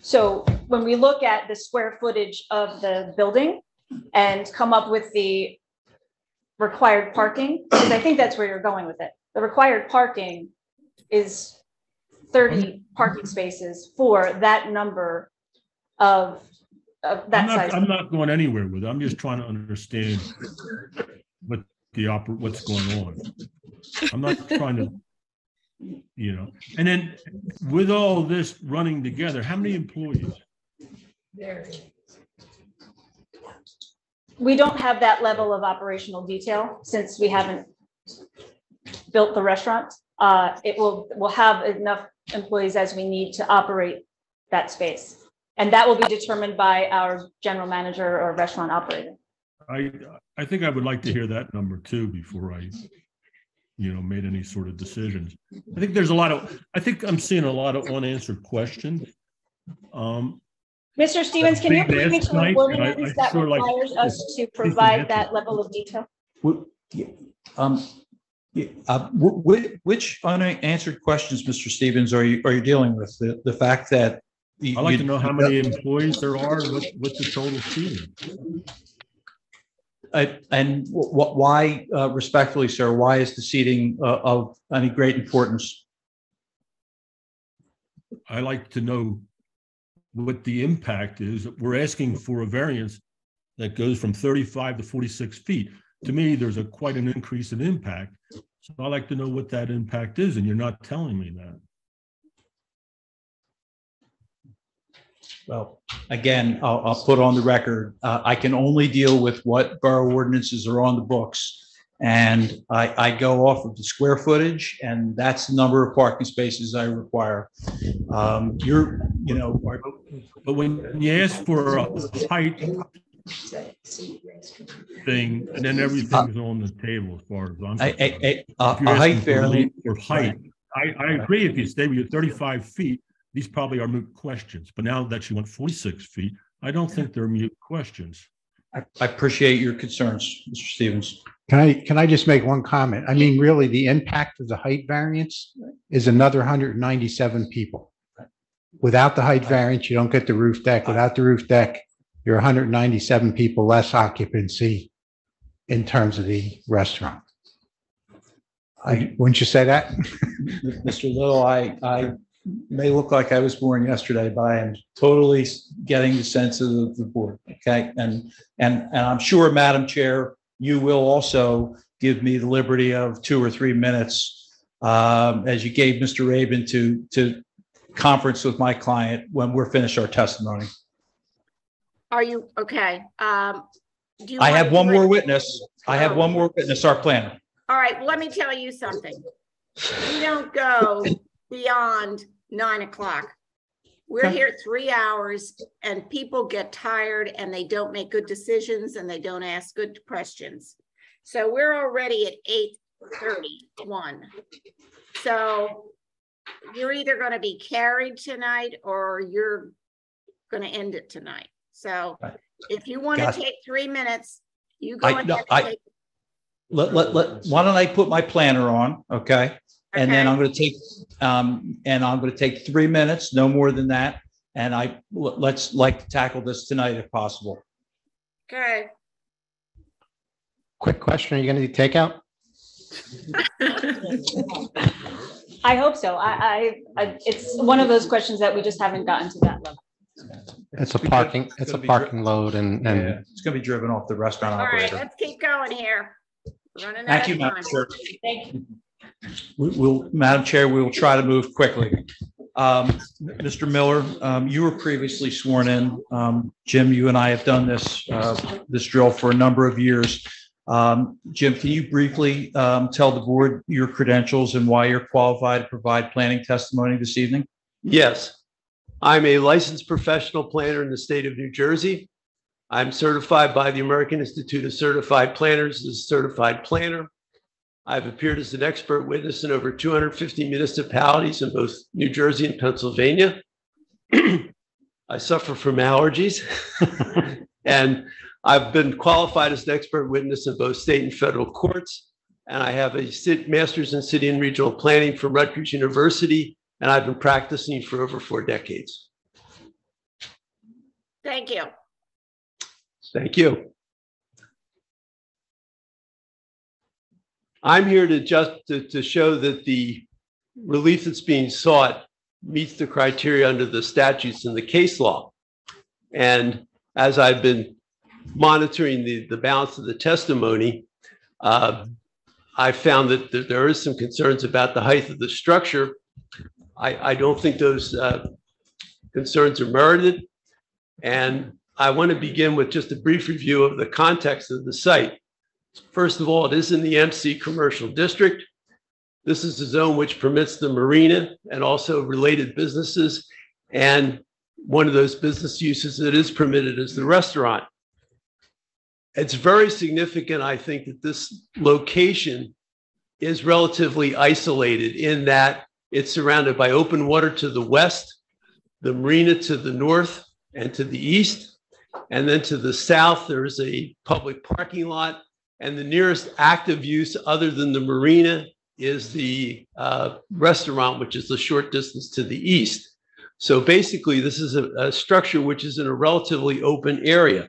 so when we look at the square footage of the building and come up with the required parking, because I think that's where you're going with it. The required parking is 30 parking spaces for that number of that size. I'm not going anywhere with it. I'm just trying to understand what's going on. I'm not trying to, and then with all this running together, how many employees? We don't have that level of operational detail since we haven't built the restaurant. We'll have enough employees as we need to operate that space. And that will be determined by our general manager or restaurant operator. I think I would like to hear that number too before I, made any sort of decisions. I think I'm seeing a lot of unanswered questions. Mr. Stevens, can you point me to an ordinance that requires us to provide that level of detail? Which unanswered questions, Mr. Stevens, are you dealing with? The fact that I'd like to know how many employees there are, what the total seating. And why, respectfully, sir, why is the seating of any great importance? I like to know what the impact is. We're asking for a variance that goes from 35 to 46 feet. To me, there's quite an increase in impact. So I like to know what that impact is, and you're not telling me that. Well, again, I'll put on the record, I can only deal with what borough ordinances are on the books. And I go off of the square footage, and that's the number of parking spaces I require. But when you ask for a height thing, and then everything's on the table as far as I'm concerned. A height variance. For height, I agree if you stay with your 35 feet, these probably are moot questions. But now that you want 46 feet, I don't think they're moot questions. I appreciate your concerns, Mr. Stevens. Can I just make one comment? I mean, really, the impact of the height variance is another 197 people. Without the height variance, you don't get the roof deck. Without the roof deck, you're 197 people less occupancy in terms of the restaurant. Wouldn't you say that? Mr. Little, I may look like I was born yesterday, but I am totally getting the sense of the board. Okay. And I'm sure, Madam Chair, you will also give me the liberty of 2 or 3 minutes, as you gave Mr. Rabin to conference with my client when we're finished our testimony. Are you okay? Do you I have one more witness. I have one more witness, our planner. All right, well, let me tell you something. We don't go beyond 9 o'clock. We're here 3 hours and people get tired and they don't make good decisions and they don't ask good questions. So we're already at 8:31. So you're either going to be carried tonight or you're going to end it tonight. So if you want to take 3 minutes, you go ahead and take. Why don't I put my planner on, okay? And then I'm going to take 3 minutes, no more than that. And let's like to tackle this tonight if possible. Okay. Quick question: are you going to do takeout? I hope so. It's one of those questions that we just haven't gotten to that level. It's a parking load, and it's going to be driven off the restaurant operator. All right, let's keep going here. Running Thank out you, of Madam time. Chair. Thank you. Madam Chair, we will try to move quickly. Mr. Miller, you were previously sworn in. Jim, you and I have done this drill for a number of years. Jim, can you briefly tell the board your credentials and why you're qualified to provide planning testimony this evening? Yes, I'm a licensed professional planner in the state of New Jersey. I'm certified by the American Institute of Certified Planners as a certified planner. I've appeared as an expert witness in over 250 municipalities in both New Jersey and Pennsylvania. I suffer from allergies. And I've been qualified as an expert witness in both state and federal courts. And I have a master's in city and regional planning from Rutgers University. And I've been practicing for over 4 decades. Thank you. Thank you. I'm here to show that the relief that's being sought meets the criteria under the statutes and the case law. And as I've been monitoring the balance of the testimony, I found that there is some concerns about the height of the structure. I don't think those concerns are merited. And I want to begin with just a brief review of the context of the site. First of all, it is in the MC Commercial District. This is the zone which permits the marina and also related businesses. And one of those business uses that is permitted is the restaurant. It's very significant, I think, that this location is relatively isolated in that it's surrounded by open water to the west, the marina to the north and to the east. And then to the south, there's a public parking lot. And the nearest active use other than the marina is the restaurant, which is a short distance to the east. So basically, this is a structure which is in a relatively open area.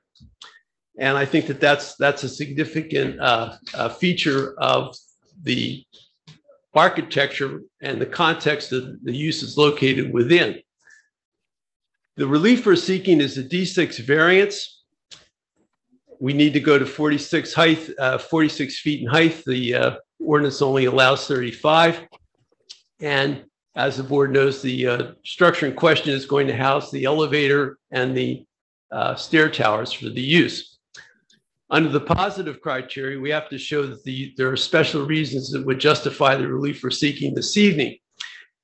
And I think that that's a significant feature of the architecture and the context of the uses located within. The relief we're seeking is a D6 variance. We need to go to 46 feet in height. The ordinance only allows 35. And as the board knows, the structure in question is going to house the elevator and the stair towers for the use. Under the positive criteria, we have to show that there are special reasons that would justify the relief we're seeking this evening.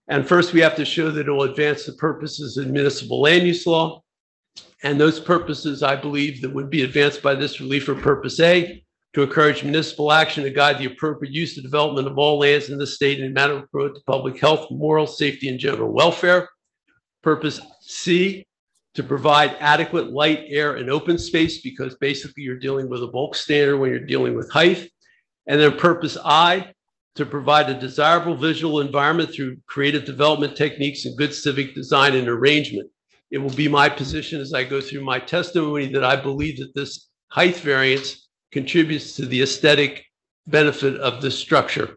And first, we have to show that it will advance the purposes of municipal land use law. And those purposes, I believe, that would be advanced by this relief are purpose A, to encourage municipal action to guide the appropriate use and development of all lands in the state in a manner of promote to public health, moral safety, and general welfare. Purpose C, to provide adequate light, air, and open space, because basically you're dealing with a bulk standard when you're dealing with height. And then purpose I, to provide a desirable visual environment through creative development techniques and good civic design and arrangement. It will be my position as I go through my testimony that I believe that this height variance contributes to the aesthetic benefit of this structure.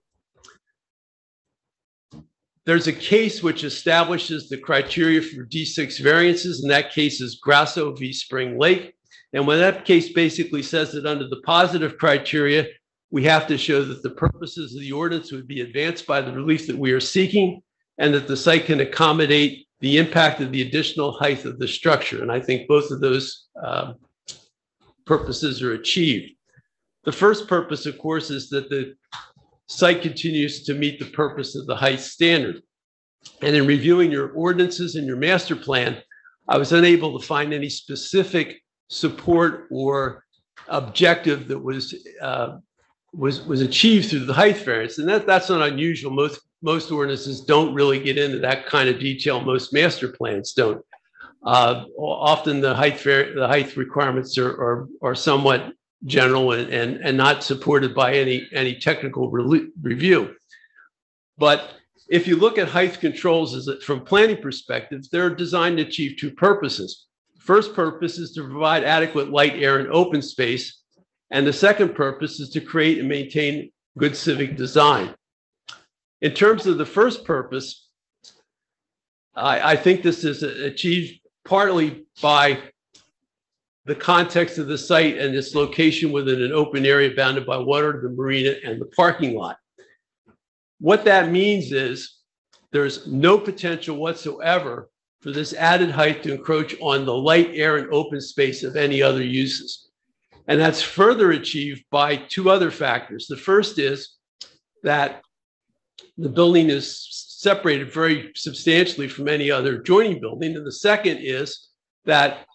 There's a case which establishes the criteria for D6 variances, and that case is Grasso v. Spring Lake. And when that case basically says that under the positive criteria, we have to show that the purposes of the ordinance would be advanced by the relief that we are seeking, and that the site can accommodate the impact of the additional height of the structure. And I think both of those purposes are achieved. The first purpose, of course, is that the site continues to meet the purpose of the height standard. And in reviewing your ordinances and your master plan, I was unable to find any specific support or objective that was achieved through the height variance. And that's not unusual. Most ordinances don't really get into that kind of detail. Most master plans don't. Often the height requirements are somewhat general and not supported by any technical review. But if you look at height controls from planning perspective, they're designed to achieve two purposes. First purpose is to provide adequate light, air, and open space. And the second purpose is to create and maintain good civic design. In terms of the first purpose, I think this is achieved partly by the context of the site and its location within an open area bounded by water, the marina, and the parking lot. What that means is there's no potential whatsoever for this added height to encroach on the light, air, and open space of any other uses. And that's further achieved by two other factors. The first is that the building is separated very substantially from any other adjoining building. And the second is that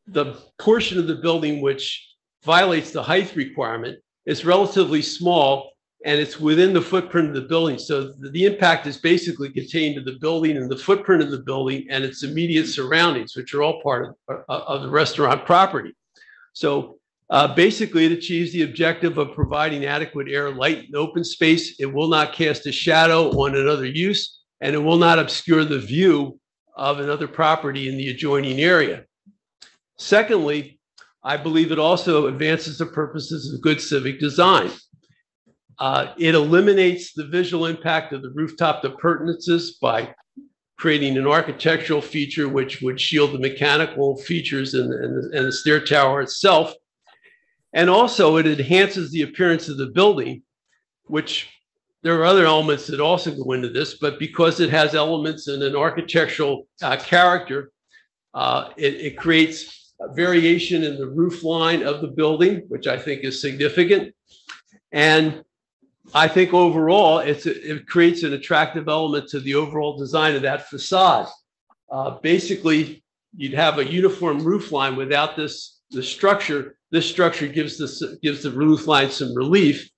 the portion of the building which violates the height requirement is relatively small, and it's within the footprint of the building. So the impact is basically contained to the building and the footprint of the building and its immediate surroundings, which are all part of the restaurant property. So basically, it achieves the objective of providing adequate air, light, and open space. It will not cast a shadow on another use, and it will not obscure the view of another property in the adjoining area. Secondly, I believe it also advances the purposes of good civic design. It eliminates the visual impact of the rooftop appurtenances by creating an architectural feature which would shield the mechanical features and the stair tower itself. And also it enhances the appearance of the building, which there are other elements that also go into this, but because it has elements in an architectural character, it creates a variation in the roof line of the building, which I think is significant. And I think overall, it creates an attractive element to the overall design of that facade. Basically, you'd have a uniform roof line without the structure. This structure gives the roof line some relief.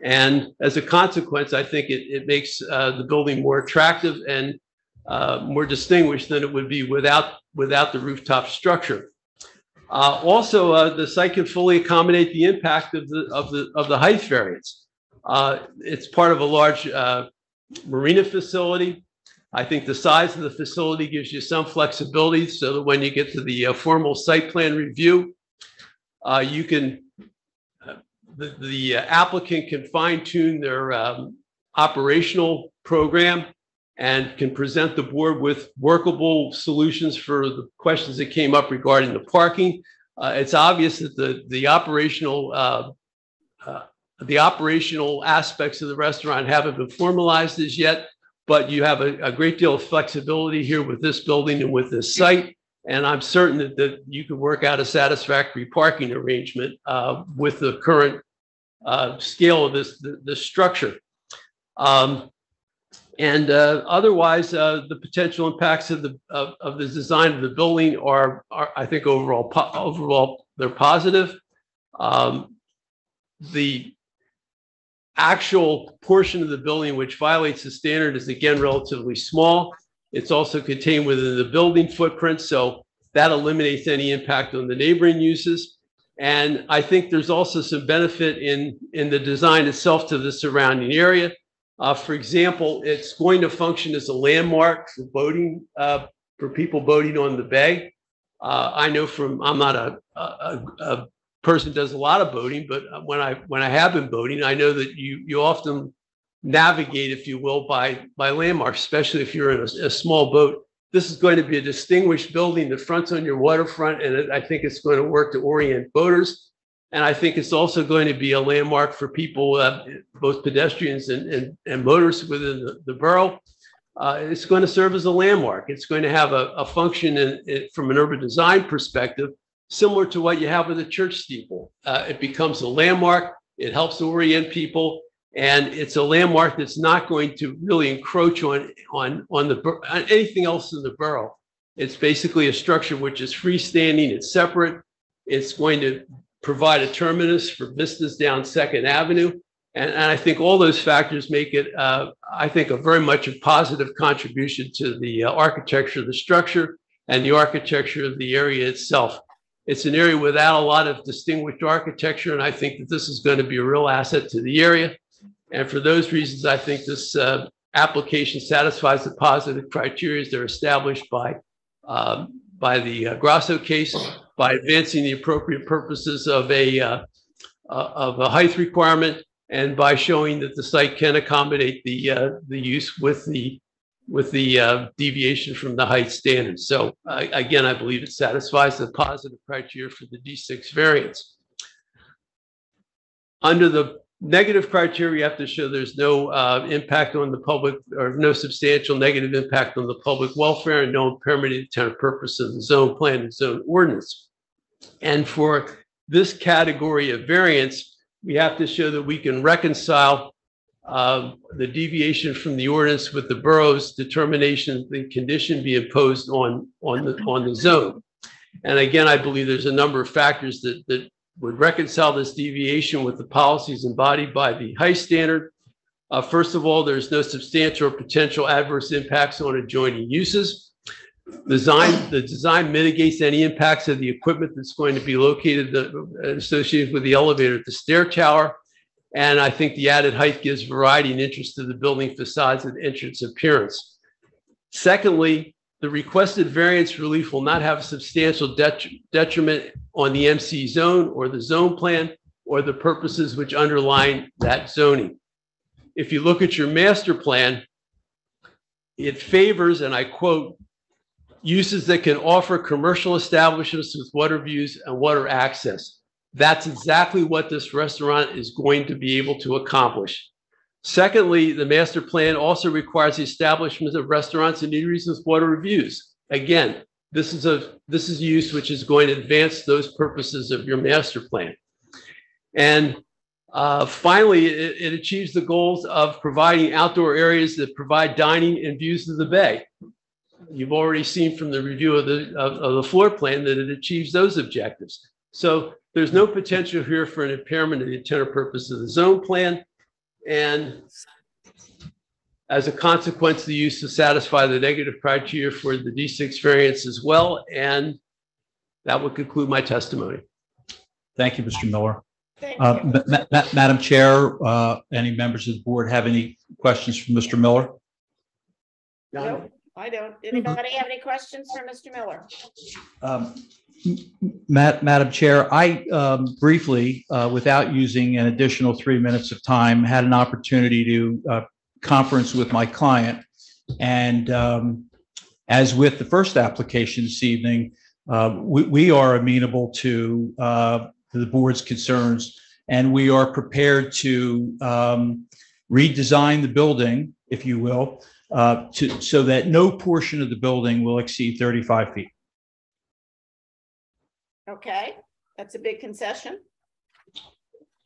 And as a consequence, I think it makes the building more attractive and more distinguished than it would be without the rooftop structure. Also, the site can fully accommodate the impact of the height variance. It's part of a large marina facility. I think the size of the facility gives you some flexibility so that when you get to the formal site plan review, you can, the applicant can fine tune their operational program and can present the board with workable solutions for the questions that came up regarding the parking. It's obvious that the operational aspects of the restaurant haven't been formalized as yet, but you have a great deal of flexibility here with this building and with this site. And I'm certain that you could work out a satisfactory parking arrangement with the current scale of this structure. Otherwise, the potential impacts of the design of the building are I think overall they're positive. The actual portion of the building which violates the standard is again relatively small. It's also contained within the building footprint, so that eliminates any impact on the neighboring uses. And I think there's also some benefit in the design itself to the surrounding area. For example, it's going to function as a landmark for boating, for people boating on the bay. I know I'm not a person who does a lot of boating, but when I have been boating, I know that you often navigate, if you will, by landmarks, especially if you're in a small boat. This is going to be a distinguished building that fronts on your waterfront, and I think it's going to work to orient boaters. And I think it's also going to be a landmark for people, both pedestrians and motorists within the borough. It's going to serve as a landmark. It's going to have a function from an urban design perspective, similar to what you have with a church steeple. It becomes a landmark. It helps orient people. And it's a landmark that's not going to really encroach on anything else in the borough. It's basically a structure which is freestanding. It's separate. It's going to provide a terminus for vistas down 2nd Avenue. And I think all those factors make it, I think, a very much a positive contribution to the architecture of the structure and the architecture of the area itself. It's an area without a lot of distinguished architecture, and I think that this is going to be a real asset to the area. And for those reasons, I think this application satisfies the positive criteria that are established by the Grasso case, by advancing the appropriate purposes of a height requirement, and by showing that the site can accommodate the use with the deviation from the height standard. So again, I believe it satisfies the positive criteria for the D6 variance. Under the negative criteria, you have to show there's no impact on the public, or no substantial negative impact on the public welfare, and no impairment of the intent or purpose of the zone plan and zone ordinance. And for this category of variance, we have to show that we can reconcile the deviation from the ordinance with the borough's determination that the condition be imposed on the zone. And again, I believe there's a number of factors that would reconcile this deviation with the policies embodied by the height standard. First of all, there's no substantial or potential adverse impacts on adjoining uses. The design mitigates any impacts of the equipment that's going to be located associated with the elevator at the stair tower. And I think the added height gives variety and interest to the building facades and entrance appearance. Secondly, the requested variance relief will not have a substantial detriment on the MC zone or the zone plan or the purposes which underline that zoning. If you look at your master plan, it favors, and I quote, uses that can offer commercial establishments with water views and water access. That's exactly what this restaurant is going to be able to accomplish. Secondly, the master plan also requires the establishment of restaurants and eateries with water reviews. Again, this is a use which is going to advance those purposes of your master plan. And finally, it achieves the goals of providing outdoor areas that provide dining and views of the bay. You've already seen from the review of the floor plan that it achieves those objectives. So there's no potential here for an impairment of the intent or purpose of the zone plan. And as a consequence, the use to satisfy the negative criteria for the D6 variance as well. And that would conclude my testimony. Thank you, Mr. Miller. Thank you. Madam Chair, any members of the board have any questions for Mr. Miller? No, I don't. Anybody have any questions for Mr. Miller? Madam Chair, I briefly, without using an additional 3 minutes of time, had an opportunity to conference with my client. And as with the first application this evening, we are amenable to the board's concerns, and we are prepared to redesign the building, if you will, so that no portion of the building will exceed 35 feet. Okay, that's a big concession.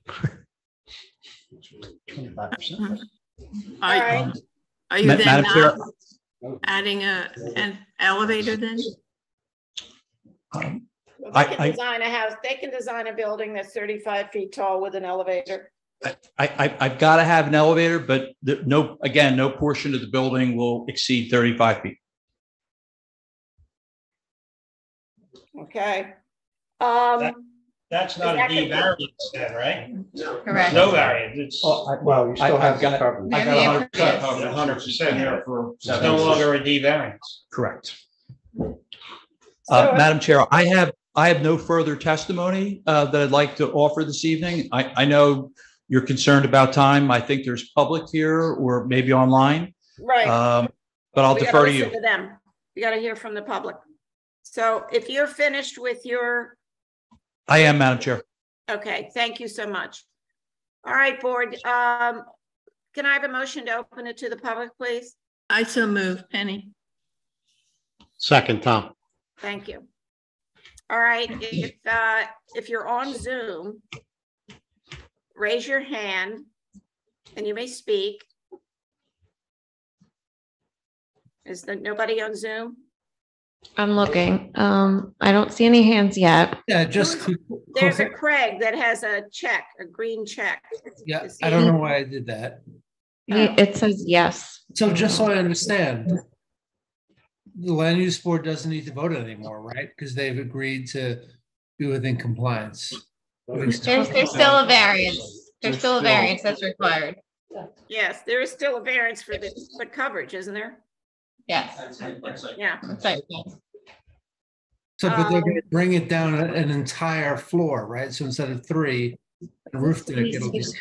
25%. All right. Are you then Madam Chair, adding an elevator then? Well, they can design a house. They can design a building that's 35 feet tall with an elevator. I've got to have an elevator, but no portion of the building will exceed 35 feet. Okay. That's not a D variance then, right? Correct. No variance. It's Well, you still have it covered. I got 100% here for, it's no longer a D variance. Correct. Madam Chair, I have no further testimony that I'd like to offer this evening. I know you're concerned about time. I think there's public here or maybe online. Right. But I'll defer to you. To them. You got to hear from the public. So if you're finished with your. I am, Madam Chair. Okay, thank you so much. All right, board. Can I have a motion to open it to the public, please? I so move, Penny. Second, Tom. Thank you. All right, if you're on Zoom, raise your hand and you may speak. Is there nobody on Zoom? I'm looking. I don't see any hands yet. Yeah, just there's a Craig that has a check, a green check. Yeah, I don't know why I did that. It says yes. So just so I understand, the land use board doesn't need to vote anymore, right? Because they've agreed to be within compliance. There's still a variance. There's still a variance that's required. Yes, there is still a variance for the coverage, isn't there? Yes. Yeah. Right. So, but they're going to bring it down an entire floor, right? So instead of 3, the roof deck, it'll be 2. Who's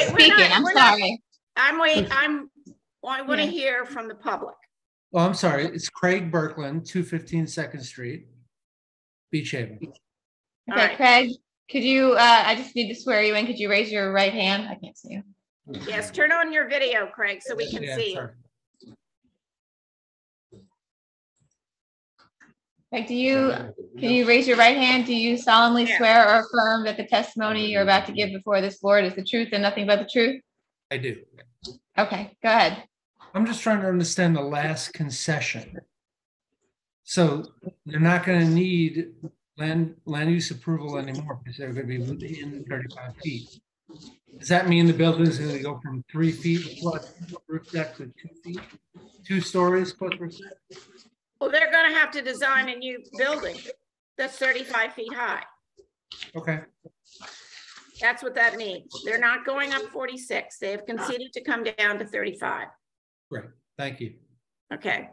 speaking? I'm sorry. I want to hear from the public. Oh, I'm sorry. It's Craig Birkland, 215 2nd Street, Beach Haven. Okay, right. Craig, could you, I just need to swear you in. Could you raise your right hand? I can't see you. Yes, turn on your video, Craig, so we can see you. Craig, can you raise your right hand? Do you solemnly swear or affirm that the testimony you're about to give before this board is the truth and nothing but the truth? I do. Okay, go ahead. I'm just trying to understand the last concession. So they're not going to need land use approval anymore because they're going to be within 35 feet. Does that mean the building is going to go from 3 feet plus roof deck to 2 feet? 2 stories, Clifford? Well, they're gonna have to design a new building that's 35 feet high. Okay. That's what that means. They're not going up 46. They have conceded to come down to 35. Great, thank you. Okay.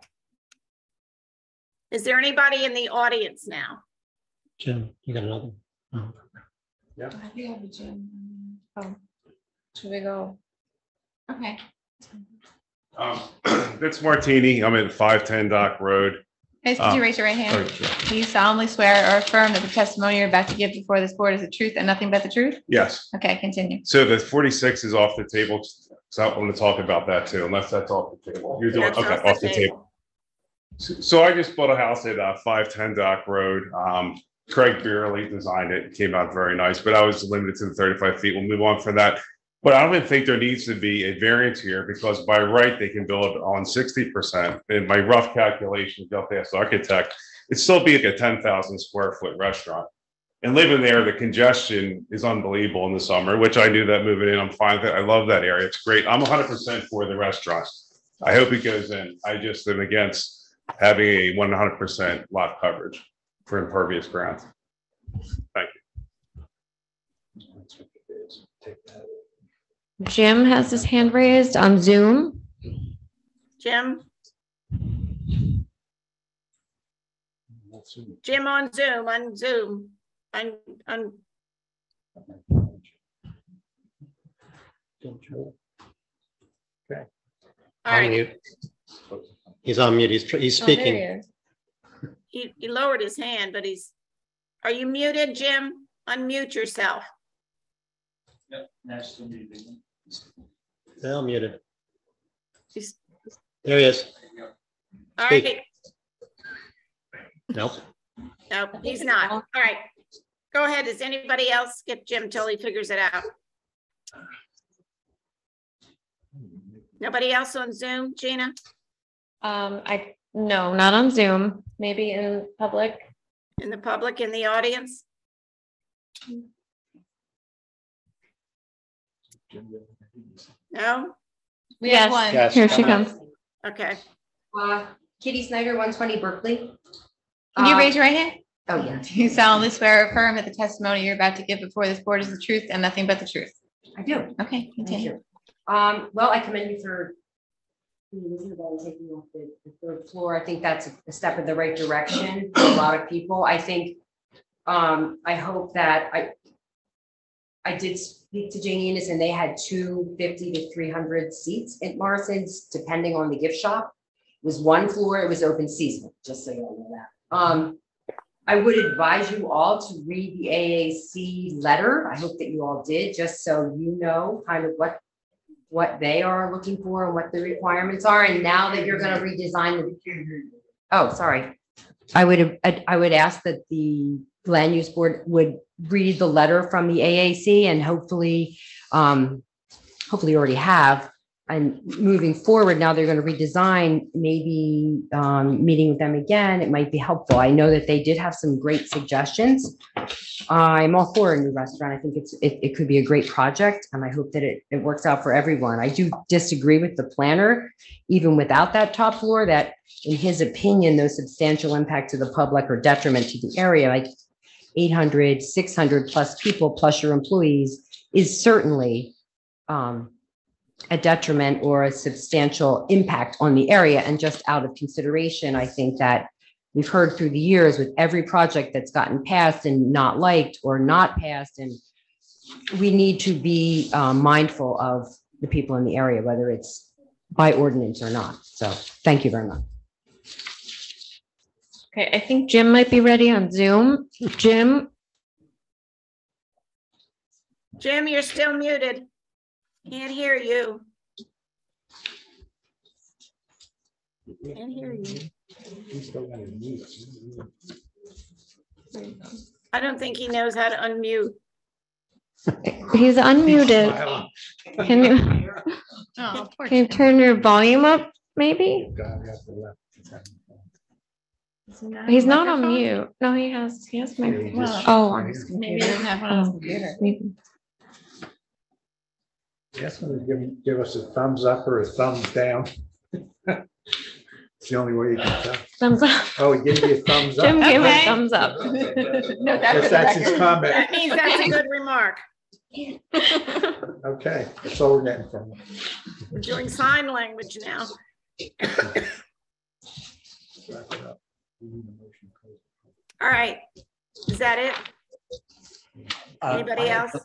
Is there anybody in the audience now? Jim, you got another? Oh. I think I have a gym. Oh, should we go? Okay. Vince Martini. I'm at 510 Dock Road. Guys, could you raise your right hand? Do you solemnly swear or affirm that the testimony you're about to give before this board is the truth and nothing but the truth? Yes. Okay, continue. So the 46 is off the table. So I want to talk about that too, unless that's off the table. You're doing, okay, off the table. So I just bought a house at 510 Dock Road. Craig Beerley designed it. It came out very nice, but I was limited to the 35 feet. We'll move on from that. But I don't even think there needs to be a variance here because by right, they can build on 60%. In my rough calculations, go past architect, it'd still be like a 10,000 square foot restaurant. And living there, the congestion is unbelievable in the summer, which I knew that moving in. I'm fine with it. I love that area. It's great. I'm 100% for the restaurant. I hope it goes in. I just am against having a 100% lot coverage for impervious ground. Thank you. Jim has his hand raised on Zoom. Jim? Jim on Zoom, on Zoom. On. Okay. All right. Mute. He's on mute. He's speaking. He lowered his hand, but are you muted, Jim? Unmute yourself. Yep, that's the meeting. Still muted. He's, There he is. all Speak. right. Nope. No, he's not. All right. Go ahead. Does anybody else skip Jim till he figures it out? Nobody else on Zoom, Gina? No, not on Zoom. Maybe in public. In the public, in the audience? No? We have one. Yes. Here she comes. Okay. Kitty Snyder, 120 Berkeley. Can you raise your right hand? Oh, yeah. Do you solemnly swear or affirm that the testimony you're about to give before this board is the truth and nothing but the truth? I do. Okay, continue. Well, I commend you for taking off the 3rd floor. I think that's a step in the right direction for a lot of people. I think, I hope that I did speak to Jane Enos and they had 250 to 300 seats at Morrison's, depending on the gift shop. It was 1 floor, it was open season, just so you all know that. I would advise you all to read the AAC letter. I hope that you all did, just so you know kind of what they are looking for and what the requirements are. And now that you're going to redesign I would ask that the land use board would read the letter from the AAC and hopefully you already have. And moving forward, now they're going to redesign, maybe meeting with them again, it might be helpful. I know that they did have some great suggestions. I'm all for a new restaurant. I think it could be a great project and I hope that it works out for everyone. I do disagree with the planner, even without that top floor, that in his opinion, no substantial impact to the public or detriment to the area, like 800, 600 plus people plus your employees is certainly a detriment or a substantial impact on the area. And just out of consideration, I think that we've heard through the years with every project that's gotten passed and not liked or not passed, and we need to be mindful of the people in the area, whether it's by ordinance or not. So thank you very much. Okay, I think Jim might be ready on Zoom. Jim, you're still muted. Can't hear you. Can't hear you. I don't think he knows how to unmute. he's unmuted. Can you turn your volume up, maybe? He's not on mute. No, he has my. Oh, on his computer. Maybe he doesn't have one on his computer. Maybe. Yes, give us a thumbs up or a thumbs down. It's the only way you can tell. Thumbs up. Oh, he gave you a thumbs up. Jim gave a Okay. thumbs up. No, Guess that's his comment. That means that's a good remark. Okay, that's all we're getting from him. We're doing sign language now. All right, is that it? Anybody else?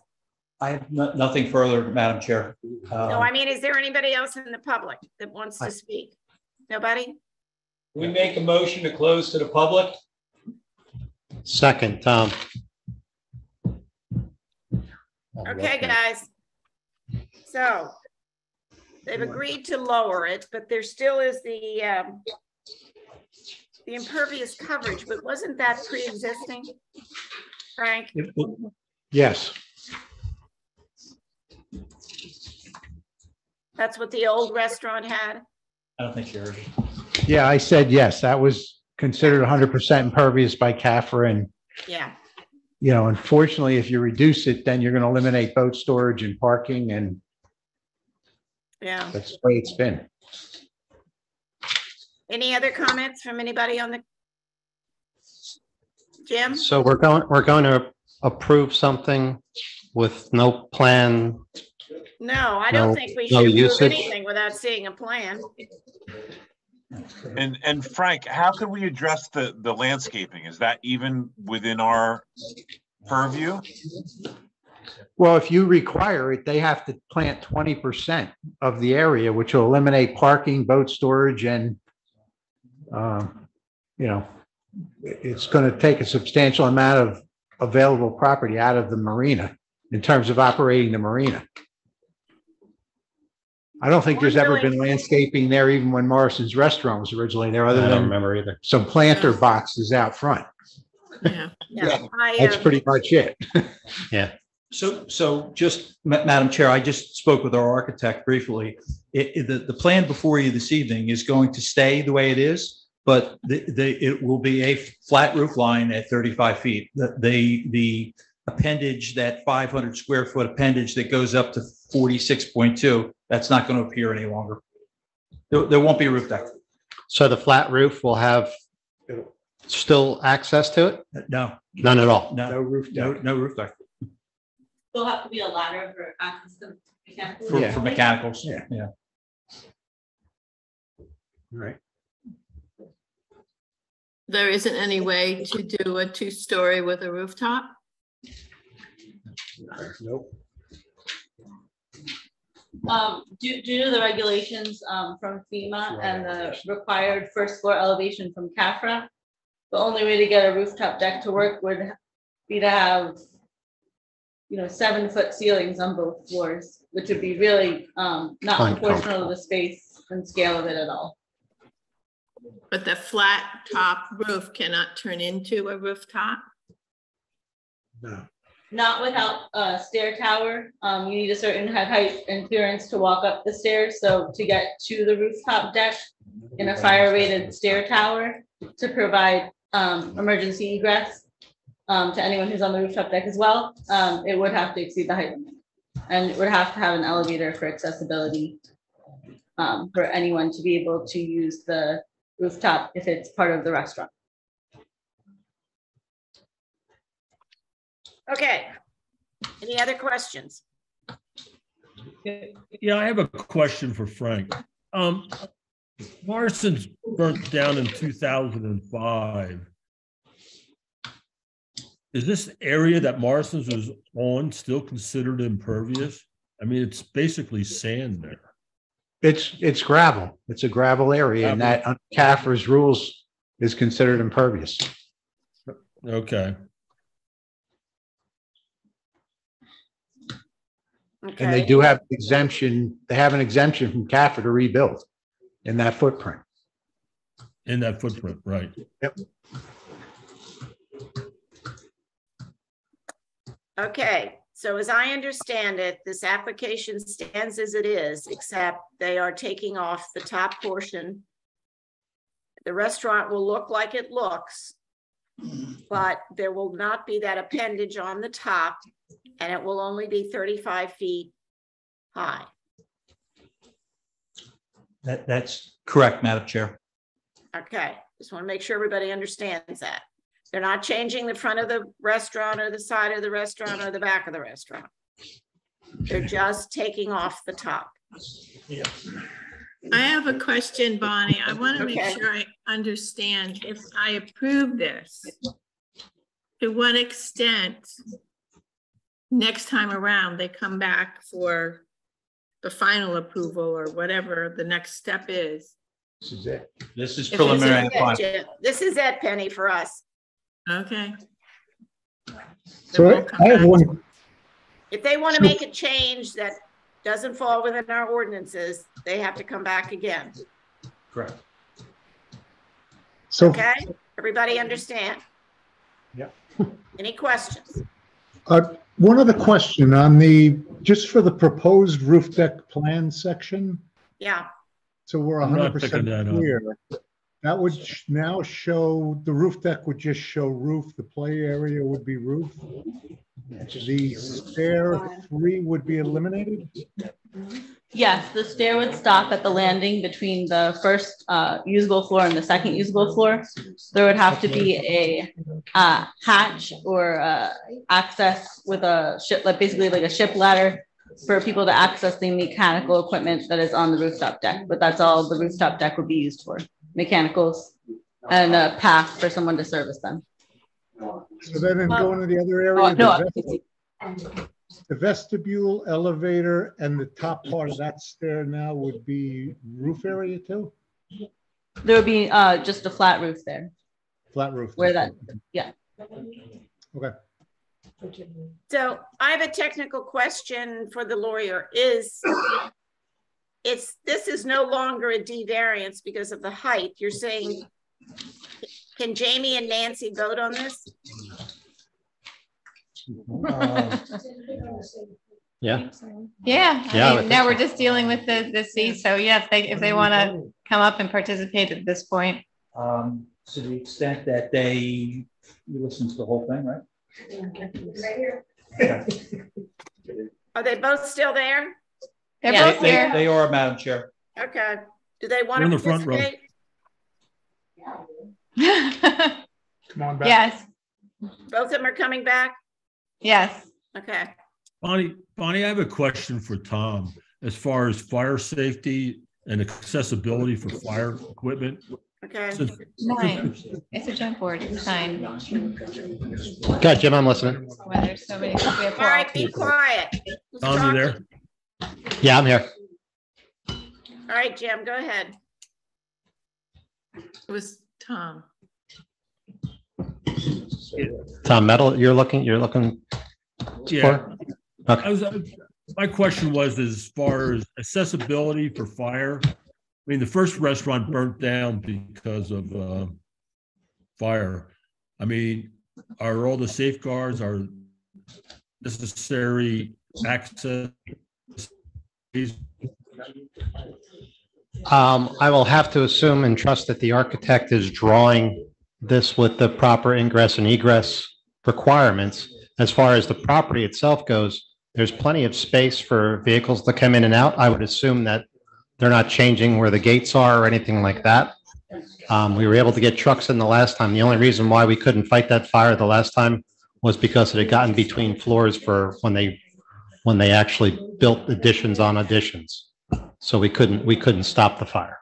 I have nothing further, Madam Chair. No, I mean, is there anybody else in the public that wants to speak? Nobody? We make a motion to close to the public. Second, Tom. Okay, guys. So they've agreed to lower it, but there still is the impervious coverage, but wasn't that pre-existing, Frank? Yes. That's what the old restaurant had? I don't think you heard. Yeah, I said yes. That was considered 100% impervious by CAFRA. And, Yeah. you know, unfortunately, if you reduce it, then you're going to eliminate boat storage and parking. And Yeah. that's the way it's been. Any other comments from anybody on the? Jim? So we're going to approve something with no plan. No, I don't No- think we no should approve usage? anything without seeing a plan. And Frank, how can we address the landscaping? Is that even within our purview? Well, if you require it, they have to plant 20% of the area, which will eliminate parking, boat storage, and, you know, it's going to take a substantial amount of available property out of the marina in terms of operating the marina. I don't think there's ever been landscaping there, even when Morrison's Restaurant was originally there, other I don't than remember either. some planter boxes out front. Yeah. That's pretty much it. Yeah. So just, Madam Chair, I just spoke with our architect briefly. The plan before you this evening is going to stay the way it is, but it will be a flat roof line at 35 feet. The appendage, that 500 square foot appendage that goes up to 46.2, that's not going to appear any longer. There won't be a roof deck. So the flat roof will have still access to it? No. None at all? No roof deck. No roof deck. There'll have to be a ladder for access to mechanicals. For mechanicals. Yeah. Right. There isn't any way to do a 2-story with a rooftop? Nope. Due to the regulations from FEMA and the required first floor elevation from CAFRA, the only way to get a rooftop deck to work would be to have, 7-foot ceilings on both floors, which would be really not proportional to the space and scale of it at all. But the flat top roof cannot turn into a rooftop? No. Not without a stair tower. You need a certain height and clearance to walk up the stairs. So to get to the rooftop deck in a fire rated stair tower to provide emergency egress to anyone who's on the rooftop deck as well, it would have to exceed the height limit. And it would have to have an elevator for accessibility for anyone to be able to use the rooftop if it's part of the restaurant. Okay. Any other questions? Yeah, I have a question for Frank. Morrison's burnt down in 2005. Is this area that Morrison's was on still considered impervious? I mean, it's basically sand there. It's gravel. It's a gravel area, and that under CAFRA's rules is considered impervious. Okay. And they do have exemption. They have an exemption from CAFRA to rebuild in that footprint. In that footprint, right. Yep. Okay, so as I understand it, this application stands as it is, except they are taking off the top portion. The restaurant will look like it looks, but there will not be that appendage on the top, and it will only be 35 feet high. That's correct, Madam Chair. Okay, just want to make sure everybody understands that. They're not changing the front of the restaurant or the side of the restaurant or the back of the restaurant. They're just taking off the top. I have a question, Bonnie. I want to make Okay. sure I understand. If I approve this, to what extent next time around they come back for the final approval or whatever the next step is? This is it. This is If preliminary. This is it, Penny, for us. Okay. So I have one, If they want to make a change that doesn't fall within our ordinances, they have to come back again. Correct. so Okay, everybody understand? Yeah. Any questions? one other question on the, just for the proposed roof deck plan section. Yeah, So we're I'm not 100% picking that up. clear. That would now show, the roof deck would just show roof, the play area would be roof. The stair 3 would be eliminated? Yes, the stair would stop at the landing between the first usable floor and the second usable floor. There would have to be a hatch or access with a ship, like basically like a ship ladder for people to access the mechanical equipment that is on the rooftop deck. But that's all the rooftop deck would be used for, mechanicals and a path for someone to service them. So then in going to the other area, the vestibule, elevator, and the top part of that stair now would be roof area too? There would be just a flat roof there. Flat roof. Where that, yeah. Okay. so I have a technical question for the lawyer. This is no longer a D variance because of the height. You're saying, can Jamie and Nancy vote on this? Yeah. Yeah, Yeah, I I would mean, now think we're just dealing with the C, so yeah, if they want to come up and participate at this point. To the extent that you listen to the whole thing, right? Are they both still there? They're Yeah, both here. they are, Madam Chair. Okay. Do they want They're in to the front row. participate? Come on back. Yes, Both of them are coming back? yes. Okay. Bonnie, I have a question for Tom as far as fire safety and accessibility for fire equipment. Okay. Since- 9. It's a jump board, it's 9. Okay, Jim, I'm listening. Well, there's so many. We have All right, be quiet. Who's Tom, you talking? there? Yeah, I'm here. All right, Jim, go ahead. It was Tom. Tom Metal, you're looking Yeah. for? Okay. My question was as far as accessibility for fire. I mean, the first restaurant burnt down because of fire. I mean, are all the safeguards, are necessary access? I will have to assume and trust that the architect is drawing this with the proper ingress and egress requirements. As far as the property itself goes, there's plenty of space for vehicles to come in and out. I would assume that they're not changing where the gates are or anything like that. We were able to get trucks in the last time. The only reason why we couldn't fight that fire the last time was because it had gotten between floors for when they actually built additions on additions. So we couldn't stop the fire.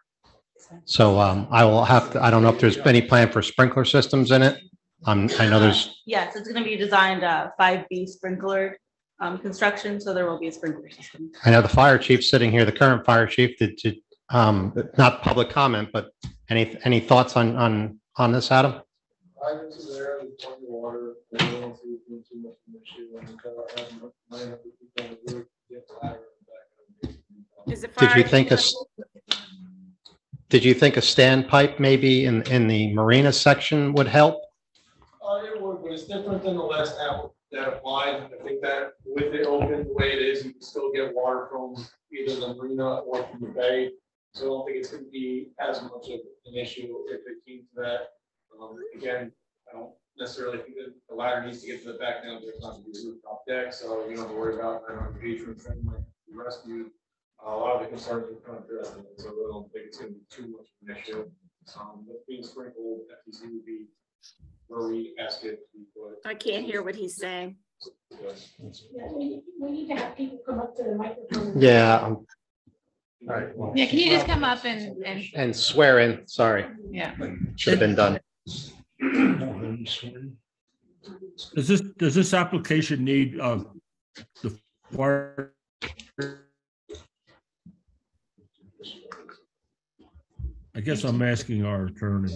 So I don't know if there's any plan for sprinkler systems in it. I know there's, Yes, it's going to be designed 5B sprinkler construction, so there will be a sprinkler system. I know the fire chief sitting here, the current fire chief, not public comment, but any thoughts on this, Adam? I went to there, there's plenty of water, I don't see it being too much of an issue, and I have to keep on the roof, get the ladder back. Is the Did you fire think chief- Did you think a standpipe maybe in the marina section would help? It would, but it's different than the last app that applied. I think that with it open the way it is, you can still get water from either the marina or from the bay. So I don't think it's going to be as much of an issue if it came to that. Again, I don't necessarily think that the ladder needs to get to the back now. There's not going to be a rooftop deck, so you don't have to worry about patrons that might be rescued. A lot of the concerns are kind of addressed, so I don't think it's going to be too much of an issue. With being sprinkled, FTC would be where we ask it to be put. I can't hear what he's saying. Yeah, we need to have people come up to the microphone. Yeah. Yeah, can you just come up and And swear in, sorry. yeah. Should have been done. Does this application need the fire? I guess I'm asking our attorney.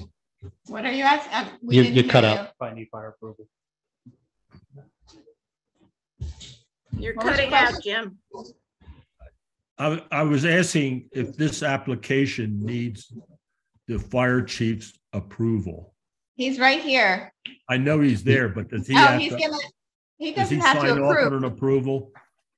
What are you asking? You cut out. If I need fire approval. You're What was cutting your out, question? Jim. I was asking if this application needs the fire chief's approval. He's right here. I know he's there, but does he Oh, have he's to, gonna, he does he doesn't have to sign off on approve. an approval?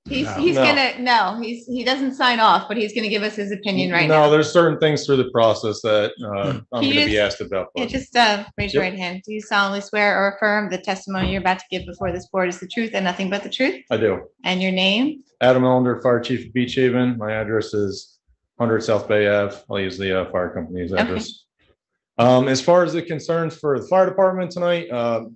He's No. gonna, no, he doesn't sign off, but he's gonna give us his opinion right No, now. there's certain things through the process that I'm Can going you to be just- asked about. Yeah, but- just raise your Yep. right hand. Do you solemnly swear or affirm the testimony you're about to give before this board is the truth and nothing but the truth? I do. And your name? Adam Ellender, Fire Chief of Beach Haven. My address is 100 South Bay Ave. I'll use the fire company's address. As far as the concerns for the fire department tonight,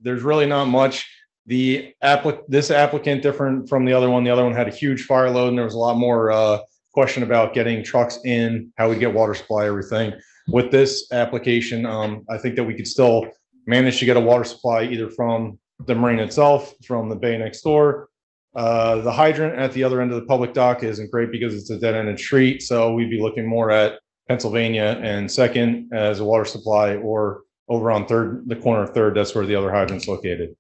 there's really not much. This applicant different from the other one. The other one had a huge fire load, and there was a lot more question about getting trucks in, how we get water supply, everything. With this application, I think that we could still manage to get a water supply either from the marina itself, from the bay next door. The hydrant at the other end of the public dock isn't great because it's a dead-ended street, so we'd be looking more at Pennsylvania and Second as a water supply, or over on Third, the corner of Third, that's where the other hydrant's located.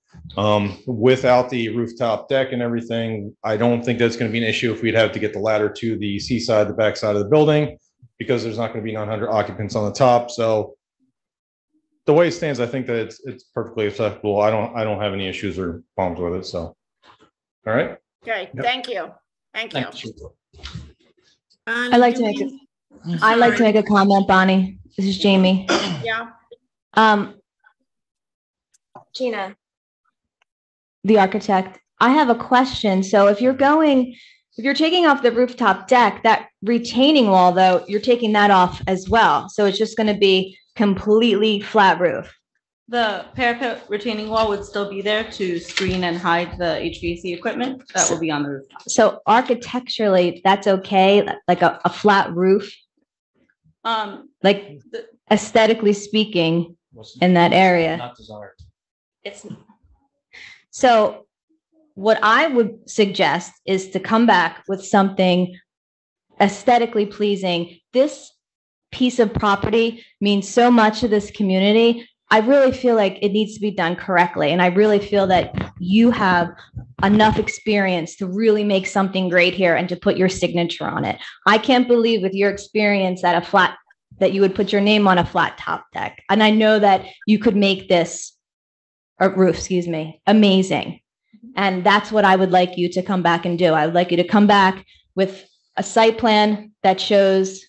Without the rooftop deck and everything, I don't think that's going to be an issue if we'd have to get the ladder to the seaside, the back side of the building, because there's not going to be 900 occupants on the top. So the way it stands, I think that it's perfectly acceptable. I don't have any issues or problems with it. So, all right. Okay, thank you. Thank you. Um, I'd like do to make we- I'd like to make a comment, Bonnie. This is Jamie. Yeah, Gina, the architect, I have a question. So if you're taking off the rooftop deck, that retaining wall, though, you're taking that off as well. So it's just going to be completely flat roof. The parapet retaining wall would still be there to screen and hide the HVAC equipment that will be on the roof. So architecturally, that's okay, like a flat roof, like aesthetically speaking, in that area. Not desired. It's so what I would suggest is to come back with something aesthetically pleasing. This piece of property means so much to this community. I really feel like it needs to be done correctly. And I really feel that you have enough experience to really make something great here and to put your signature on it. I can't believe with your experience that you would put your name on a flat top deck. And I know that you could make this amazing. And that's what I would like you to come back and do. I would like you to come back with a site plan that shows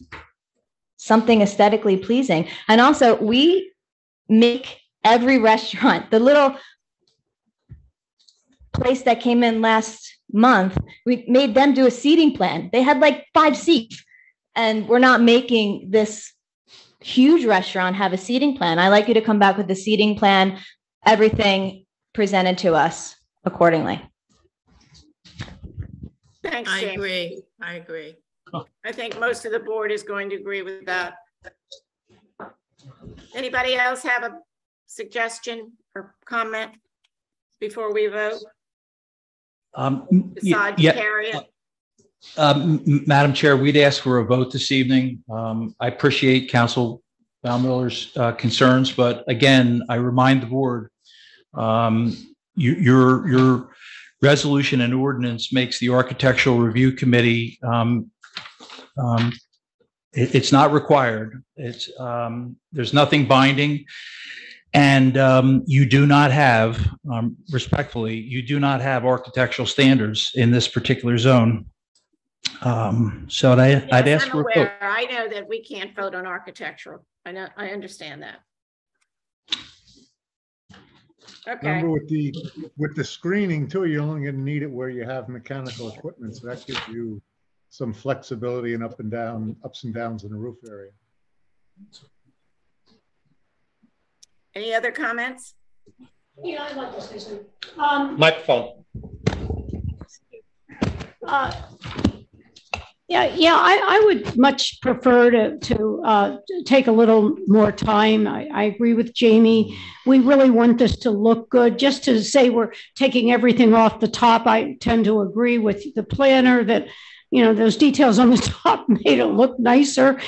something aesthetically pleasing. And also, we make every restaurant, the little place that came in last month, we made them do a seating plan. They had like 5 seats, and we're not making this huge restaurant have a seating plan. I like you to come back with the seating plan, everything presented to us accordingly. thanks, I James. agree. I agree. I think most of the board is going to agree with that. Anybody else have a suggestion or comment before we vote? Decide to carry it? Madam Chair, we'd ask for a vote this evening. I appreciate Council Baumiller's concerns, but again, I remind the board, your resolution and ordinance makes the Architectural Review Committee, it's not required. There's nothing binding. And you do not have, respectfully, you do not have architectural standards in this particular zone. So I'd ask I'm for a vote. aware. I know that we can't vote on architectural. I understand that. Okay. Remember with the screening too, you're only going to need it where you have mechanical equipment, so that gives you some flexibility and ups and downs in the roof area. Any other comments? Yeah, I'd like to say something. Microphone. I would much prefer to take a little more time. I agree with Jamie. We really want this to look good. Just to say we're taking everything off the top, I tend to agree with the planner that, you know, those details on the top made it look nicer.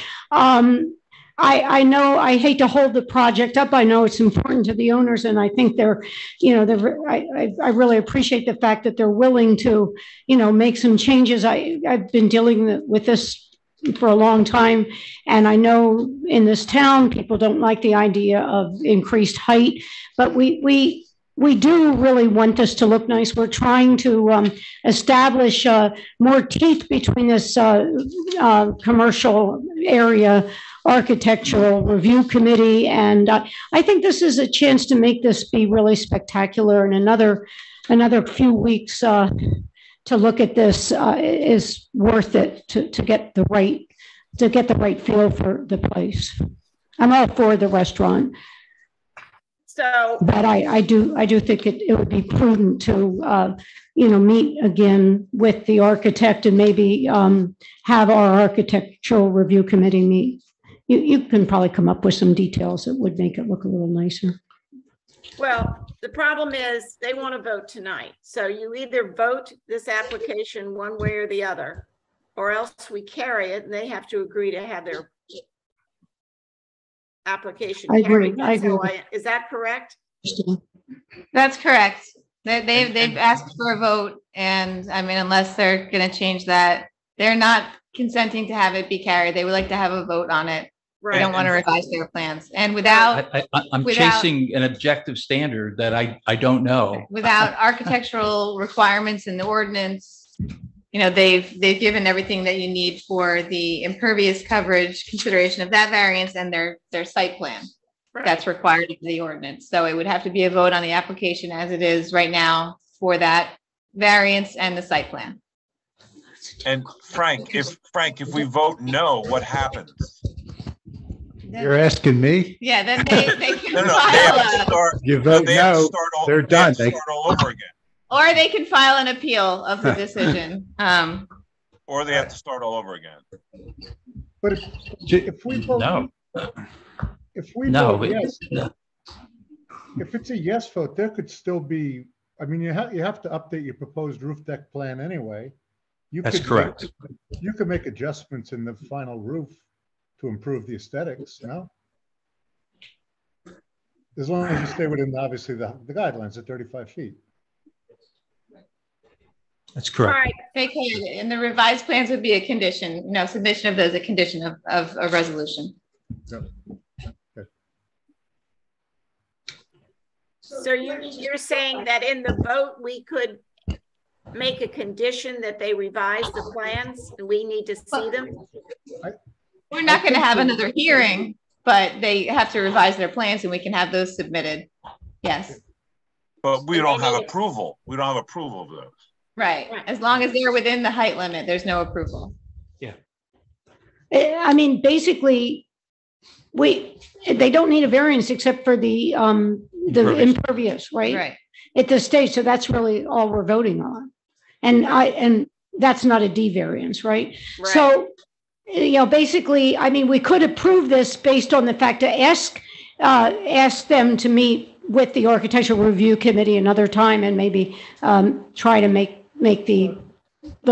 I know I hate to hold the project up. I know it's important to the owners, and I think they're, you know, I really appreciate the fact that they're willing to, you know, make some changes. I've been dealing with this for a long time, and I know in this town people don't like the idea of increased height, but we do really want this to look nice. We're trying to establish more teeth between this commercial area architectural review committee. And I think this is a chance to make this be really spectacular. And another few weeks to look at this is worth it to get the right feel for the place. I'm all for the restaurant. So, but I do think it would be prudent to you know, meet again with the architect and maybe have our architectural review committee meet. You can probably come up with some details that would make it look a little nicer. well, the problem is they want to vote tonight. So you either vote this application one way or the other, or else we carry it and they have to agree to have their application carried. I agree. Is that correct? That's correct. They've asked for a vote, and I mean, unless they're going to change that, they're not consenting to have it be carried. They would like to have a vote on it. Right. They don't want to revise their plans. And I'm chasing an objective standard that I don't know. Without architectural requirements in the ordinance, you know, they've given everything that you need for the impervious coverage consideration of that variance and their site plan. Right. That's required in the ordinance. So it would have to be a vote on the application as it is right now for that variance and the site plan. And Frank, if we vote no, what happens? You're asking me? Yeah, then they can you vote no, they're done. They start all over again. Or they can file an appeal of the decision. Or they have to start all over again. But if we vote no. If we vote yes, if it's a yes vote, there could still be, I mean, you have to update your proposed roof deck plan anyway. That's correct. You could make adjustments in the final roof to improve the aesthetics, no? As long as you stay within, obviously, the guidelines at 35 feet. That's correct. All right, they can, and the revised plans would be a condition, you know, submission of those, a condition of a resolution. Yep. Okay. So you're saying that in the vote, we could make a condition that they revise the plans and we need to see them? We're not going to have another hearing, but they have to revise their plans and we can have those submitted. Yes. But we don't have approval. We don't have approval of those. Right. As long as they're within the height limit, there's no approval. Yeah. I mean, basically, they don't need a variance except for the impervious, right? Right. At this stage, so that's really all we're voting on, and that's not a D variance, right? So, you know, basically, I mean, we could approve this based on the fact to ask them to meet with the architectural review committee another time and maybe try to make the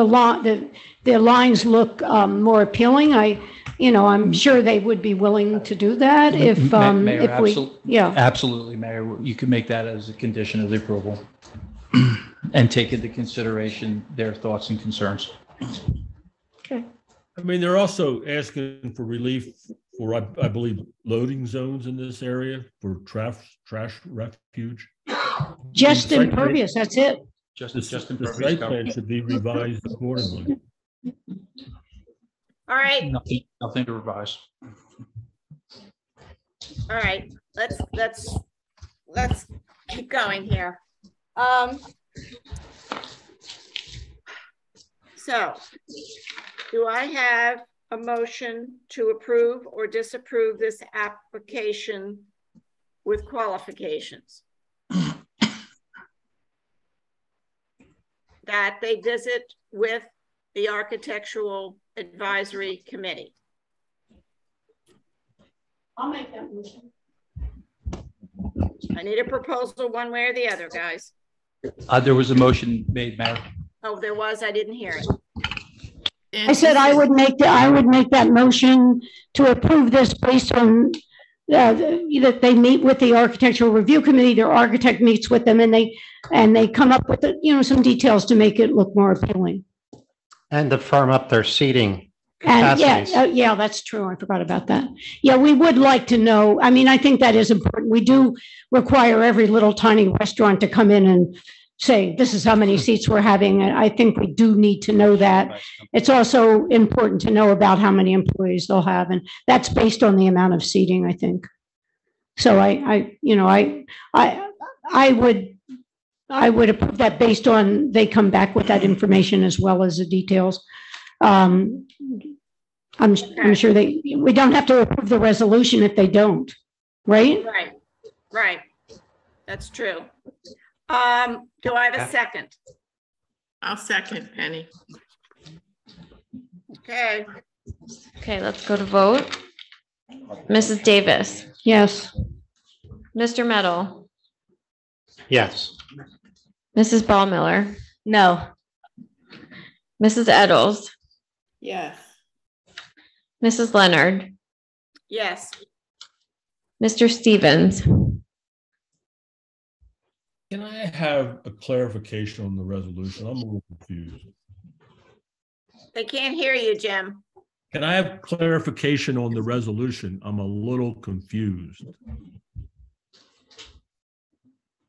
lines look more appealing. I'm sure they would be willing to do that Absolutely, Mayor. You can make that as a condition of the approval and take into consideration their thoughts and concerns. Okay. I mean, they're also asking for relief for, I believe, loading zones in this area for trash refuge. Just impervious, that's it. Just the site plan should be revised accordingly. All right. Nothing to revise. All right. Let's keep going here. So, do I have a motion to approve or disapprove this application with qualifications. That they visit with the Architectural Advisory Committee. I'll make that motion. I need a proposal one way or the other, guys. There was a motion made, Mayor. Oh, there was, I didn't hear it. I said I would make that motion to approve this based on that they meet with the Architectural Review Committee, their architect meets with them, and they come up with some details to make it look more appealing. And to firm up their seating And capacities. yeah, that's true. I forgot about that. Yeah, we would like to know. I mean, I think that is important. We do require every little tiny restaurant to come in and say, this is how many seats we're having. And I think we do need to know that. It's also important to know about how many employees they'll have. And that's based on the amount of seating, I think. So I would approve that based on they come back with that information as well as the details. I'm sure we don't have to approve the resolution if they don't, right? Right. That's true. Do I have a second? I'll second, Penny. Okay. Okay, let's go to vote. Mrs. Davis. Yes. Mr. Meadow. Yes. Mrs. Ballmiller. No. Mrs. Eddles. Yes. Mrs. Leonard. Yes. Mr. Stevens. Can I have a clarification on the resolution? I'm a little confused. They can't hear you, Jim. Can I have clarification on the resolution? I'm a little confused.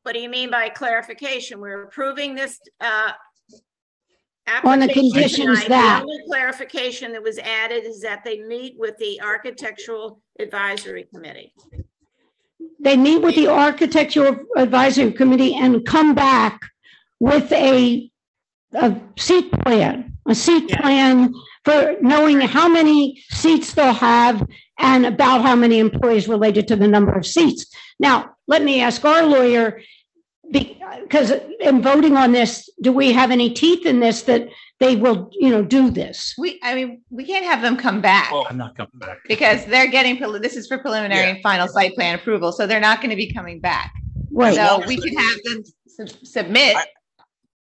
What do you mean by clarification? We're approving this On the application conditions tonight. that- The only clarification that was added is that they meet with the Architectural Advisory Committee. They meet with the Architectural Advisory Committee and come back with a seat plan for knowing how many seats they'll have and about how many employees related to the number of seats. Now, let me ask our lawyer, because in voting on this, do we have any teeth in this that they will, do this? We can't have them come back. I'm not coming back. Because they're getting, this is for preliminary and final site plan approval, so they're not going to be coming back. Right. So we can have them submit.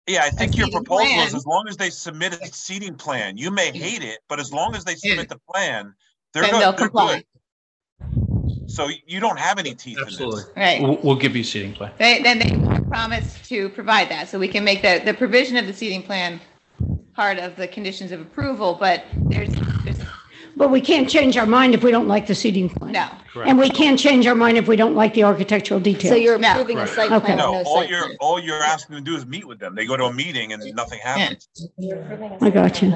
I think your seating proposal plan. is as long as they submit a seating plan, you may hate it, but as long as they submit the plan, they're Then good. they'll They're comply. good. So you don't have any teeth Absolutely. in this. Right. We'll give you a seating plan. Then they promise to provide that, so we can make the provision of the seating plan part of the conditions of approval, but But we can't change our mind if we don't like the seating plan. No. And we can't change our mind if we don't like the architectural details. So you're approving a site Okay. plan. No, no all site plan. all you're asking them to do is meet with them. They go to a meeting and nothing happens. I got you.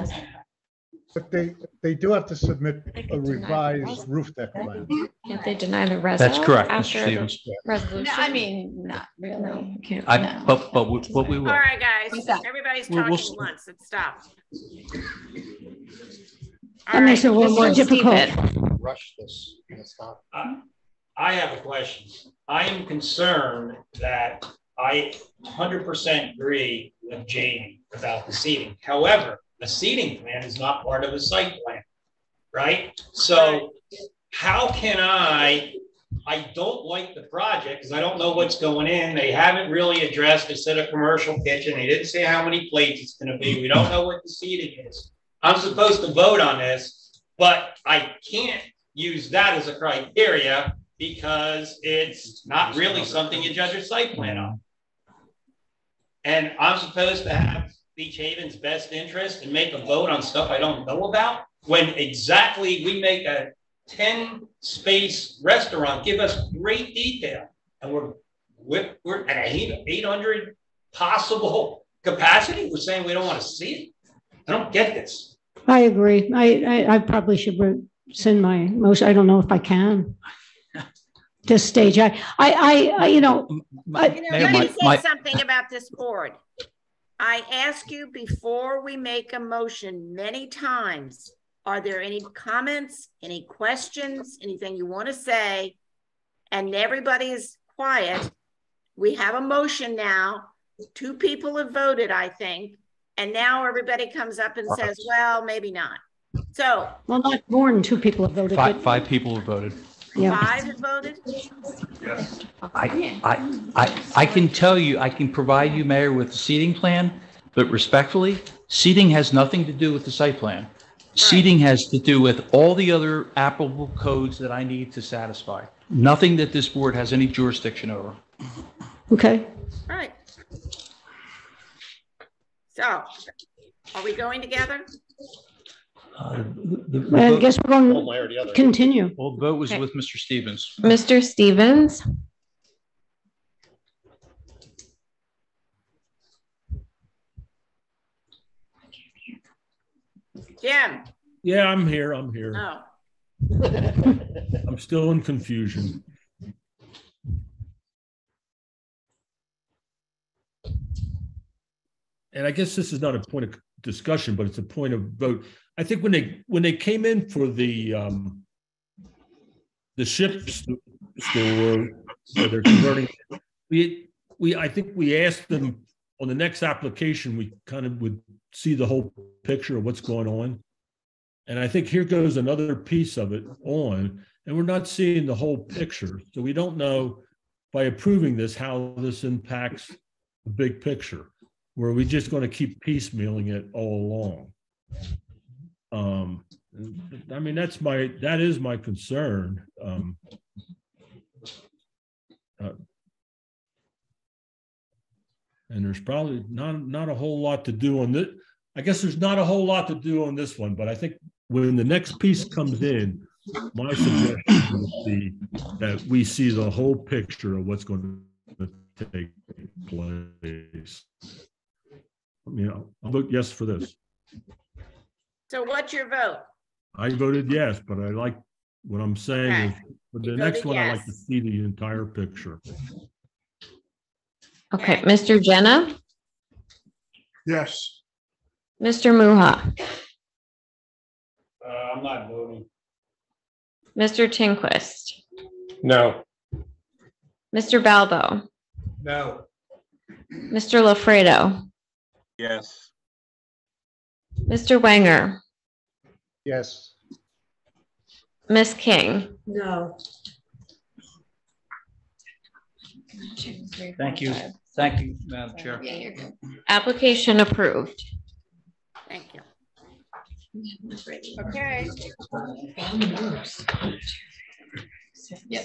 But they do have to submit a revised roof deck plan. Can't they deny the reso? That's correct, Mr. after the Stevens. Resolution? No, I mean, not really. Can't. But what we will. All right, guys, What's that? everybody's We'll- talking we'll- once. Let's stop. That makes it a little more Mr. difficult. Steven. Rush this. It's not. I have a question. I am concerned that I 100% agree with Jamie about the seating. However, the seating plan is not part of the site plan, right? So how can I don't like the project because I don't know what's going in. They haven't really addressed, they said a commercial kitchen. They didn't say how many plates it's going to be. We don't know what the seating is. I'm supposed to vote on this, but I can't use that as a criteria because it's not really something you judge a site plan on. And I'm supposed to have Beach Haven's best interest and make a vote on stuff I don't know about when exactly we make a 10-space restaurant give us great detail and we're at 800 possible capacity. We're saying we don't want to see it. I don't get this. I agree. I probably should rescind my motion. I don't know if I can. This stage, Let me say something about this board. I ask you before we make a motion many times, are there any comments, any questions, anything you want to say? and everybody is quiet, we have a motion now. 2 people have voted, I think. And now everybody comes up and says, well, maybe not. So. Well, not more than 2 people have voted. but- Five people have voted. Yeah. 5 have voted? I can tell you, I can provide you, Mayor, with the seating plan, but respectfully, seating has nothing to do with the site plan. Seating has to do with all the other applicable codes that I need to satisfy. Nothing that this board has any jurisdiction over. Okay. All right. So, are we going together? I guess we're going to continue. Well, the vote was Okay. with Mr. Stevens. Mr. Stevens, Jim? Yeah, I'm here. I'm here. Oh. I'm still in confusion. And I guess this is not a point of discussion, but it's a point of vote. I think when they came in for the ship store where they're converting, I think we asked them on the next application, we kind of would see the whole picture of what's going on. And I think here goes another piece of it on, and we're not seeing the whole picture. So we don't know by approving this, how this impacts the big picture. Were we just going to keep piecemealing it all along? I mean, that is my concern. And there's probably not a whole lot to do on this. I guess there's not a whole lot to do on this one, but I think when the next piece comes in, my suggestion would be that we see the whole picture of what's going to take place. I'll vote yes for this. So what's your vote? I voted yes, but I like what I'm saying is for the next one, I'd like to yes. see the entire picture. okay, Mr. Jenna, Yes. Mr. Muha, I'm not voting. Mr. Tinquist, No. Mr. Balbo, No. Mr. LaFredo, Yes. Mr. Wenger, Yes. Miss King. No. Thank you. Thank you, Madam Chair. Application approved. Thank you. Okay. Yep.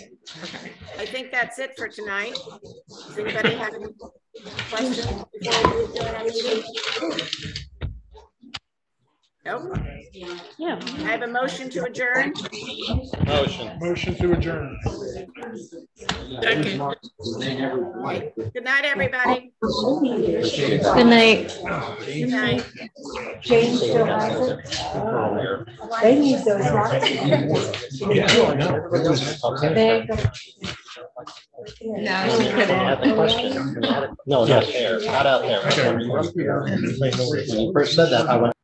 I think that's it for tonight. Does anybody have any questions before we adjourn our meeting? Nope. Yeah. I have a motion to adjourn. Motion to adjourn. Second. Good night, everybody. Good night. Good night. James still has it. They need those rocks. No, she couldn't. No, not there, not out there. When you first said that, I went.